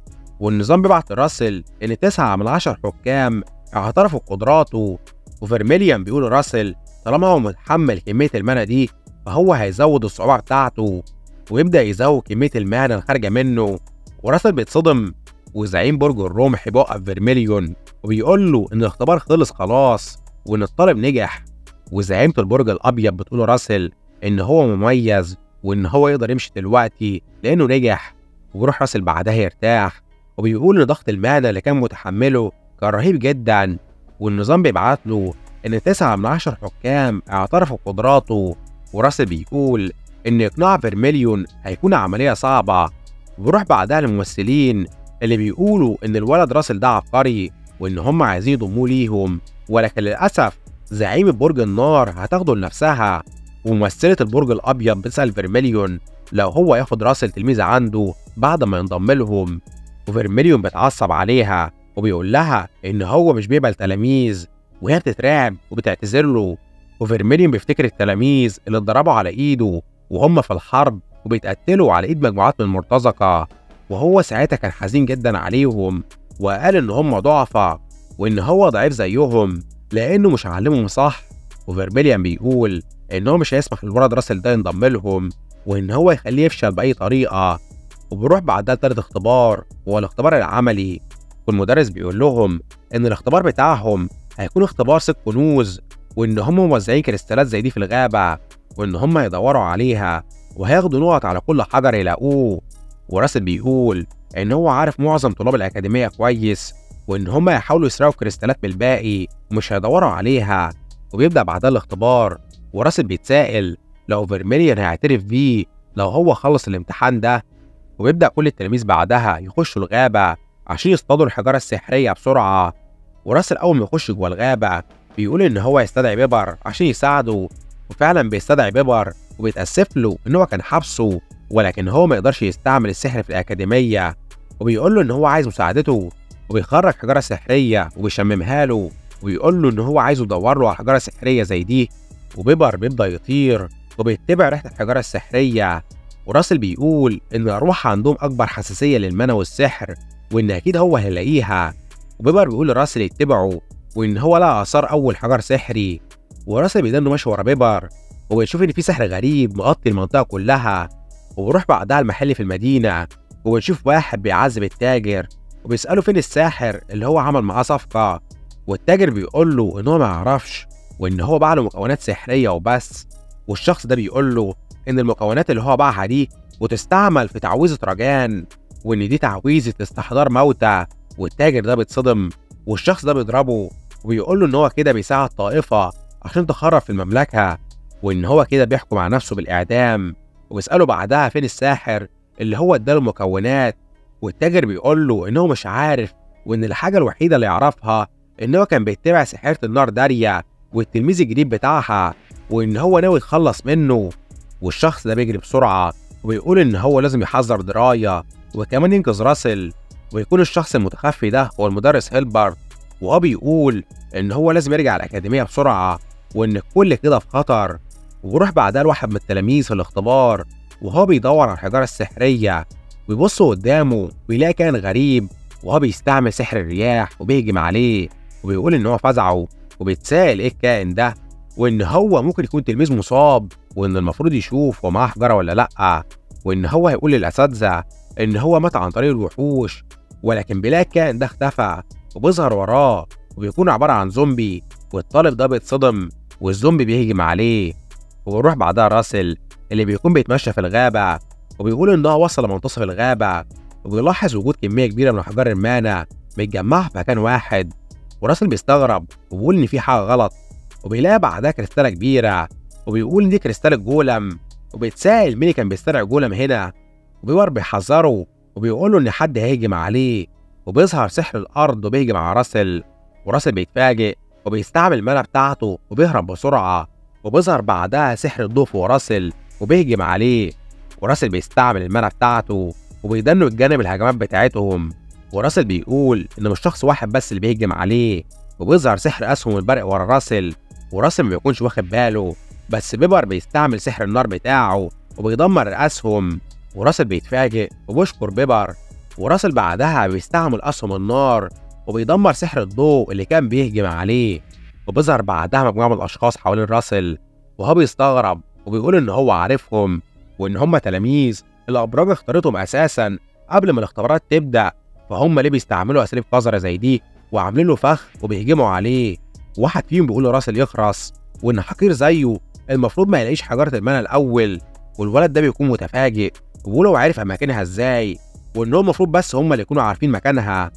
والنظام بيبعت لراسل إن 9 من 10 حكام اعترفوا بقدراته. وفيرميليون بيقول لراسل طالما هو متحمل كمية المانع دي فهو هيزود الصعوبة بتاعته، ويبدأ يزود كمية المانع الخارجة منه. وراسل بيتصدم، وزعيم برج الرمح بيوقف فيرميليون وبيقول له إن الاختبار خلص خلاص وإن الطالب نجح. وزعيمة البرج الأبيض بتقول راسل إن هو مميز وإن هو يقدر يمشي دلوقتي لأنه نجح. وبيروح راسل بعدها يرتاح، وبيقول إن ضغط المعدة اللي كان متحمله كان رهيب جدا، والنظام بيبعت له إن 9 من 10 حكام اعترفوا بقدراته. وراسل بيقول إن إقناع فيرميليون هيكون عملية صعبة. وبيروح بعدها للممثلين اللي بيقولوا إن الولد راسل ده عبقري وإن هم عايزين يضموه ليهم، ولكن للأسف زعيمة برج النار هتاخده لنفسها. وممثلة البرج الأبيض بتسأل فيرميليون لو هو ياخد راسل تلميذ عنده بعد ما ينضم لهم، وفيرميليون بيتعصب عليها وبيقول لها إن هو مش بيقبل تلاميذ، وهي بتترعب وبتعتذر له، وفيرميليون بيفتكر التلاميذ اللي اتضربوا على ايده وهم في الحرب وبيتقتلوا على ايد مجموعات من المرتزقة، وهو ساعتها كان حزين جدا عليهم وقال ان هم ضعفاء وان هو ضعيف زيهم لانه مش علمهم صح. وفيرميليون بيقول ان هو مش هيسمح للولد راسل ده ينضم لهم وان هو يخليه يفشل باي طريقه. وبيروح بعدها تالت اختبار وهو الاختبار العملي، والمدرس بيقول لهم ان الاختبار بتاعهم هيكون اختبار 6 كنوز، وان هم موزعين كريستالات زي دي في الغابه، وان هم يدوروا عليها وهياخدوا نقط على كل حجر يلاقوه. وراسل بيقول ان هو عارف معظم طلاب الاكاديميه كويس، وان هم هيحاولوا يسرقوا كريستالات من الباقي ومش هيدوروا عليها. وبيبدا بعدها الاختبار، وراسل بيتسائل لو فيرميليون هيعترف بيه لو هو خلص الامتحان ده. وبيبدا كل التلاميذ بعدها يخشوا الغابه عشان يصطادوا الحجاره السحريه بسرعه. وراسل اول ما يخش جوه الغابه بيقول ان هو يستدعي بيبر عشان يساعده، وفعلا بيستدعي بيبر وبيتاسف له ان هو كان حبسه ولكن هو ما يقدرش يستعمل السحر في الاكاديميه، وبيقول له ان هو عايز مساعدته، وبيخرج حجاره سحريه وبيشممها له ويقول له ان هو عايزه يدور له على حجاره سحريه زي دي. وبيبر بيبدا يطير وبيتبع ريحه الحجاره السحريه. وراسل بيقول ان الارواح عندهم اكبر حساسيه للمنى والسحر وان اكيد هو هيلاقيها. وبيبر بيقول لراسل يتبعه وان هو لقى اثار اول حجر سحري. وراسل بيدانه ماشي ورا بيبر وبيشوف ان في سحر غريب مغطي المنطقه كلها. وبيروح بعدها المحل في المدينه وبنشوف واحد بيعذب التاجر وبيساله فين الساحر اللي هو عمل معاه صفقه. والتاجر بيقول له ان هو ما يعرفش وان هو باع له مكونات سحريه وبس. والشخص ده بيقول له ان المكونات اللي هو باعها دي وتستعمل في تعويذه رجان، وان دي تعويذه استحضار موتى. والتاجر ده بيتصدم والشخص ده بيضربه وبيقول له ان هو كده بيساعد طائفه عشان تخرب في المملكه، وان هو كده بيحكم على نفسه بالاعدام. وبيساله بعدها فين الساحر اللي هو اداله المكونات. والتاجر بيقول له ان هو مش عارف وان الحاجه الوحيده اللي يعرفها ان هو كان بيتبع ساحره النار داريا والتلميذ الجديد بتاعها، وان هو ناوي يتخلص منه. والشخص ده بيجري بسرعه وبيقول ان هو لازم يحذر درايه وكمان ينقذ راسل. ويكون الشخص المتخفي ده هو المدرس هيلبرت، وهو بيقول ان هو لازم يرجع الاكاديميه بسرعه وان الكل كده في خطر. وبيروح بعدها لواحد من التلاميذ في الاختبار وهو بيدور على الحجاره السحريه، ويبص قدامه ويلاقي كائن غريب وهو بيستعمل سحر الرياح وبيهجم عليه. وبيقول ان هو فزعه وبيتساءل ايه الكائن ده، وان هو ممكن يكون تلميذ مصاب وان المفروض يشوف هو معاه حجاره ولا لا، وان هو هيقول للاساتذه ان هو مات عن طريق الوحوش. ولكن بيلاقي الكائن ده اختفى وبيظهر وراه وبيكون عباره عن زومبي، والطالب ده بيتصدم والزومبي بيهجم عليه. وبيروح بعدها راسل اللي بيكون بيتمشى في الغابه وبيقول ان هو وصل لمنتصف الغابه وبيلاحظ وجود كميه كبيره من احجار المانا متجمعه في مكان واحد. وراسل بيستغرب وبيقول ان في حاجه غلط، وبيلاقي بعدها كريستاله كبيره وبيقول ان دي كريستال الجولم. وبيتساءل مين اللي كان بيستدعي جولم هنا، وبيبر بيحذره وبيقول له ان حد هيهجم عليه. وبيظهر سحر الارض وبيهجم على راسل، وراسل بيتفاجئ وبيستعمل المانا بتاعته وبيهرب بسرعه. وبيظهر بعدها سحر الضوء فوق راسل وبيهجم عليه، وراسل بيستعمل المانا بتاعته وبيدنوا الجانب الهجمات بتاعتهم. وراسل بيقول ان مش شخص واحد بس اللي بيهجم عليه، وبيظهر سحر اسهم البرق ورا راسل، وراسل ما بيكونش واخد باله، بس بيبر بيستعمل سحر النار بتاعه وبيدمر الاسهم. وراسل بيتفاجئ وبيشكر بيبر، وراسل بعدها بيستعمل اسهم النار وبيدمر سحر الضوء اللي كان بيهجم عليه. وبيظهر بعدها مجموعه من الاشخاص حوالين راسل وهو بيستغرب وبيقول ان هو عارفهم وان هم تلاميذ الابراج اختارتهم اساسا قبل ما الاختبارات تبدا، فهم ليه بيستعملوا اساليب قذره زي دي وعاملين له فخ وبيهجموا عليه. واحد فيهم بيقول لراسل يخرس وان حقير زيه المفروض ما يلاقيش حجاره المنى الاول. والولد ده بيكون متفاجئ وبيقول هو عارف اماكنها ازاي وان هو المفروض بس هم اللي يكونوا عارفين مكانها.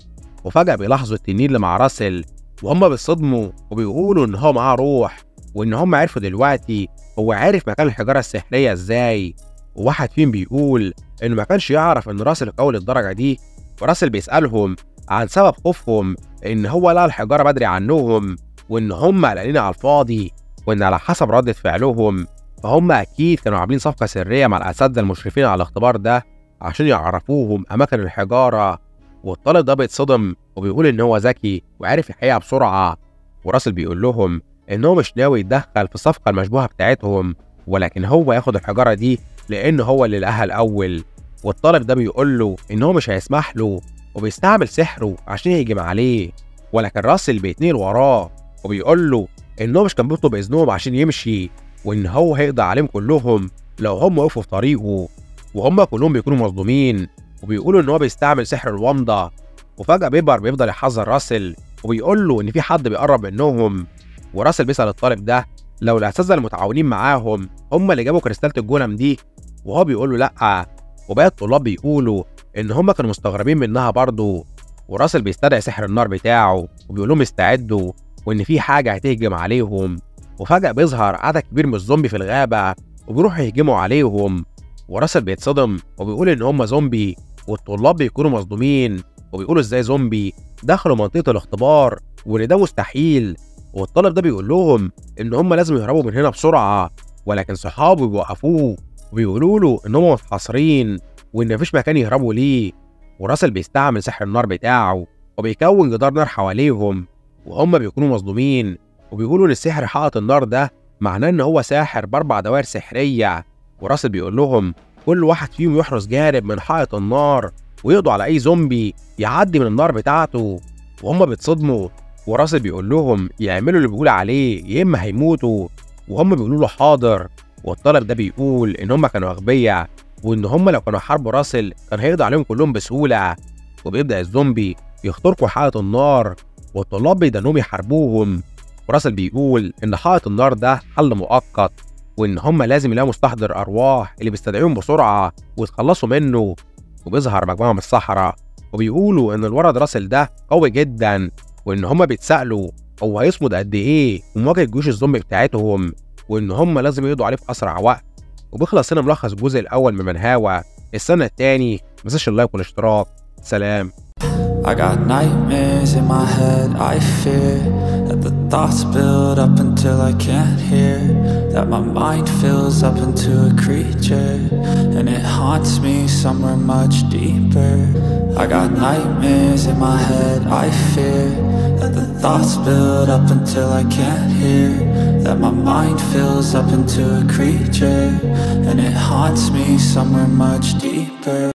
وفجاه بيلاحظوا التنين اللي مع راسل وهم بيصدموا وبيقولوا ان هو معاه روح، وان هم عرفوا دلوقتي هو عارف مكان الحجاره السحريه ازاي. وواحد فيهم بيقول انه ما كانش يعرف ان راسل قوي للدرجه دي. وراسل بيسالهم عن سبب خوفهم ان هو لقى الحجاره بدري عنهم وان هم قلقانين على الفاضي، وان على حسب ردة فعلهم فهم اكيد كانوا عاملين صفقه سريه مع الاساتذه المشرفين على الاختبار ده عشان يعرفوهم اماكن الحجاره. والطالب ده بيتصدم وبيقول ان هو ذكي وعارف يحققها بسرعه. وراسل بيقول لهم إن هو مش ناوي يتدخل في الصفقة المشبوهة بتاعتهم، ولكن هو ياخد الحجارة دي لأن هو اللي لقاها الأول. والطالب ده بيقول له إن هو مش هيسمح له وبيستعمل سحره عشان يهجم عليه، ولكن راسل بيتنقل وراه وبيقول له إن هو مش كان بيطلب إذنهم عشان يمشي، وإن هو هيقضي عليهم كلهم لو هم وقفوا في طريقه، وهم كلهم بيكونوا مصدومين وبيقولوا إن هو بيستعمل سحر الومضة. وفجأة بيبر بيفضل يحذر راسل وبيقول له إن في حد بيقرب منهم، وراسل بيسأل الطالب ده لو الأساتذة المتعاونين معاهم هم اللي جابوا كريستالة الجولم دي، وهو بيقول له لأ، وباقي الطلاب بيقولوا إن هم كانوا مستغربين منها برضه. وراسل بيستدعي سحر النار بتاعه وبيقول لهم استعدوا وإن في حاجة هتهجم عليهم. وفجأة بيظهر عدد كبير من الزومبي في الغابة وبيروحوا يهجموا عليهم، وراسل بيتصدم وبيقول إن هم زومبي، والطلاب بيكونوا مصدومين وبيقولوا إزاي زومبي دخلوا منطقة الاختبار وإن ده مستحيل. والطالب ده بيقول لهم إن هم لازم يهربوا من هنا بسرعة، ولكن صحابه بيوقفوه وبيقولوا له إن هم متحاصرين وإن مفيش مكان يهربوا ليه. وراسل بيستعمل سحر النار بتاعه وبيكون جدار نار حواليهم، وهم بيكونوا مصدومين وبيقولوا إن السحر حائط النار ده معناه إن هو ساحر ب4 دوائر سحرية. وراسل بيقول لهم كل واحد فيهم يحرس جانب من حائط النار ويقضوا على أي زومبي يعدي من النار بتاعته، وهم بيتصدموا. وراسل بيقول لهم يعملوا اللي بيقول عليه يا إما هيموتوا، وهم بيقولوا له حاضر. والطالب ده بيقول إن هم كانوا أغبياء وإن هم لو كانوا حاربوا راسل كان هيقضي عليهم كلهم بسهولة. وبيبدأ الزومبي يخترقوا حائط النار والطلاب بيدنهم يحاربوهم. وراسل بيقول إن حائط النار ده حل مؤقت وإن هم لازم يلاقوا مستحضر أرواح اللي بيستدعيهم بسرعة ويتخلصوا منه. وبيظهر مجموعة من السحرة وبيقولوا إن الولد راسل ده قوي جدا، وإن هم بيتسألوا هو هيصمد قد إيه ومواجهة جيوش الزومبي بتاعتهم، وإن هم لازم يقضوا عليه في أسرع وقت. وبيخلص هنا ملخص الجزء الأول من منهاوى. السنة التاني متنساش اللايك والاشتراك. سلام. I got nightmares in my head, I fear that the thoughts build up until I can't hear, that my mind fills up into a creature, and it haunts me somewhere much deeper. I got nightmares in my head, I fear that the thoughts build up until I can't hear, that my mind fills up into a creature, and it haunts me somewhere much deeper.